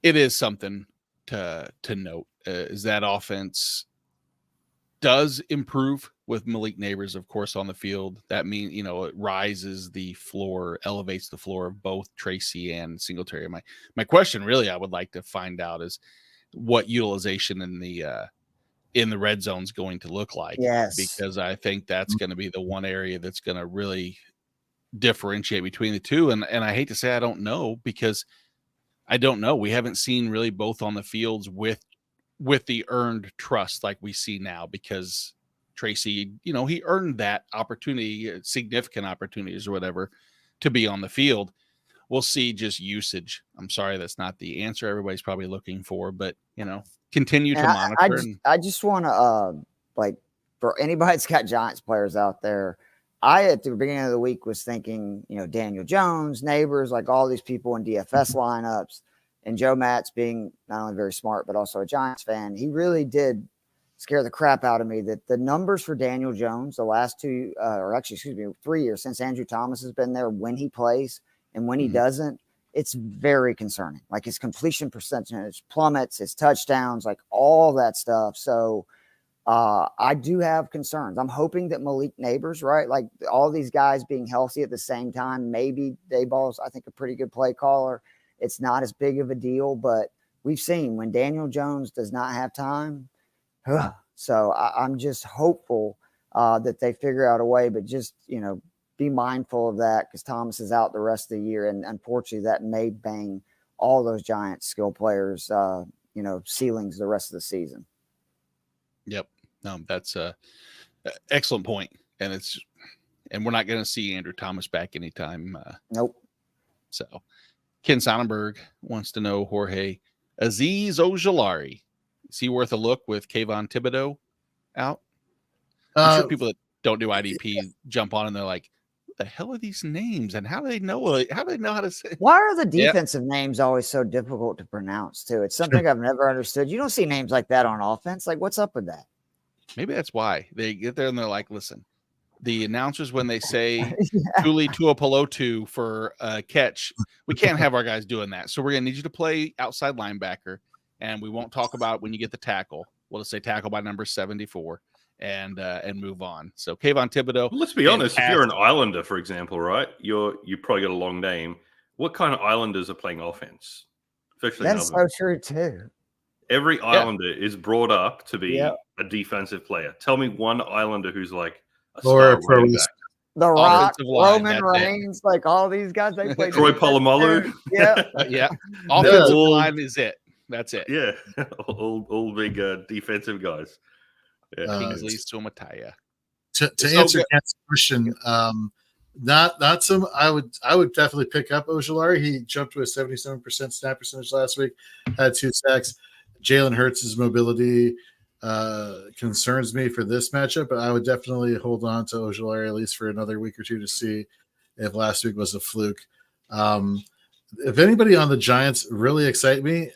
is something to note, is that offense does improve with Malik Neighbors, of course, on the field. That means, it rises the floor, elevates the floor of both Tracy and Singletary. My question really I would like to find out is what utilization in the red zone is going to look like. Yes. Because I think that's going to be the one area that's going to really differentiate between the two. And I hate to say I don't know, because I don't know. We haven't seen really both on the fields with with the earned trust like we see now, because Tracy, he earned that opportunity, significant opportunities or whatever, to be on the field. We'll see just usage. I'm sorry, that's not the answer everybody's probably looking for, but continue to monitor. I just want to for anybody that's got Giants players out there, I at the beginning of the week was thinking, Daniel Jones, Neighbors, like all these people in DFS lineups, and Joe Matz being not only very smart but also a Giants fan, he really did scare the crap out of me that the numbers for Daniel Jones the last 3 years since Andrew Thomas has been there, when he plays and when he doesn't, it's very concerning. Like his completion percentage plummets, his touchdowns, like all that stuff. So I do have concerns. I'm hoping that Malik Neighbors, right? Like all these guys being healthy at the same time, maybe Dayball's, I think, a pretty good play caller. It's not as big of a deal, but we've seen when Daniel Jones does not have time. So I'm just hopeful that they figure out a way, but just, be mindful of that because Thomas is out the rest of the year. And unfortunately, that may bang all those Giants skill players, ceilings the rest of the season. Yep. No, that's a excellent point. And we're not going to see Andrew Thomas back anytime. Nope. So Ken Sonnenberg wants to know, Jorge, Azeez Ojulari, is he worth a look with Kayvon Thibodeau out? I'm sure people that don't do IDP jump on and they're like, what the hell are these names? And how do they know how to say? Why are the defensive names always so difficult to pronounce too? It's something I've never understood. You don't see names like that on offense. Like, what's up with that? Maybe that's why they get there and they're like, listen, the announcers, when they say Tuli Tuipulotu for a catch, we can't have our guys doing that. So we're going to need you to play outside linebacker, and we won't talk about when you get the tackle. We'll just say tackle by number 74 and move on. So Kayvon Thibodeau. Well, let's be honest. If you're an Islander, for example, right, you probably got a long name. What kind of Islanders are playing offense? That's so true too. Every Islander is brought up to be a defensive player. Tell me one Islander who's like a star running back. The Rock, Roman Reigns, like all these guys they play. Troy Polamalu. Yeah. Offensive line is it. That's it. Yeah. all big defensive guys. Yeah. Kingsley Sumataya. To answer Ken's question, not some. I would definitely pick up Ojulari. He jumped to a 77% snap percentage last week, had 2 sacks. Jalen Hurts' mobility concerns me for this matchup, but I would definitely hold on to Ojulari at least for another week or two to see if last week was a fluke. If anybody on the Giants really excites me,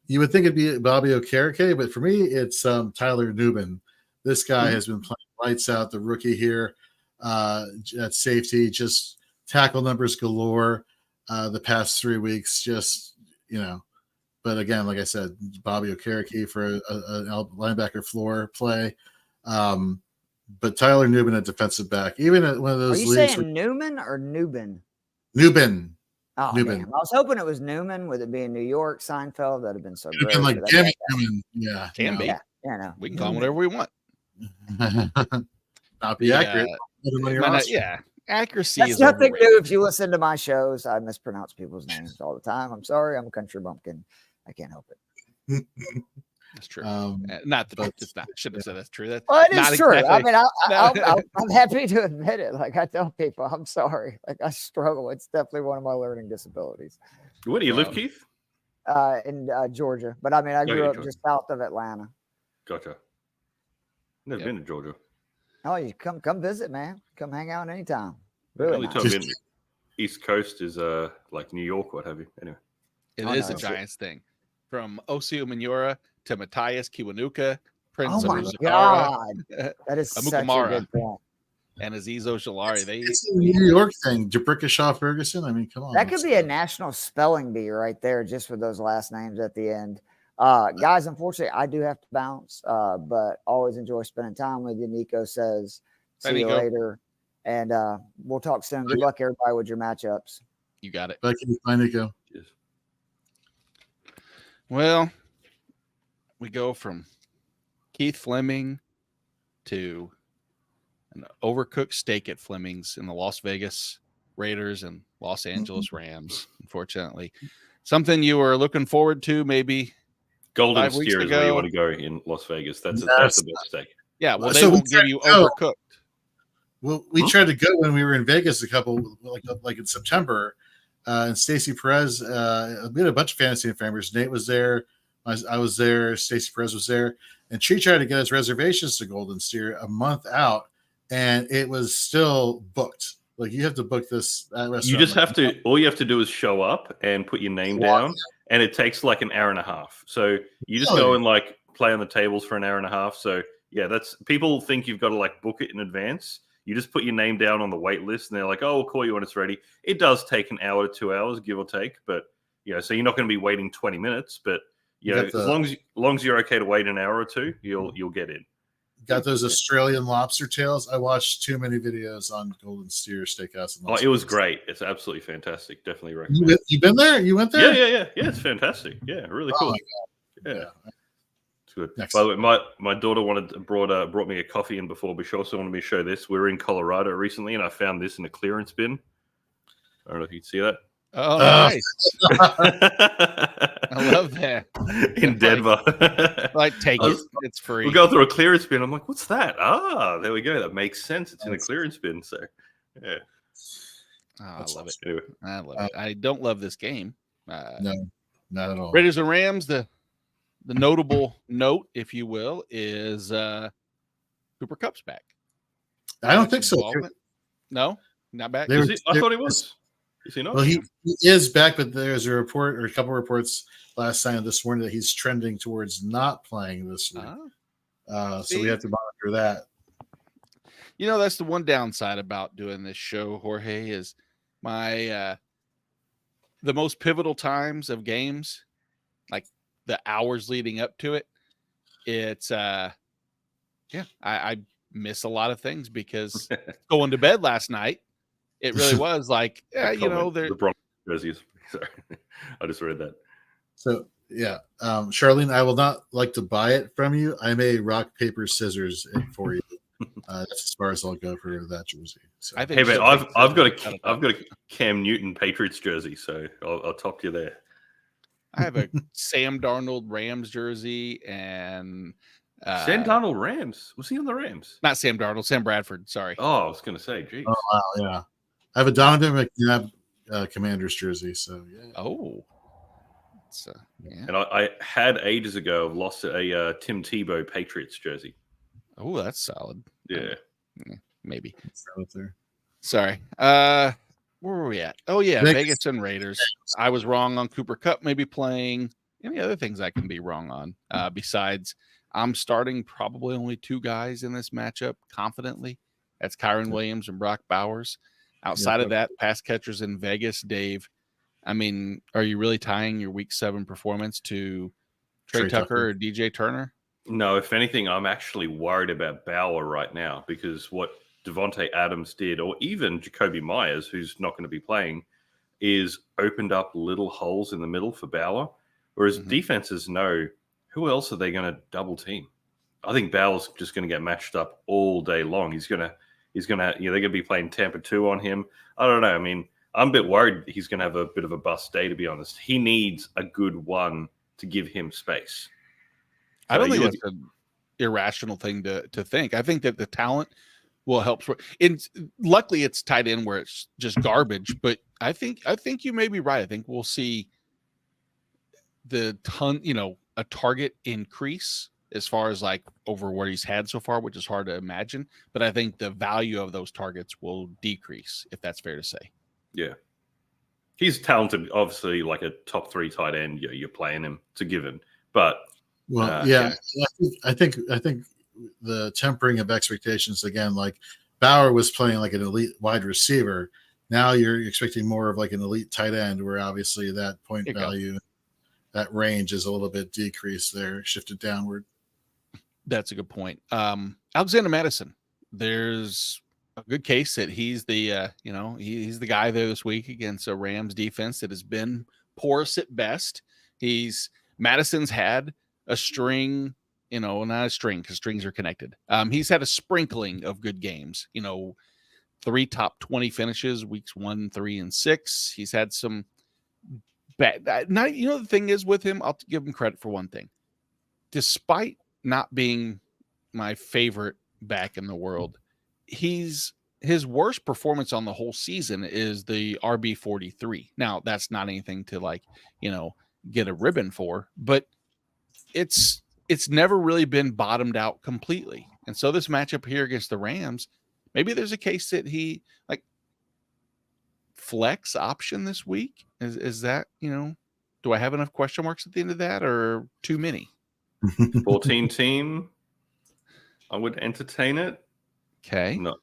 you would think it'd be Bobby Okereke, but for me, it's Tyler Nubin. This guy has been playing lights out, the rookie here at safety, just tackle numbers galore the past 3 weeks, But again, like I said, Bobby Okereke for a linebacker floor play. But Tyler Nubin at defensive back, even at one of those leagues. Are you saying Newman or Nubin? Nubin. Oh, Nubin. Damn. I was hoping it was Newman. With it being New York, Seinfeld, that'd have been so great. Like Jimmy Newman. Yeah. Can be. Yeah, no. We can call him whatever we want. Not be accurate. Accuracy That's is nothing overrated. new. If you listen to my shows, I mispronounce people's names all the time. I'm sorry. I'm a country bumpkin. I can't help it. That's true. Not that it's not. Should have said that's true. That's Well, it is true. Exactly. I mean, I'm happy to admit it. Like I tell people, I'm sorry. Like I struggle. It's definitely one of my learning disabilities. Where do you live, Keith? In Georgia, but I mean, I grew up just south of Atlanta. Gotcha. Never been to Georgia. Oh, you come visit, man. Come hang out anytime. Really The only nice. time I've been East Coast is like New York, what have you. Anyway. It is a Giants thing. From Osi Umenyiora to Matthias Kiwanuka, Prince Oh my Amukamara, God. That is such a good point. and Azeez Ojulari. It's a New York thing. Jabrikashaw Ferguson. I mean, come on. That could be a national spelling bee right there, just for those last names at the end. Guys, unfortunately, I do have to bounce, but always enjoy spending time with you. Nico says, see you later. And we'll talk soon. Good luck, everybody, with your matchups. You got it. Bye, Nico. Yes. Well, we go from Keith Fleming to an overcooked steak at Fleming's in the Las Vegas Raiders and Los Angeles Rams, unfortunately. Something you were looking forward to maybe Golden 5 weeks Steer is where you ago. want to go in Las Vegas. That's Yes. the best steak. Yeah, well, So they we won't give tried you to go. overcooked. Well, we tried to go when we were in Vegas like in September, and Stacey Perez. We had a bunch of fantasy members. Nate was there. I was there. Stacey Perez was there, and she tried to get us reservations to Golden Steer a month out, and it was still booked. Like you have to book this restaurant. You just have to. All you have to do is show up and put your name down, and it takes like an hour and a half. So you just go and like play on the tables for an hour and a half. So yeah, that's people think you've got to like book it in advance. You just put your name down on the wait list, and they're like, "Oh, we'll call you when it's ready." It does take an hour to 2 hours, give or take, but so you're not going to be waiting 20 minutes. But as long as you're okay to wait an hour or two, you'll get in. Got those Australian lobster tails. I watched too many videos on Golden Steer Steakhouse. It was great. It's absolutely fantastic. Definitely recommend. You been there? You went there? Yeah. It's fantastic. Yeah, really cool. Yeah. It's good. Next. By the way, my daughter brought me a coffee in before, but she also wanted me to show this. We were in Colorado recently, and I found this in a clearance bin. I don't know if you can see that. Oh, nice. I love that. In Denver. Take it. It's free. We go through a clearance bin. I'm like, what's that? There we go. That makes sense. It's in a clearance bin. So, yeah. Oh, I love it. Anyway. I love it. I don't love this game. No, not at all. Raiders and Rams, the notable note, if you will, is Cooper Kupp's back. I don't think so. No, not back. I thought he was. Is he not? Well, he is back, but there's a report or a couple reports last night this morning that he's trending towards not playing this week. So we have to monitor that. That's the one downside about doing this show, Jorge, is my the most pivotal times of games, like the hours leading up to it. It's I miss a lot of things because going to bed last night, it really was like, the Broncos jerseys. Sorry, I just read that. So Charlene, I will not like to buy it from you. I may rock paper scissors it for you. That's as far as I'll go for that jersey. So. I think I've got a Cam Newton Patriots jersey, so I'll talk to you there. I have a Sam Darnold Rams jersey and Sam Darnold Rams. Was he on the Rams? Not Sam Darnold, Sam Bradford. Sorry. Oh, I was going to say, geez. Oh wow, yeah. I have a Donovan McNabb Commanders jersey, so yeah. Oh. And I had ages ago. I've lost a Tim Tebow Patriots jersey. Oh, that's solid. Yeah. Maybe. There. Sorry. Where were we at? Oh, yeah. Vegas and Raiders. I was wrong on Cooper Kupp maybe playing. Any other things I can be wrong on? Besides, I'm starting probably only two guys in this matchup confidently. That's Kyron Williams and Brock Bowers. Outside of that, pass catchers in Vegas, Dave. I mean, are you really tying your Week 7 performance to Trey Tucker or DJ Turner? No, if anything, I'm actually worried about Bauer right now because what Devontae Adams did, or even Jacoby Myers, who's not going to be playing, is opened up little holes in the middle for Bauer. Whereas defenses know who else are they going to double team. I think Bauer's just going to get matched up all day long. They're going to be playing Tampa 2 on him. I don't know. I mean, I'm a bit worried he's going to have a bit of a bust day, to be honest. He needs a good one to give him space. I don't think that's an irrational thing to think. I think that the talent will help. Luckily, it's tight end where it's just garbage. But I think you may be right. I think we'll see a target increase as far as like over what he's had so far, which is hard to imagine. But I think the value of those targets will decrease, if that's fair to say. Yeah. He's talented, obviously, like a top 3 tight end. You're playing him. It's a given. But I think the tempering of expectations again, like Bauer was playing like an elite wide receiver. Now you're expecting more of like an elite tight end, where obviously that point value, that range is a little bit decreased there, shifted downward. That's a good point. Alexander Madison, there's a good case that he's the he's the guy there this week against a Rams defense that has been porous at best. Madison's had a string, not a string because strings are connected. He's had a sprinkling of good games, 3 top 20 finishes, weeks 1, 3, and 6. He's had some bad. The thing is with him, I'll give him credit for one thing. despite not being my favorite back in the world, his worst performance on the whole season is the RB43. Now, that's not anything to like, get a ribbon for, but it's never really been bottomed out completely. And so this matchup here against the Rams, maybe there's a case that he like flex option this week. Is that, do I have enough question marks at the end of that or too many? 14 team. I would entertain it. Okay. No,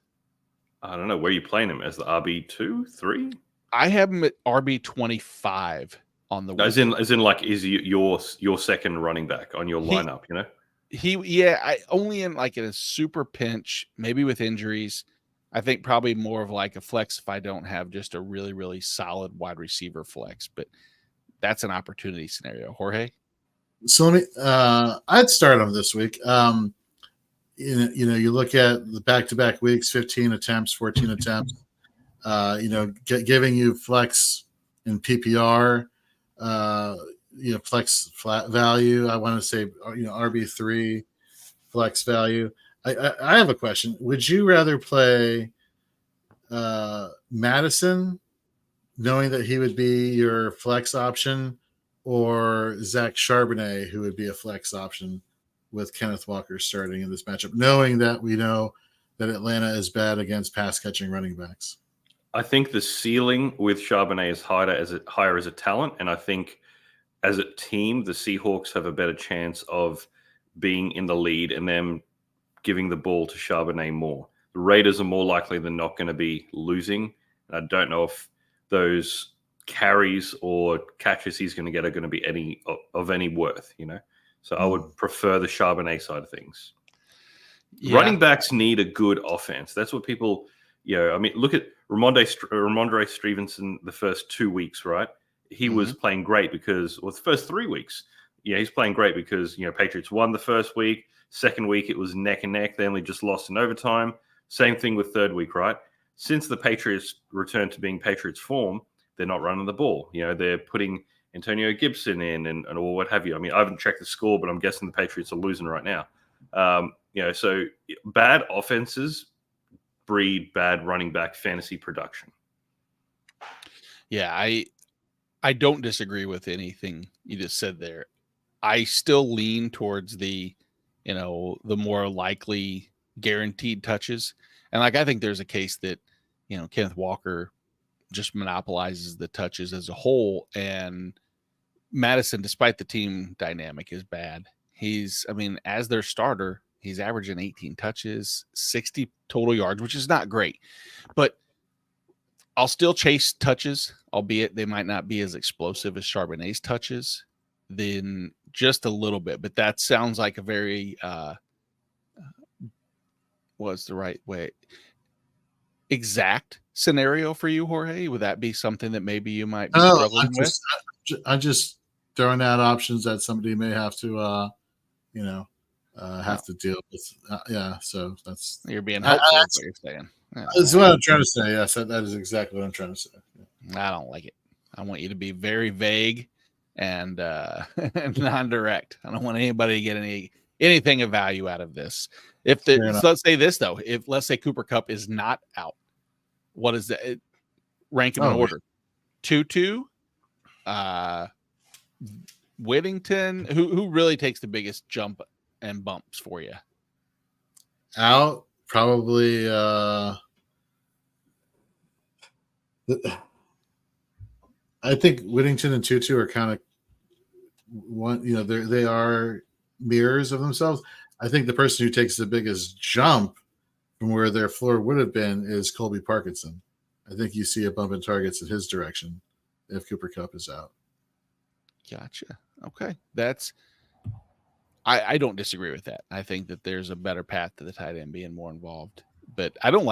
I don't know. Where are you playing him? As the RB2, 3? I have him at RB25 on the week. As in like, is your second running back on your lineup, I only in a super pinch, maybe with injuries. I think probably more of like a flex if I don't have just a really, really solid wide receiver flex, but that's an opportunity scenario. Jorge? So let me, I'd start him this week. You look at the back-to-back weeks, 15 attempts, 14 attempts, giving you flex in PPR, flex flat value. I want to say, RB3 flex value. I have a question. Would you rather play Madison, knowing that he would be your flex option, or Zach Charbonnet, who would be a flex option with Kenneth Walker starting in this matchup, knowing that we know that Atlanta is bad against pass-catching running backs? I think the ceiling with Charbonnet is higher as a talent, and I think as a team, the Seahawks have a better chance of being in the lead and them giving the ball to Charbonnet more. The Raiders are more likely than not going to be losing. I don't know if those carries or catches he's going to get are going to be any worth, So I would prefer the Charbonnet side of things. Yeah. Running backs need a good offense. That's what people, look at Ramondre Stevenson the first 2 weeks, right? He was playing great because, the first 3 weeks, he's playing great because, Patriots won the first week. Second week, it was neck and neck. They only just lost in overtime. Same thing with third week, right? Since the Patriots returned to being Patriots form, they're not running the ball. They're putting Antonio Gibson in and or what have you. I mean, I haven't checked the score, but I'm guessing the Patriots are losing right now. So bad offenses breed bad running back fantasy production. Yeah, I don't disagree with anything you just said there. I still lean towards the more likely guaranteed touches. And I think there's a case that, Kenneth Walker just monopolizes the touches as a whole. And Madison, despite the team dynamic, is bad. As their starter, he's averaging 18 touches, 60 total yards, which is not great. But I'll still chase touches, albeit they might not be as explosive as Charbonnet's touches, then just a little bit. But that sounds like a very what's the right way? Exact scenario for you, Jorge? Would that be something that maybe you might be struggling with? I'm just throwing out options that somebody may have to, have to deal with. So that's you're being helpful. That's what you're saying. That's what I'm trying to say. Yes, that is exactly what I'm trying to say. I don't like it. I want you to be very vague and non-direct. I don't want anybody to get anything of value out of this. So let's say this though, let's say Cooper Kupp is not out, what is that? Rank him in order. Tutu, Whittington, who really takes the biggest jump and bumps for you? Out, probably. I think Whittington and Tutu are kind of one. They are mirrors of themselves. I think the person who takes the biggest jump from where their floor would have been is Colby Parkinson. I think you see a bump in targets in his direction if Cooper Kupp is out. Gotcha. Okay. I don't disagree with that. I think that there's a better path to the tight end being more involved. But I don't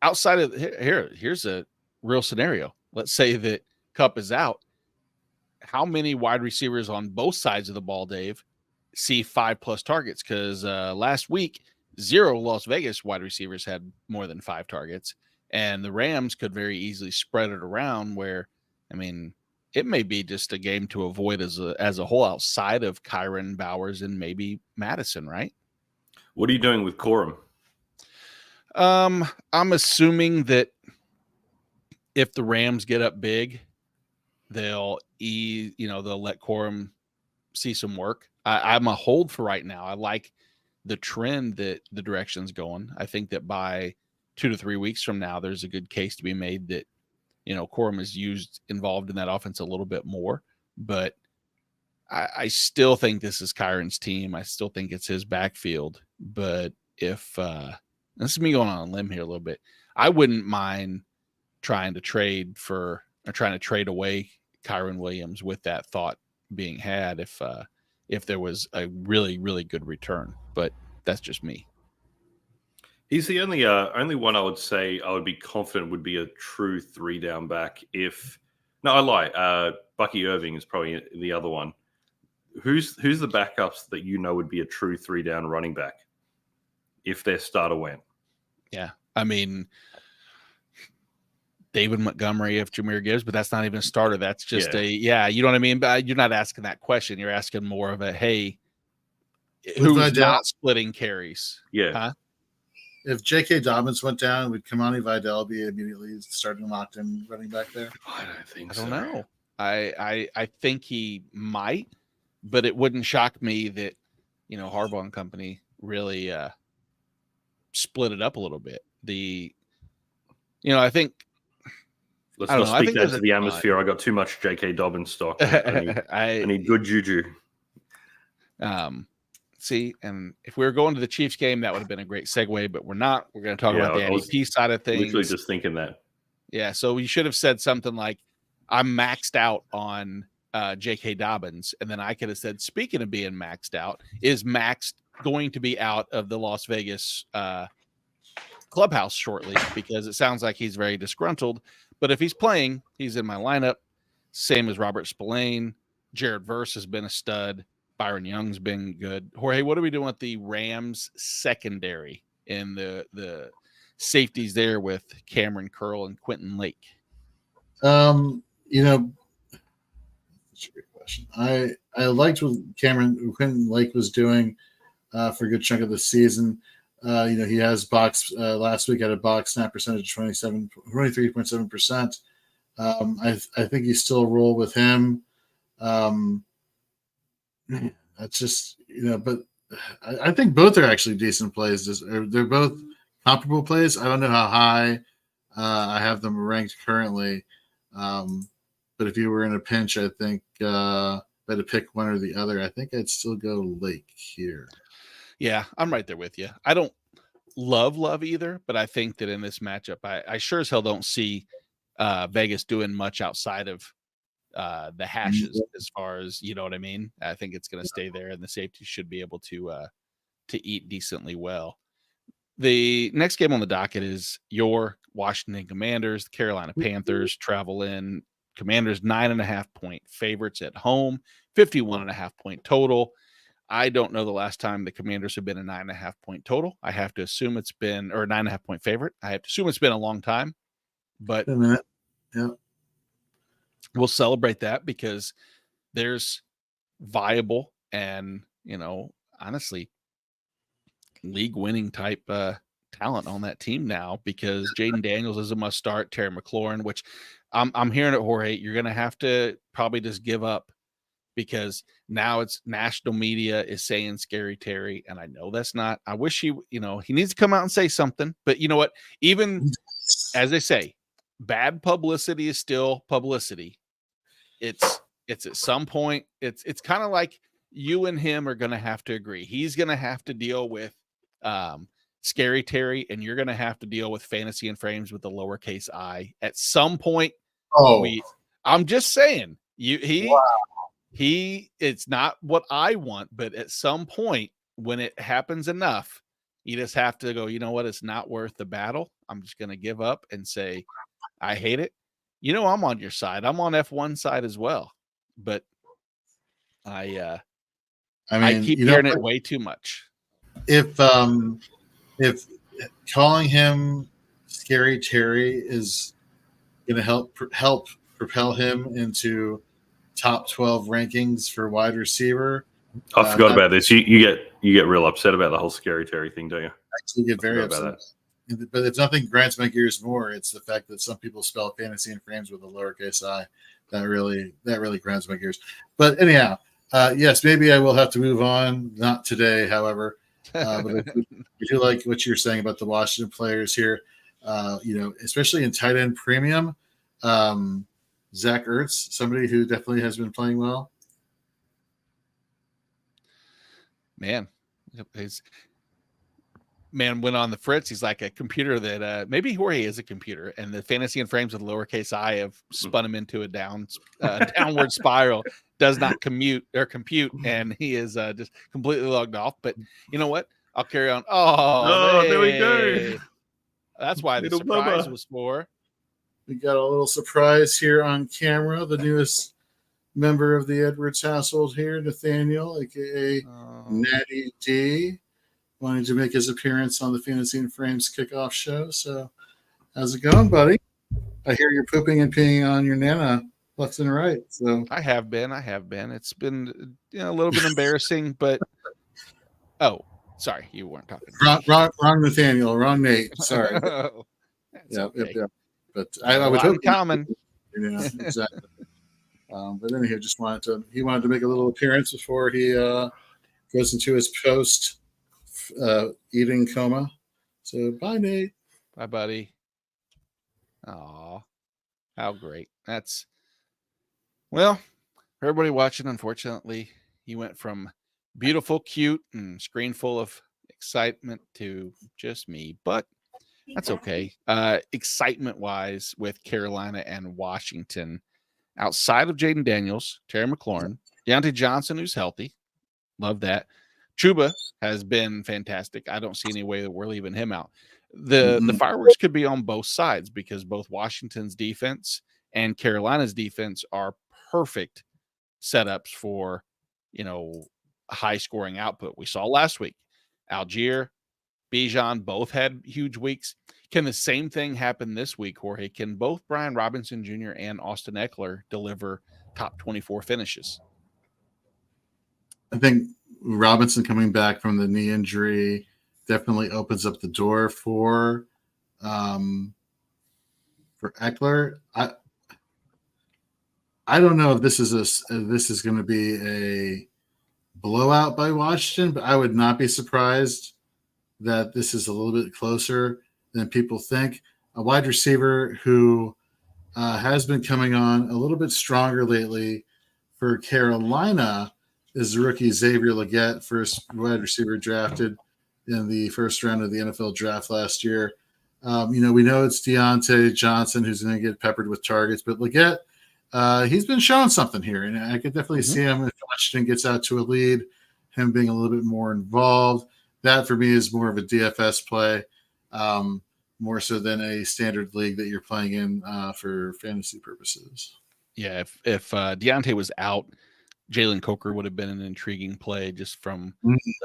outside of here's a real scenario. Let's say that Kupp is out. How many wide receivers on both sides of the ball, Dave, see 5+ targets? Because last week, 0 Las Vegas wide receivers had more than 5 targets. And the Rams could very easily spread it around where, it may be just a game to avoid as a whole outside of Kyron, Bowers, and maybe Madison, right? What are you doing with Corum? I'm assuming that if the Rams get up big, they'll let Corum see some work. I'm a hold for right now. I like the trend that the direction's going. I think that by 2 to 3 weeks from now, there's a good case to be made that, Corum is involved in that offense a little bit more. But I still think this is Kyron's team. I still think it's his backfield. But if this is me going on a limb here a little bit, I wouldn't mind trying to trade away Kyron Williams with that thought being had if there was a really, really good return. But that's just me. He's the only one I would say I would be confident would be a true 3-down back. I lie. Bucky Irving is probably the other one. Who's the backups that would be a true 3-down running back if their starter went? Yeah, I mean, David Montgomery if Jahmyr Gibbs, but that's not even a starter. That's just you know what I mean? But you're not asking that question. You're asking more of a, hey, who's not splitting carries? Yeah. Huh? If J.K. Dobbins went down, would Kamani Vidal be immediately starting locked in running back there? I don't think so. I don't know. I think he might, but it wouldn't shock me that, Harbaugh and company really split it up a little bit. I think let's not speak that to the atmosphere. I got too much J.K. Dobbins stock. I need good juju. See, and if we were going to the Chiefs game, that would have been a great segue, but we're not. We're going to talk about the IDP side of things. Literally just thinking that. Yeah, so you should have said something like, I'm maxed out on J.K. Dobbins, and then I could have said, speaking of being maxed out, is Max going to be out of the Las Vegas clubhouse shortly? Because it sounds like he's very disgruntled. But if he's playing, he's in my lineup. Same as Robert Spillane. Jared Verse has been a stud. Byron Young's been good. Jorge, what are we doing with the Rams secondary and the safeties there with Cameron Curl and Quentin Lake? That's a great question. I liked what Quentin Lake was doing for a good chunk of the season. He has box last week had a box snap percentage of 23.7%. I think you still roll with him. That's just, but I think both are actually decent plays. They're both comparable plays. I don't know how high I have them ranked currently. But if you were in a pinch, I think if I had to pick one or the other, I think I'd still go Lake here. Yeah, I'm right there with you. I don't love either, but I think that in this matchup, I sure as hell don't see Vegas doing much outside of the hashes as far as, you know what I mean? I think it's going to stay there, and the safety should be able to eat decently well. The next game on the docket is your Washington Commanders. The Carolina Panthers travel in. Commanders 9.5-point favorites at home, 51.5-point total. I don't know the last time the Commanders have been a 9.5-point total. I have to assume it's been, or 9.5-point favorite. I have to assume it's been a long time, but a minute. Yeah. We'll celebrate that because there's viable and, honestly, league-winning type talent on that team now because Jaden Daniels is a must-start. Terry McLaurin, which I'm hearing it, Jorge, you're going to have to probably just give up because now it's national media is saying Scary Terry, and I know that's not. I wish he needs to come out and say something. But you know what? Even as they say, bad publicity is still publicity. It's at some point, it's kind of like you and him are going to have to agree. He's going to have to deal with Scary Terry, and you're going to have to deal with Fantasy and Frames with the lowercase I at some point. I'm just saying, it's not what I want, but at some point when it happens enough, you just have to go, you know what? It's not worth the battle. I'm just going to give up and say, I hate it. I'm on your side. I'm on F1 side as well, but I keep hearing it way too much. If calling him Scary Terry is going to help propel him into top 12 rankings for wide receiver. I forgot about this. You get real upset about the whole Scary Terry thing, don't you? Actually, get very upset. But it's nothing grinds my gears more. It's the fact that some people spell fantasy and frames with a lowercase I. That really grinds my gears. But anyhow, yes, maybe I will have to move on. Not today, however. But I do like what you're saying about the Washington players here. Especially in tight end premium. Zach Ertz, somebody who definitely has been playing well. Man, went on the fritz. He's like a computer that maybe Jorge is a computer, and the fantasy and frames with lowercase I have spun him into a downward spiral. Does not compute, and he is just completely logged off. But you know what? I'll carry on. Oh, there we go. That's why the surprise was for. We got a little surprise here on camera. The newest member of the Edwards household here, Nathaniel, aka Natty D, wanting to make his appearance on the Fantasy and Frames Kickoff show. So, how's it going, buddy? I hear you're pooping and peeing on your Nana left and right. So I have been. It's been a little bit embarrassing, but sorry, you weren't talking. Wrong Nathaniel, wrong Nate. Sorry. Yep. But I would hope common. Exactly. But anyhow, he wanted to make a little appearance before he goes into his post eating coma. So bye, Nate. Bye, buddy. Aw, how great. That's for everybody watching. Unfortunately, he went from beautiful, cute, and screen full of excitement to just me, but that's okay. Excitement wise with Carolina and Washington, outside of Jaden Daniels, Terry McLaurin, Deontay Johnson, who's healthy. Love that. Chuba has been fantastic. I don't see any way that we're leaving him out. The fireworks could be on both sides because both Washington's defense and Carolina's defense are perfect setups for, high scoring output. We saw last week, Algier, Bijan both had huge weeks. Can the same thing happen this week, Jorge? Can both Brian Robinson Jr. and Austin Eckler deliver top 24 finishes? I think Robinson coming back from the knee injury definitely opens up the door for Eckler. I don't know if this is going to be a blowout by Washington, but I would not be surprised that this is a little bit closer than people think. A wide receiver who has been coming on a little bit stronger lately for Carolina is the rookie Xavier Legette, first wide receiver drafted in the first round of the NFL draft last year. We know it's Deontay Johnson who's going to get peppered with targets, but Legette, he's been showing something here, and I could definitely see him if Washington gets out to a lead, him being a little bit more involved. That for me is more of a DFS play, more so than a standard league that you're playing in for fantasy purposes. Yeah, if Deontay was out, Jalen Coker would have been an intriguing play just from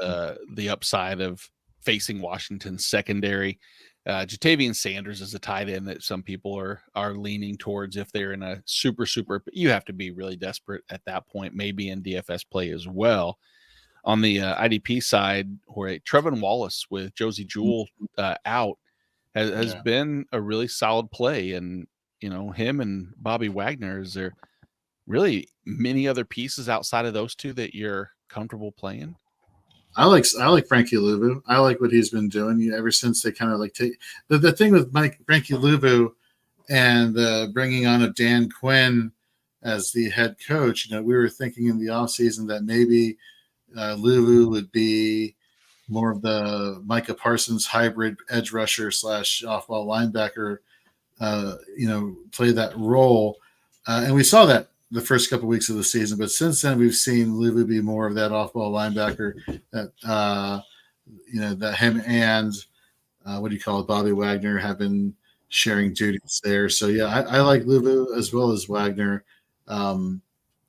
the upside of facing Washington's secondary. Jatavian Sanders is a tight end that some people are leaning towards if they're in a super, you have to be really desperate at that point, maybe in DFS play as well. On the IDP side, where Trevin Wallace with Josie Jewell out has been a really solid play. And, him and Bobby Wagner, is there really many other pieces outside of those two that you're comfortable playing? I like Frankie Louvu. I like what he's been doing ever since they kind of take the thing with Frankie Louvu and bringing on a Dan Quinn as the head coach. We were thinking in the offseason that maybe Louvu would be more of the Micah Parsons hybrid edge rusher / off-ball linebacker, play that role. And we saw that the first couple of weeks of the season, but since then we've seen Louvu be more of that off-ball linebacker that that him and Bobby Wagner have been sharing duties there. So I like Louvu as well as Wagner and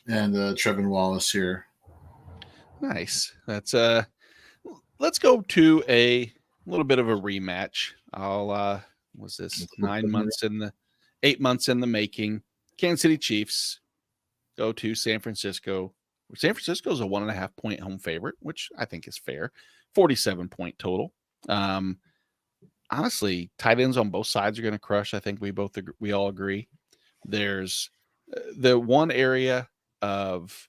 Trevin Wallace here. Nice. That's let's go to a little bit of a rematch. Was this 8 months in the making? Kansas City Chiefs go to San Francisco. San Francisco is a 1.5 point home favorite, which I think is fair. 47-point total. Honestly, tight ends on both sides are going to crush. I think we all agree. There's the one area of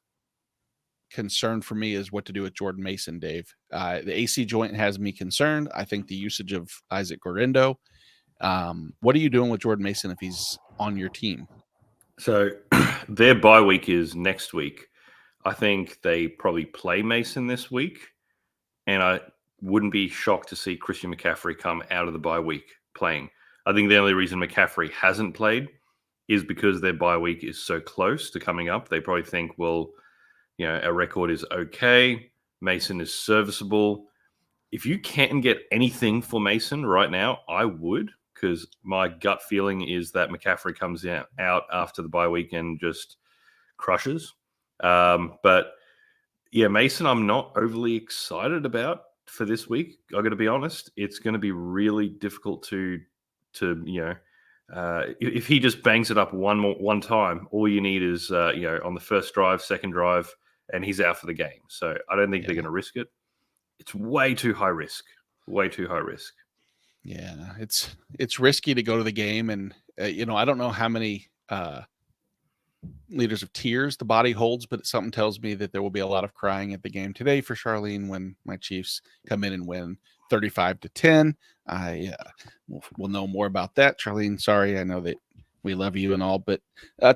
concern for me is what to do with Jordan Mason, Dave. The AC joint has me concerned. I think the usage of Isaac Guerrero. What are you doing with Jordan Mason if he's on your team? So their bye week is next week. I think they probably play Mason this week, and I wouldn't be shocked to see Christian McCaffrey come out of the bye week playing. I think the only reason McCaffrey hasn't played is because their bye week is so close to coming up. They probably think, well, our record is okay. Mason is serviceable. If you can't get anything for Mason right now, I would, because my gut feeling is that McCaffrey comes out after the bye week and just crushes. But yeah, Mason, I'm not overly excited about for this week. I got to be honest. It's going to be really difficult to if he just bangs it up one time, all you need is on the first drive, second drive, and he's out for the game. So I don't think they're going to risk it. It's way too high risk. Way too high risk. Yeah, it's risky to go to the game, and I don't know how many liters of tears the body holds, but something tells me that there will be a lot of crying at the game today for Charlene when my Chiefs come in and win 35-10. We'll know more about that. Charlene, sorry, I know that we love you and all, but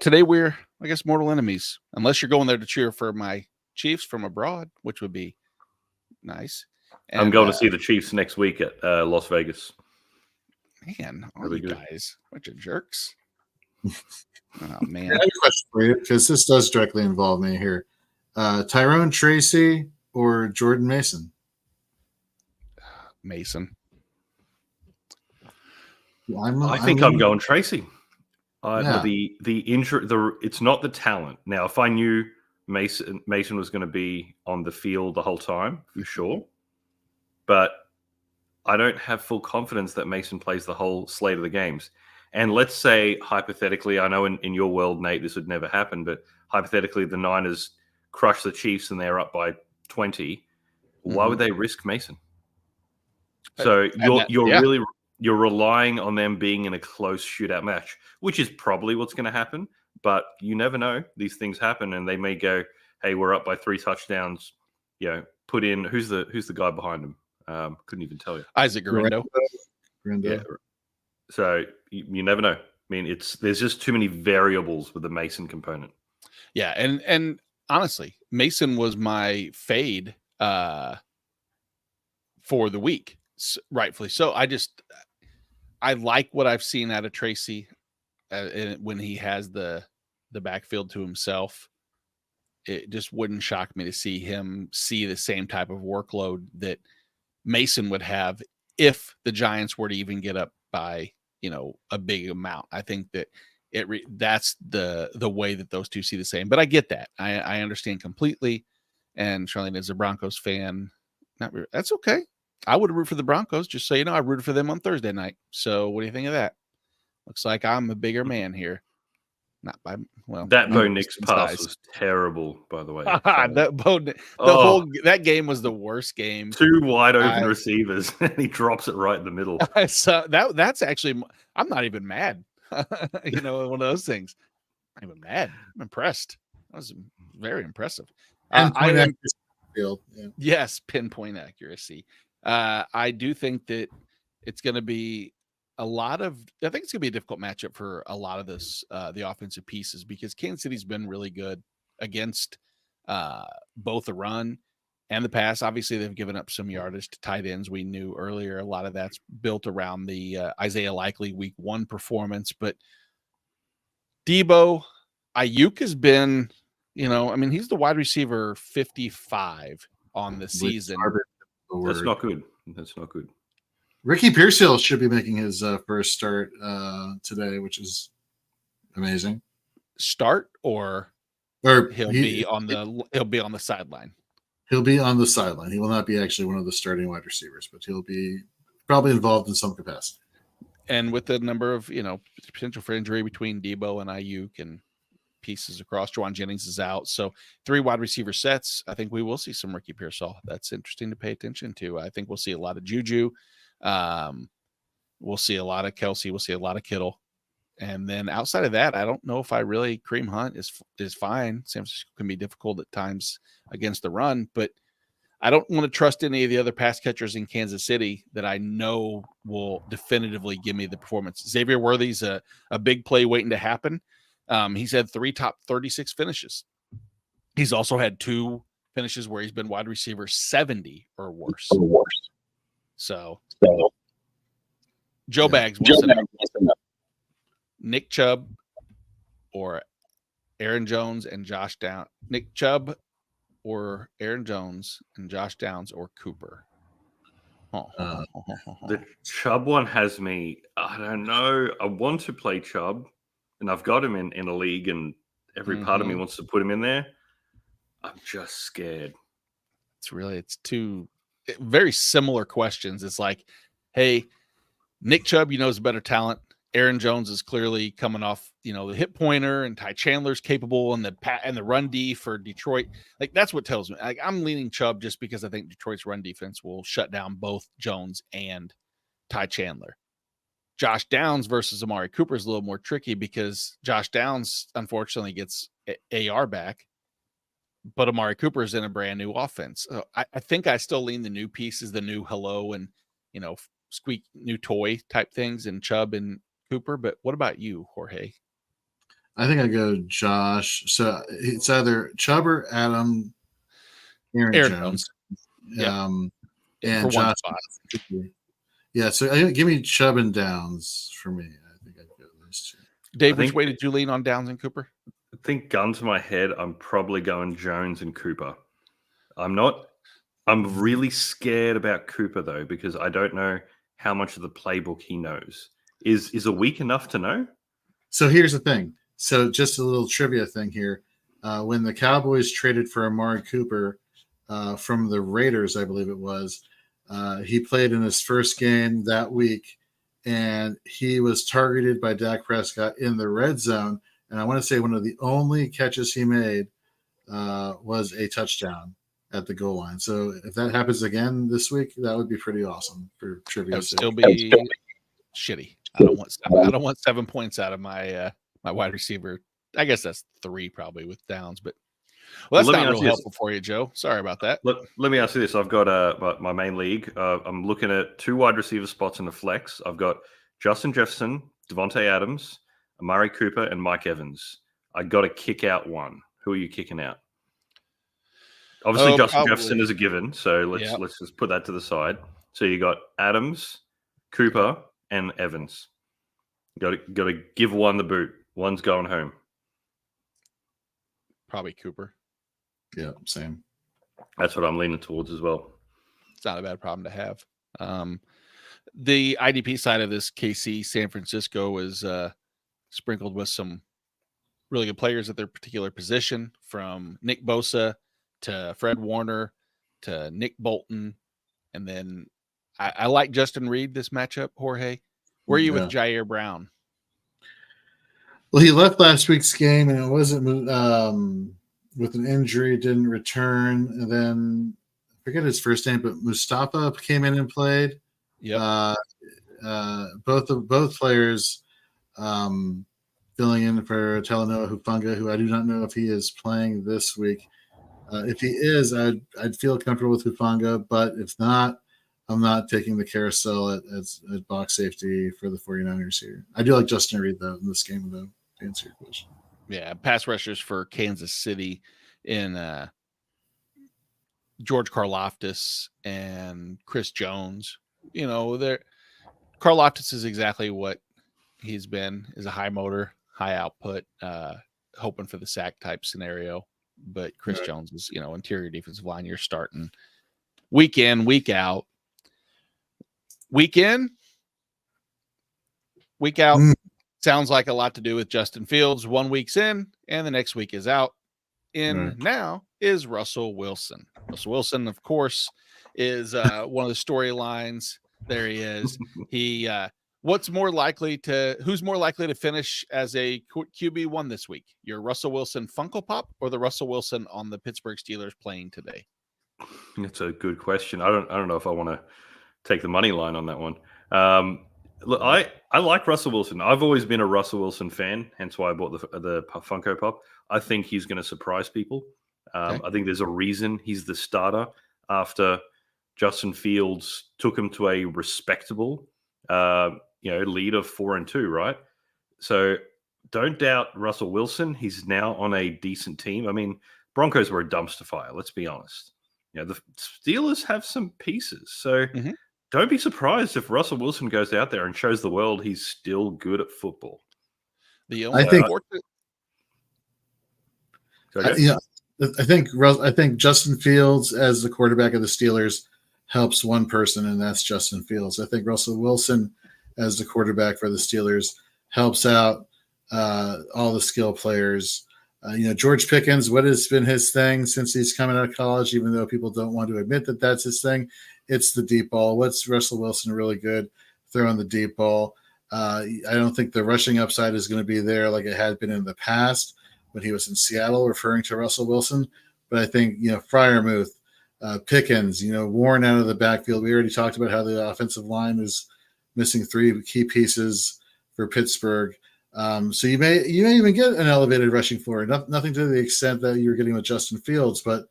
today we're, I guess, mortal enemies, unless you're going there to cheer for my Chiefs from abroad, which would be nice. And, I'm going to see the Chiefs next week at Las Vegas. Man, all you guys, bunch of jerks. Oh, man. I have a question for you, because this does directly involve me here. Tyrone Tracy or Jordan Mason? Mason. I think I'm going Tracy. The injury, it's not the talent. Now, if I knew Mason was going to be on the field the whole time, for sure, but I don't have full confidence that Mason plays the whole slate of the games. And let's say, hypothetically, I know in your world, Nate, this would never happen, but hypothetically, the Niners crush the Chiefs and they're up by 20. Why would they risk Mason? So you're relying on them being in a close shootout match, which is probably what's going to happen. But you never know; these things happen, and they may go, "Hey, we're up by 3 touchdowns." Put in who's the guy behind him? Couldn't even tell you. Isaac Guerrero. Yeah. So you never know. I mean, there's just too many variables with the Mason component. Yeah, and honestly, Mason was my fade for the week, rightfully so. I like what I've seen out of Tracy when he has the backfield to himself. It just wouldn't shock me to see him see the same type of workload that Mason would have if the Giants were to even get up by a big amount. I think that that's the way that those two see the same. But I get that. I understand completely. And Charlene is a Broncos fan. That's okay. I would root for the Broncos, just so you know. I rooted for them on Thursday night. So what do you think of that? Looks like I'm a bigger man here. Not by that Bo Nix pass was terrible, by the way. That game was the worst game. 2 wide open receivers, and he drops it right in the middle. So that's actually, I'm not even mad. One of those things. I'm even mad. I'm impressed. That was very impressive. Yes, pinpoint accuracy. I do think that it's going to be I think it's going to be a difficult matchup for a lot of the offensive pieces, because Kansas City's been really good against both the run and the pass. Obviously, they've given up some yardage to tight ends. We knew earlier a lot of that's built around the Isaiah Likely week 1 performance. But Debo, Ayuk has been, he's the wide receiver 55 on the season. That's not good. Ricky Pearsall should be making his first start today, which is amazing. Start or he'll be on the sideline. He'll be on the sideline. He will not be actually one of the starting wide receivers, but he'll be probably involved in some capacity. And with the number of, potential for injury between Debo and Ayuk and pieces across, Juwan Jennings is out. So 3 wide receiver sets. I think we will see some Ricky Pearsall. That's interesting to pay attention to. I think we'll see a lot of Juju. We'll see a lot of Kelsey. We'll see a lot of Kittle. And then outside of that, I don't know if I really Kareem Hunt is fine. San Francisco can be difficult at times against the run, but I don't want to trust any of the other pass catchers in Kansas City that I know will definitively give me the performance. Xavier Worthy's a big play waiting to happen. He's had 3 top 36 finishes. He's also had 2 finishes where he's been wide receiver 70 or worse. So Joe Bags wants to know Nick Chubb or Aaron Jones and Josh Downs. Nick Chubb or Aaron Jones and Josh Downs or Cooper. The Chubb one has me. I don't know. I want to play Chubb, and I've got him in a league, and every part of me wants to put him in there. I'm just scared. It's 2 very similar questions. It's like, hey, Nick Chubb, is a better talent. Aaron Jones is clearly coming off, the hip pointer, and Ty Chandler's capable, and the run D for Detroit. Like, that's what tells me. Like, I'm leaning Chubb just because I think Detroit's run defense will shut down both Jones and Ty Chandler. Josh Downs versus Amari Cooper is a little more tricky because Josh Downs unfortunately gets AR back, but Amari Cooper is in a brand new offense. So I think I still lean the new pieces, the new hello and squeak new toy type things, and Chubb and Cooper. But what about you, Jorge? I think I go Josh. So it's either Chubb or Aaron Jones. And for Josh. one spot. Yeah, so give me Chubb and Downs for me. I think I'd go those 2. Dave, which way did you lean on Downs and Cooper? I think gun to my head, I'm probably going Jones and Cooper. I'm really scared about Cooper, though, because I don't know how much of the playbook he knows. Is a week enough to know? So here's the thing. So just a little trivia thing here. When the Cowboys traded for Amari Cooper from the Raiders, I believe it was, he played in his first game that week, and he was targeted by Dak Prescott in the red zone. And I want to say one of the only catches he made was a touchdown at the goal line. So if that happens again this week, that would be pretty awesome for trivia. That would still be shitty. I don't want 7 points out of my my wide receiver. I guess that's 3 probably with Downs, but that's not real helpful for you, Joe. Sorry about that. Let me ask you this. I've got my main league. I'm looking at 2 wide receiver spots in the flex. I've got Justin Jefferson, Devontae Adams, Amari Cooper, and Mike Evans. I got to kick out one. Who are you kicking out? Obviously, Justin Jefferson is a given, so let's just put that to the side. So you got Adams, Cooper, and Evans. Got to give one the boot. One's going home. Probably Cooper. Yeah, same. That's what I'm leaning towards as well. It's not a bad problem to have. The IDP side of this, KC San Francisco is sprinkled with some really good players at their particular position, from Nick Bosa to Fred Warner to Nick Bolton. And then I like Justin Reed this matchup, Jorge. Where are you with Jair Brown? Well, he left last week's game, and it wasn't with an injury, didn't return. And then I forget his first name, but Mustafa came in and played. Yeah. Both players filling in for Talanoa Hufanga, who I do not know if he is playing this week. If he is, I'd feel comfortable with Hufanga, but if not, I'm not taking the carousel at box safety for the 49ers here. I do like Justin Reed, though, in this game, though, to answer your question. Yeah, pass rushers for Kansas City in George Karlaftis and Chris Jones. Karlaftis is exactly what he's been, is a high motor, high output, hoping for the sack type scenario. But Chris Jones is, interior defensive line. You're starting week in, week out. Week in, week out. Sounds like a lot to do with Justin Fields. 1 week's in, and the next week is out. Now is Russell Wilson. Russell Wilson, of course, is one of the storylines. There he is. He who's more likely to finish as a QB1 this week? Your Russell Wilson Funko Pop or the Russell Wilson on the Pittsburgh Steelers playing today? That's a good question. I don't know if I want to take the money line on that one. Look, I like Russell Wilson. I've always been a Russell Wilson fan, hence why I bought the Funko Pop. I think he's going to surprise people. I think there's a reason he's the starter after Justin Fields took him to a respectable, lead of 4-2, right? So don't doubt Russell Wilson. He's now on a decent team. I mean, Broncos were a dumpster fire. Let's be honest. The Steelers have some pieces. So don't be surprised if Russell Wilson goes out there and shows the world he's still good at football. I think Justin Fields as the quarterback of the Steelers helps one person, and that's Justin Fields. I think Russell Wilson as the quarterback for the Steelers helps out all the skill players. George Pickens, what has been his thing since he's coming out of college, even though people don't want to admit that that's his thing? It's the deep ball. What's Russell Wilson really good? Throwing the deep ball. I don't think the rushing upside is going to be there like it had been in the past when he was in Seattle, referring to Russell Wilson. But I think, Freiermuth, Pickens, Warren out of the backfield. We already talked about how the offensive line is missing 3 key pieces for Pittsburgh. So you may even get an elevated rushing floor. Nothing to the extent that you're getting with Justin Fields, but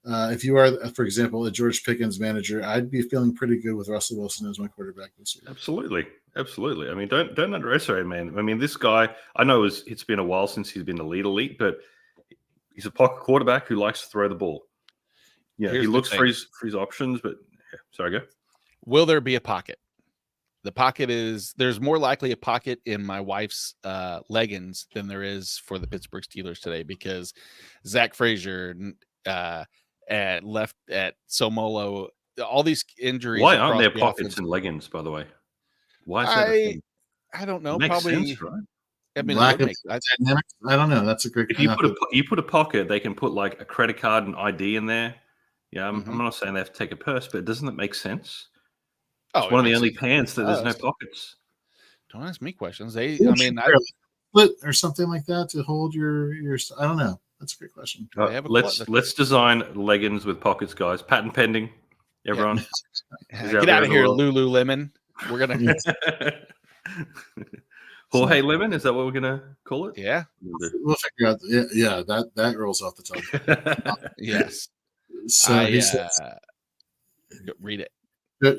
if you are, for example, a George Pickens manager, I'd be feeling pretty good with Russell Wilson as my quarterback this week. Absolutely. I mean, don't underestimate, man. I mean, this guy, I know it's been a while since he's been elite, but he's a pocket quarterback who likes to throw the ball. Yeah, he looks for his options, but sorry, go. Will there be a pocket? The pocket there's more likely a pocket in my wife's leggings than there is for the Pittsburgh Steelers today, because Zach Frazier left at Somolo, all these injuries. Why aren't there pockets in leggings, by the way? Why is that a thing? I don't know. Makes Probably sense, right? I mean, Lack of dynamics. I don't know. That's a great. If you put a pocket, they can put like a credit card and ID in there. Yeah, I'm not saying they have to take a purse, but doesn't it make sense? It's one of the only pants that there's no pockets. Don't ask me questions. Split or something like that to hold your. I don't know. That's a great question. Let's design leggings with pockets, guys. Patent pending. Everyone, get out of here, Lululemon. We're gonna. Jorge Lemon, is that what we're gonna call it? Yeah, we'll figure out. Yeah, that rolls off the tongue. Yes. So read it.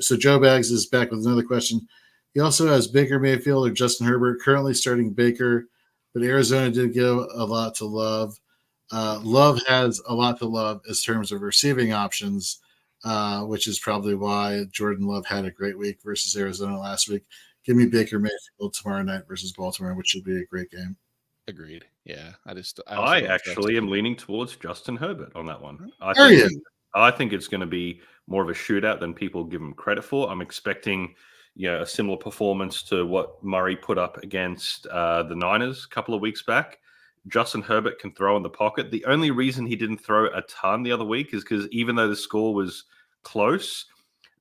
So Joe Bags is back with another question. He also has Baker Mayfield or Justin Herbert, currently starting Baker, but Arizona did give a lot to love. Love has a lot to love in terms of receiving options, which is probably why Jordan Love had a great week versus Arizona last week. Give me Baker Mayfield tomorrow night versus Baltimore, which should be a great game. Agreed. Yeah, I actually am leaning towards Justin Herbert on that one. I think it's going to be more of a shootout than people give him credit for. I'm expecting, a similar performance to what Murray put up against the Niners a couple of weeks back. Justin Herbert can throw in the pocket. The only reason he didn't throw a ton the other week is because even though the score was close,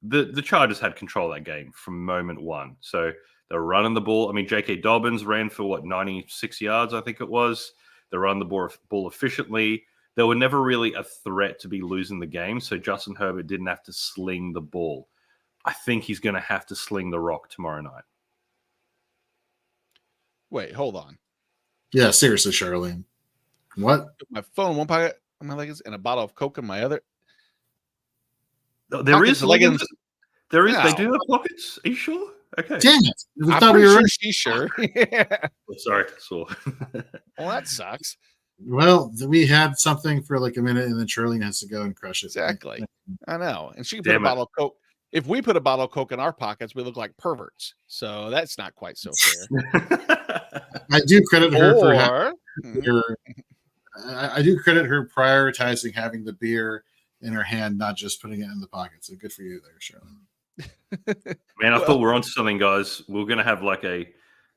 the Chargers had control of that game from moment one. So they're running the ball. I mean, J.K. Dobbins ran for 96 yards, I think it was. They run the ball efficiently. They were never really a threat to be losing the game. So Justin Herbert didn't have to sling the ball. I think he's going to have to sling the rock tomorrow night. Wait, hold on. Yeah, seriously, Charlene. What? My phone, one pocket on my leggings, and a bottle of Coke in my other. There is leggings. There is. No. They do have pockets. Are you sure? Okay. Damn it! I'm pretty sure she's sure. Yeah. Oh, sorry. So. Well, that sucks. Well, we had something for like a minute, and then Charlene has to go and crush it. Exactly. I know, and she can put a bottle of Coke. If we put a bottle of Coke in our pockets, we look like perverts. So that's not quite so fair. I do credit her for her. I do credit her prioritizing having the beer in her hand, not just putting it in the pocket. So good for you there, Charlene. Man, I thought we're onto something, guys. We're going to have like a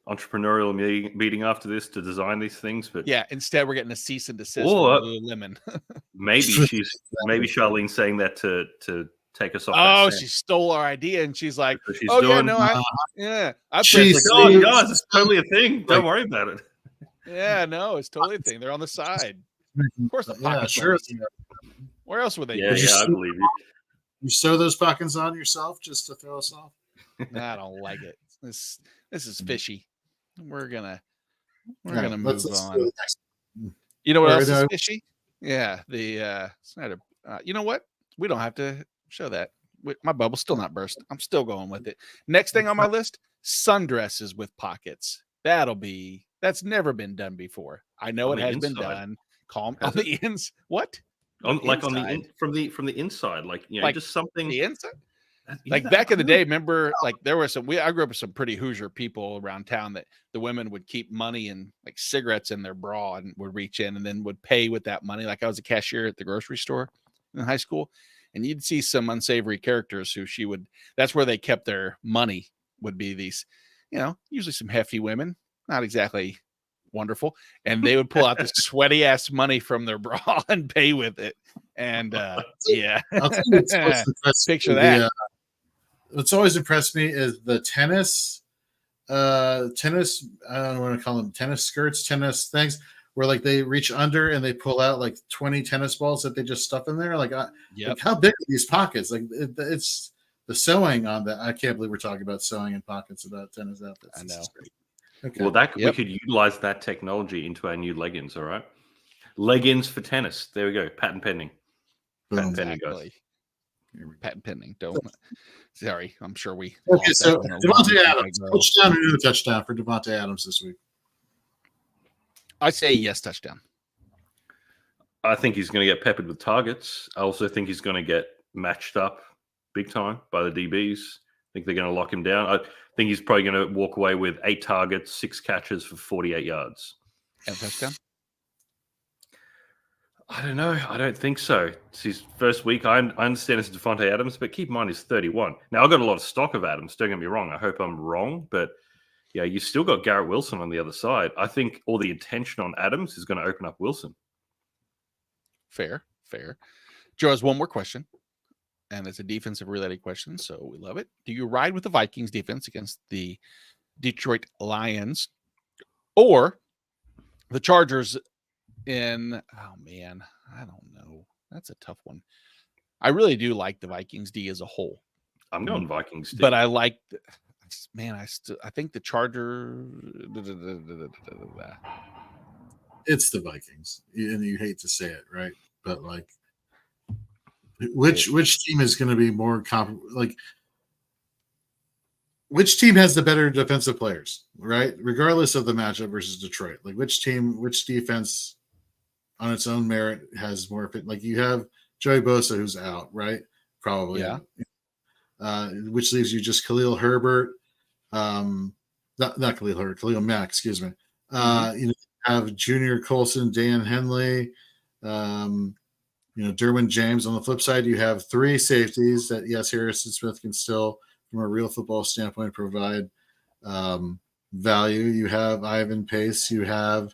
entrepreneurial meeting after this to design these things, but yeah, instead we're getting a cease and desist from Lululemon. maybe Charlene's saying that to take us off. Oh, that she stole our idea, and she's like, So she's "Oh doing, I she's like, oh, guys, it's totally a thing. Don't worry about it. yeah, no, it's totally a thing. They're on the side. Of course, the yeah, pockets. sure. Where else would they? Yeah, you I see- believe you. You sew those pockets on yourself just to throw us off. Nah, I don't like it. This is fishy. We're gonna All right, move let's on. go to the next one. You know what Or else is no- fishy? Yeah, the Snyder. You know what? We don't have to show that. My bubble's still not burst. I'm still going with it. Next thing on my list: sundresses with pockets. That's never been done before. I know On it the has been inside. done. Calm Has on the ins. What? On the inside? from the inside, like Like just something. The inside. Yeah, Like back in the day, remember, like there were I grew up with some pretty Hoosier people around town that the women would keep money and like cigarettes in their bra and would reach in and then would pay with that money. Like I was a cashier at the grocery store in high school, and you'd see some unsavory characters who that's where they kept their money, would be these, usually some hefty women, not exactly wonderful. And they would pull out this sweaty ass money from their bra and pay with it. And yeah, I'll tell you picture that. What's always impressed me is the tennis, I don't want to call them tennis skirts, tennis things, where like they reach under and they pull out like 20 tennis balls that they just stuff in there. Like how big are these pockets? Like it's the sewing on that. I can't believe we're talking about sewing in pockets about tennis outfits. I know. Okay. Well, we could utilize that technology into our new leggings. All right, leggings for tennis. There we go. Patent pending. Patent pending, guys. Patent pending. Don't. Sorry, I'm sure we. Okay, so Devontae Adams, touchdown or no touchdown for Devontae Adams this week? I say yes, touchdown. I think he's going to get peppered with targets. I also think he's going to get matched up big time by the DBs. I think they're going to lock him down. I think he's probably going to walk away with 8 targets, 6 catches for 48 yards. And touchdown? I don't know. I don't think so. It's his first week. I understand it's Devontae Adams, but keep in mind he's 31. Now, I've got a lot of stock of Adams. Don't get me wrong. I hope I'm wrong. But, yeah, you still got Garrett Wilson on the other side. I think all the attention on Adams is going to open up Wilson. Fair. Joe has one more question, and it's a defensive-related question, so we love it. Do you ride with the Vikings defense against the Detroit Lions or the Chargers oh man, I don't know. That's a tough one. I really do like the Vikings D as a whole. I'm going Vikings D. But I like I think the Charger. It's the Vikings, and you hate to say it, right? But like, which team is going to be more which team has the better defensive players, right? Regardless of the matchup versus Detroit, like which defense on its own merit has more fit? Like you have Joey Bosa who's out, right? Probably, yeah. Which leaves you just Khalil Herbert, not Khalil Herbert, Khalil Mack, excuse me. You have Junior Colson, Dan Henley, Derwin James. On the flip side, you have 3 safeties that yes, Harrison Smith can still, from a real football standpoint, provide value. You have Ivan Pace, you have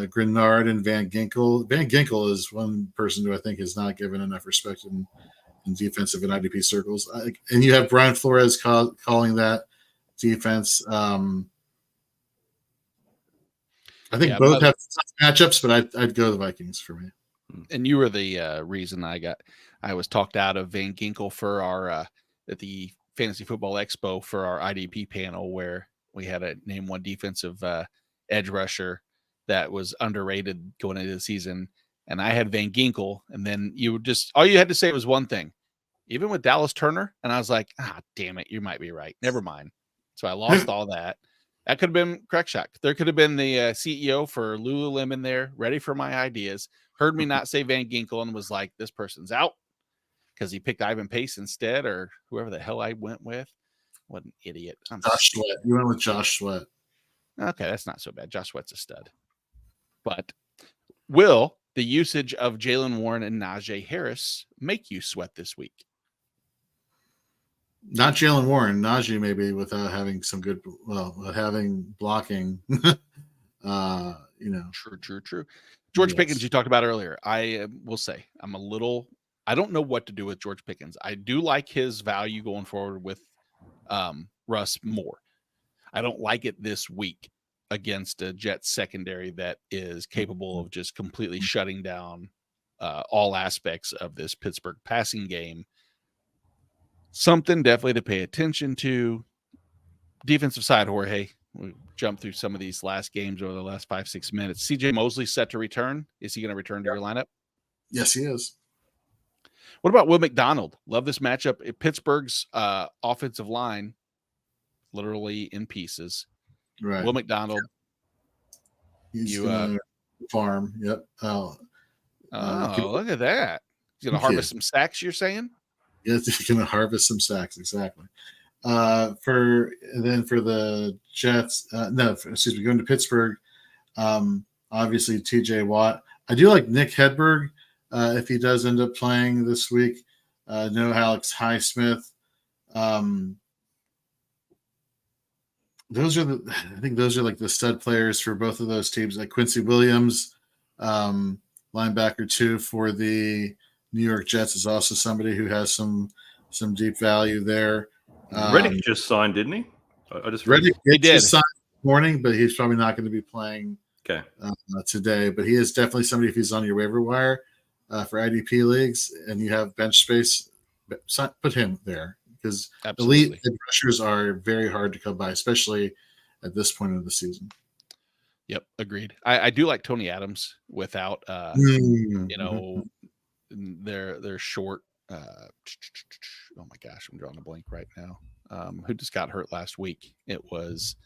Grenard and Van Ginkel. Van Ginkel is one person who I think is not given enough respect in defensive and IDP circles. And you have Brian Flores calling that defense. I think both have tough matchups, but I'd go the Vikings for me. And you were the reason I was talked out of Van Ginkel for our at the Fantasy Football Expo for our IDP panel, where we had a name one defensive edge rusher that was underrated going into the season. And I had Van Ginkel, and then all you had to say was one thing, even with Dallas Turner. And I was like, damn it, you might be right. Never mind. So I lost all that. That could have been correct shot. There could have been the CEO for Lululemon there, ready for my ideas, heard me not say Van Ginkel and was like, this person's out because he picked Ivan Pace instead, or whoever the hell I went with. What an idiot. Josh Sweat. You went with Josh Sweat. Okay, that's not so bad. Josh Sweat's a stud. But will the usage of Jaylen Warren and Najee Harris make you sweat this week? Not Jaylen Warren. Najee maybe without having having blocking. True. George Pickens, you talked about earlier. I will say I'm a little I don't know what to do with George Pickens. I do like his value going forward with Russ more. I don't like it this week against a Jets secondary that is capable of just completely shutting down all aspects of this Pittsburgh passing game. Something definitely to pay attention to. Defensive side, Jorge. We jumped through some of these last games over the last 5-6 minutes. CJ Mosley set to return. Is he going to return to your lineup? Yes, he is. What about Will McDonald? Love this matchup. Pittsburgh's offensive line, literally in pieces. Right. Will McDonald. He's going to farm. Yep. Look at that. He's going to harvest some sacks, you're saying? Yes, he's going to harvest some sacks. Exactly. For the Jets, going to Pittsburgh. Obviously, TJ Watt. I do like Nick Hedberg if he does end up playing this week. No Alex Highsmith. Those are like the stud players for both of those teams. Like Quincy Williams, linebacker 2 for the New York Jets, is also somebody who has some deep value there. Reddick just signed, didn't he? Reddick just signed this morning, but he's probably not going to be playing today. But he is definitely somebody, if he's on your waiver wire for IDP leagues and you have bench space, put him there, because elite rushers are very hard to come by, especially at this point of the season. Yep, agreed. I do like Tony Adams without they're short. Oh my gosh, I'm drawing a blank right now. Who just got hurt last week? It was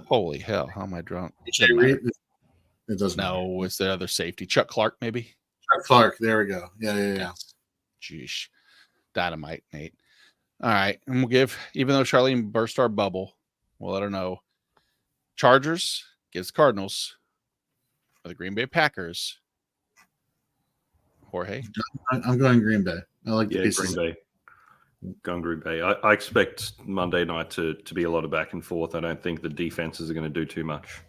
holy hell, how am I drunk? It doesn't matter. It's the other safety. Chuck Clark, maybe? Chuck Clark, there we go. Yeah. Jeez. Dynamite, Nate. All right. And we'll give, even though Charlene burst our bubble, we'll let her know. Chargers against Cardinals. For the Green Bay Packers. Jorge? I'm going Green Bay. I like the Green Bay. Going Green Bay. I expect Monday night to be a lot of back and forth. I don't think the defenses are going to do too much.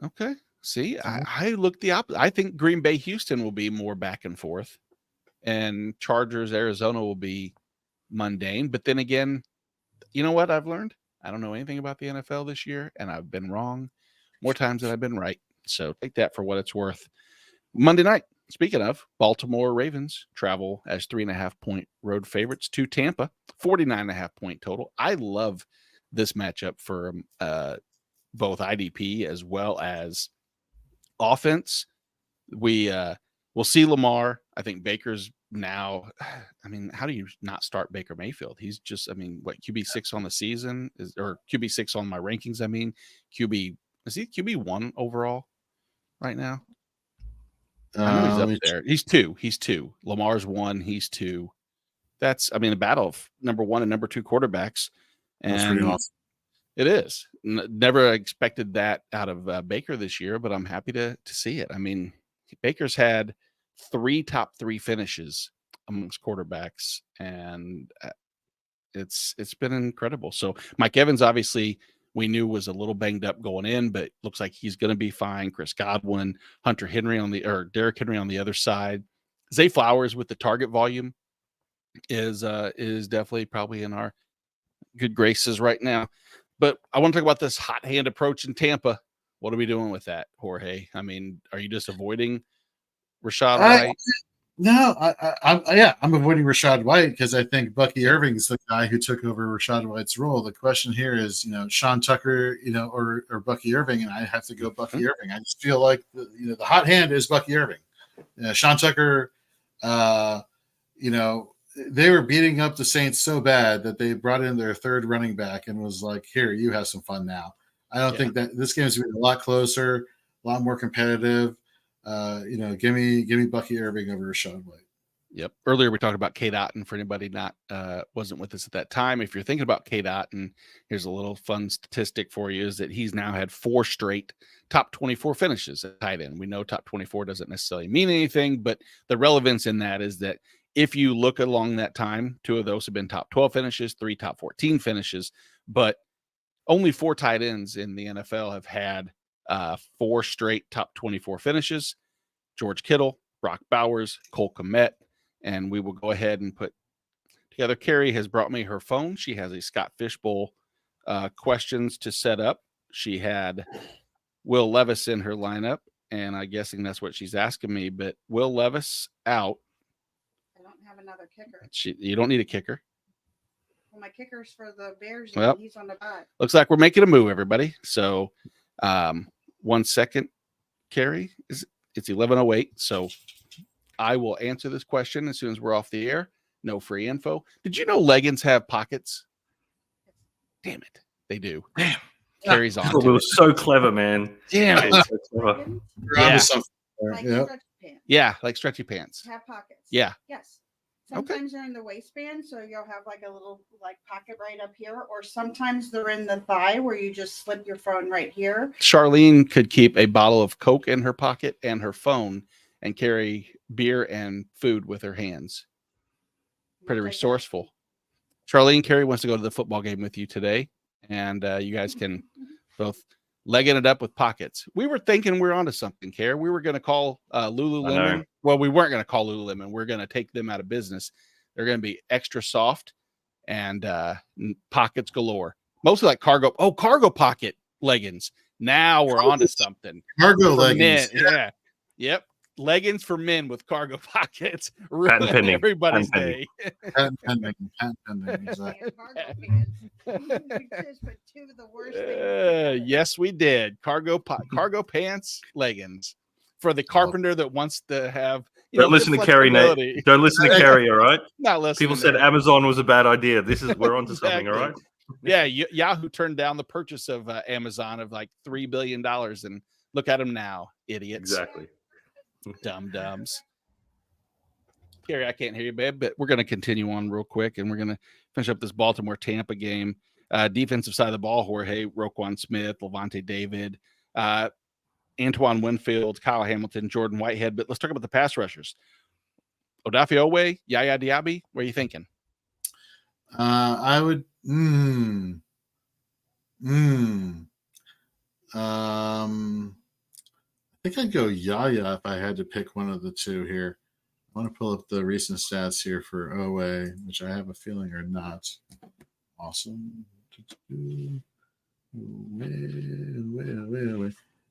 Okay. See, I look the opposite. I think Green Bay Houston will be more back and forth, and Chargers Arizona will be mundane. But then again, you know what I've learned? I don't know anything about the NFL this year, and I've been wrong more times than I've been right. So take that for what it's worth. Monday night, speaking of, Baltimore Ravens travel as 3.5-point road favorites to Tampa, 49.5-point total. I love this matchup for both IDP as well as offense. We'll see Lamar. I think Baker's now, I mean, how do you not start Baker Mayfield? He's just, QB6 on the season or QB6 on my rankings. Is he QB1 overall right now? I know he's up there. He's 2. He's 2. Lamar's 1. He's 2. That's, a battle of number 1 and number 2 quarterbacks. And that's pretty awesome. It is. Never expected that out of Baker this year, but I'm happy to see it. Baker's had 3 top 3 finishes amongst quarterbacks, and it's been incredible. So Mike Evans, obviously, we knew was a little banged up going in, but looks like he's going to be fine. Chris Godwin, Derrick Henry on the other side. Zay Flowers with the target volume is definitely probably in our good graces right now. But I want to talk about this hot hand approach in Tampa. What are we doing with that, Jorge? Are you just avoiding Rashad White? I'm avoiding Rashad White because I think Bucky Irving's the guy who took over Rashad White's role. The question here is, Sean Tucker, or Bucky Irving, and I have to go Bucky Irving. I just feel like the hot hand is Bucky Irving. Sean Tucker, they were beating up the Saints so bad that they brought in their third running back and was like, here, you have some fun now. I don't think that this game is going to be a lot closer, a lot more competitive. Give me Bucky Irving over Rashad White. Yep. Earlier we talked about Kate Otten. For anybody not wasn't with us at that time, if you're thinking about Kate Otten, here's a little fun statistic for you: is that he's now had 4 straight top 24 finishes at tight end. We know top 24 doesn't necessarily mean anything, but the relevance in that is that if you look along that time, 2 of those have been top 12 finishes, 3 top 14 finishes, but only 4 tight ends in the NFL have had 4 straight top 24 finishes. George Kittle, Brock Bowers, Cole Kmet, and we will go ahead and put together. Carrie has brought me her phone. She has a Scott Fishbowl questions to set up. She had Will Levis in her lineup, and I'm guessing that's what she's asking me. But Will Levis out. I don't have another kicker. You don't need a kicker. Well, my kicker's for the Bears. Well, and he's on the bye. Looks like we're making a move, everybody. So 1 second, Carrie. It's 11:08. So I will answer this question as soon as we're off the air. No free info. Did you know leggings have pockets? Damn it. They do. Damn. Carries on. It was so clever, man. Damn it. So clever. Yeah. Like Yeah. stretchy pants. Yeah, like stretchy pants. Have pockets. Yeah. Yes. Okay. Sometimes they're in the waistband, so you'll have like a little like pocket right up here, or sometimes they're in the thigh where you just slip your phone right here. Charlene could keep a bottle of Coke in her pocket and her phone and carry beer and food with her hands. Pretty resourceful. Charlene, Carrie wants to go to the football game with you today, and you guys can both legging it up with pockets. We were thinking we're onto something, Carrie. We were going to call Lululemon. Well, we weren't going to call Lululemon. We're going to take them out of business. They're going to be extra soft and pockets galore. Mostly like cargo pocket leggings. Now we're onto something. Cargo For leggings. men. Yeah. Yep. Leggings for men with cargo pockets. Patent pending. Everybody's Patent day. Patent pending, exactly. And cargo pants. We just put two of the worst things. Yes, we did. Cargo pants, leggings for the carpenter that wants to have. Don't listen to Carrie, Nate. Don't listen to Carrie, all right? Not listening. People said Amazon was a bad idea. We're onto something, all right? Yeah, Yahoo turned down the purchase of Amazon of like $3 billion, and look at them now, idiots. Exactly. Dum-dums. Carrie, I can't hear you, babe, but we're going to continue on real quick, and we're going to finish up this Baltimore-Tampa game. Defensive side of the ball, Jorge, Roquan Smith, Levante David, Antoine Winfield, Kyle Hamilton, Jordan Whitehead. But let's talk about the pass rushers. Odafe Owe, Yaya Diaby, what are you thinking? I would I think I'd go Yaya if I had to pick one of the two here. I want to pull up the recent stats here for Owe, which I have a feeling are not awesome.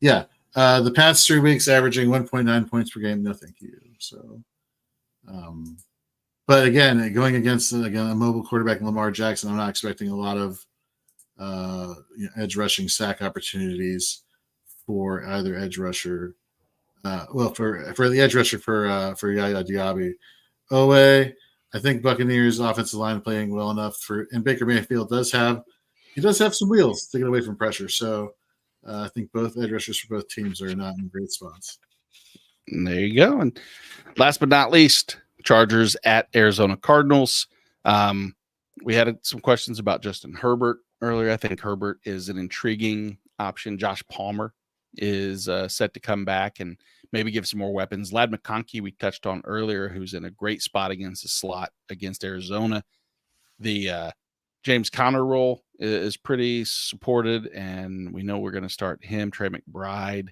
Yeah, the past 3 weeks averaging 1.9 points per game. No, thank you. So, but again, going against a mobile quarterback, Lamar Jackson, I'm not expecting a lot of edge rushing sack opportunities for either edge rusher. For the edge rusher for Yaya Diaby. Owe, I think Buccaneers offensive line playing well enough and Baker Mayfield does have some wheels to get away from pressure. So I think both edge rushers for both teams are not in great spots. And there you go. And last but not least, Chargers at Arizona Cardinals. We had some questions about Justin Herbert earlier. I think Herbert is an intriguing option. Josh Palmer is set to come back and maybe give some more weapons. Ladd McConkey, we touched on earlier, who's in a great spot against the slot against Arizona. The James Conner role is pretty supported, and we know we're going to start him. Trey McBride.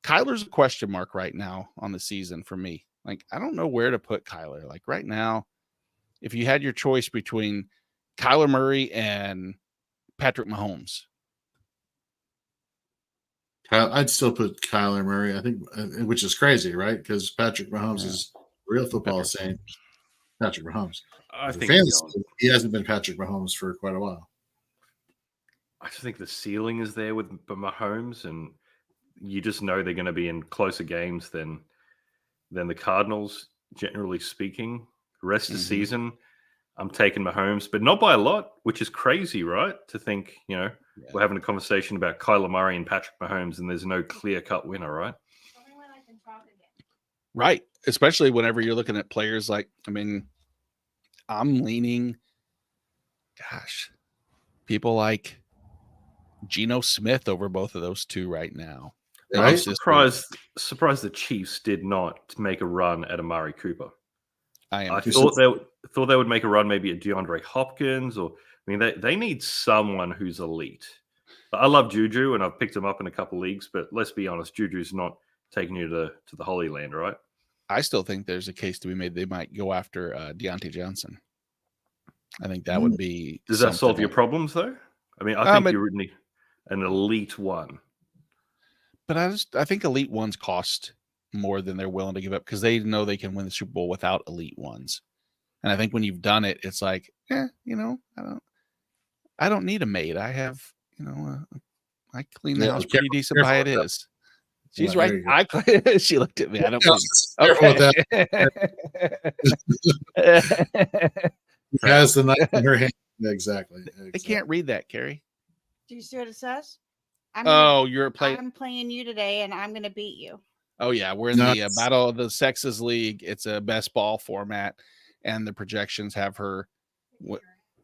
Kyler's a question mark right now on the season for me. Like, I don't know where to put Kyler. Like right now, if you had your choice between Kyler Murray and Patrick Mahomes, I'd still put Kyler Murray, I think, which is crazy, right? Because Patrick Mahomes is real football saying Patrick Mahomes. I think he hasn't been Patrick Mahomes for quite a while. I just think the ceiling is there with Mahomes, and you just know they're going to be in closer games than the Cardinals, generally speaking. The rest of the season, I'm taking Mahomes, but not by a lot, which is crazy, right? To think, we're having a conversation about Kyler Murray and Patrick Mahomes, and there's no clear-cut winner, right? Right. Especially whenever you're looking at players like, I'm leaning, people like Geno Smith over both of those two right now. I'm surprised the Chiefs did not make a run at Amari Cooper. I thought they would make a run maybe at DeAndre Hopkins, or they need someone who's elite. I love Juju, and I've picked him up in a couple leagues. But let's be honest, Juju's not taking you to the Holy Land, right? I still think there's a case to be made. They might go after Deontay Johnson. I think that would be. Does that solve your problems, though? I mean, I think you would need an elite one. But I think elite ones cost more than they're willing to give up because they know they can win the Super Bowl without elite ones. And I think when you've done it, it's like, I don't need a maid. I have, I clean the house pretty decent by it is. She's right. She looked at me. I don't. Has the knife in her hand. Exactly. They can't read that, Carrie. Do you see what it says? You're playing. I'm playing you today, and I'm going to beat you. Oh yeah, we're in the Battle of the Sexes League. It's a best ball format, and the projections have her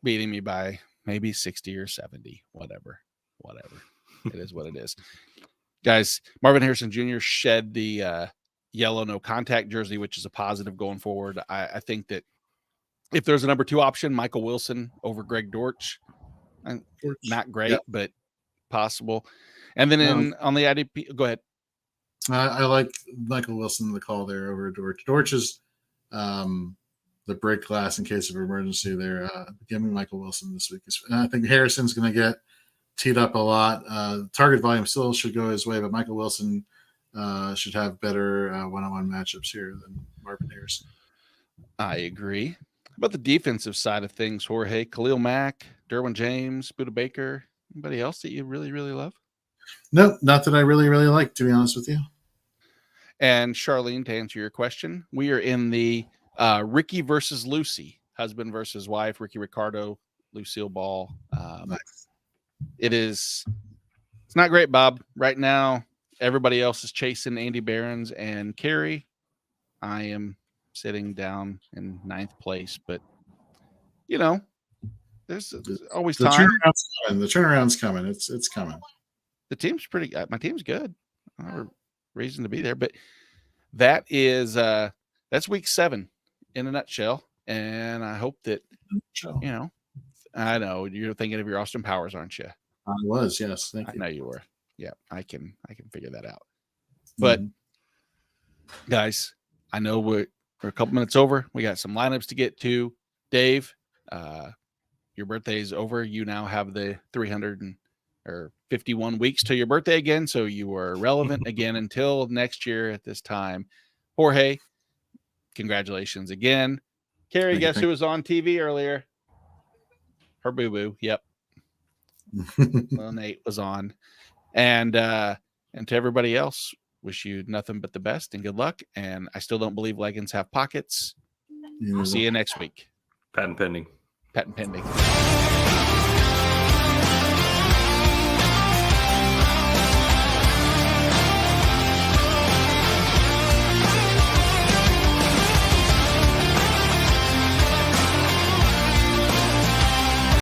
beating me by maybe 60 or 70, whatever. It is what it is. Guys, Marvin Harrison Jr. shed the yellow no contact jersey, which is a positive going forward. I think that if there's a number 2 option, Michael Wilson over Greg Dortch, not great, but possible. And then on the IDP, go ahead. I like Michael Wilson, the call there over Dortch. Dortch is the break glass in case of emergency there. Give me Michael Wilson this week. I think Harrison's going to get teed up a lot. Target volume still should go his way, but Michael Wilson should have better one-on-one matchups here than Marvin Harrison. I agree. How about the defensive side of things, Jorge? Khalil Mack, Derwin James, Budda Baker. Anybody else that you really, really love? No, not that I really, really like, to be honest with you. And Charlene, to answer your question, we are in the Ricky versus Lucy, husband versus wife, Ricky Ricardo, Lucille Ball. Nice. It's not great, Bob. Right now, everybody else is chasing Andy Barons and Carrie. I am sitting down in 9th place, but there's always time. The turnaround's coming. It's coming. The team's pretty good. My team's good. I have a reason to be there, but that is that's week 7 in a nutshell. And I hope that I know you're thinking of your Austin Powers, aren't you? I was, yes. Thank you. I know you were. Yeah, I can figure that out. But guys, I know we're a couple minutes over. We got some lineups to get to. Dave, your birthday is over. You now have the 351 weeks till your birthday again, so you are relevant again until next year at this time. Jorge, congratulations again. Carrie, guess who was on TV earlier? Her boo-boo. Yep. Well, Nate was on. And to everybody else, wish you nothing but the best and good luck. And I still don't believe leggings have pockets. We'll see you next week. Patent pending. Patent pending.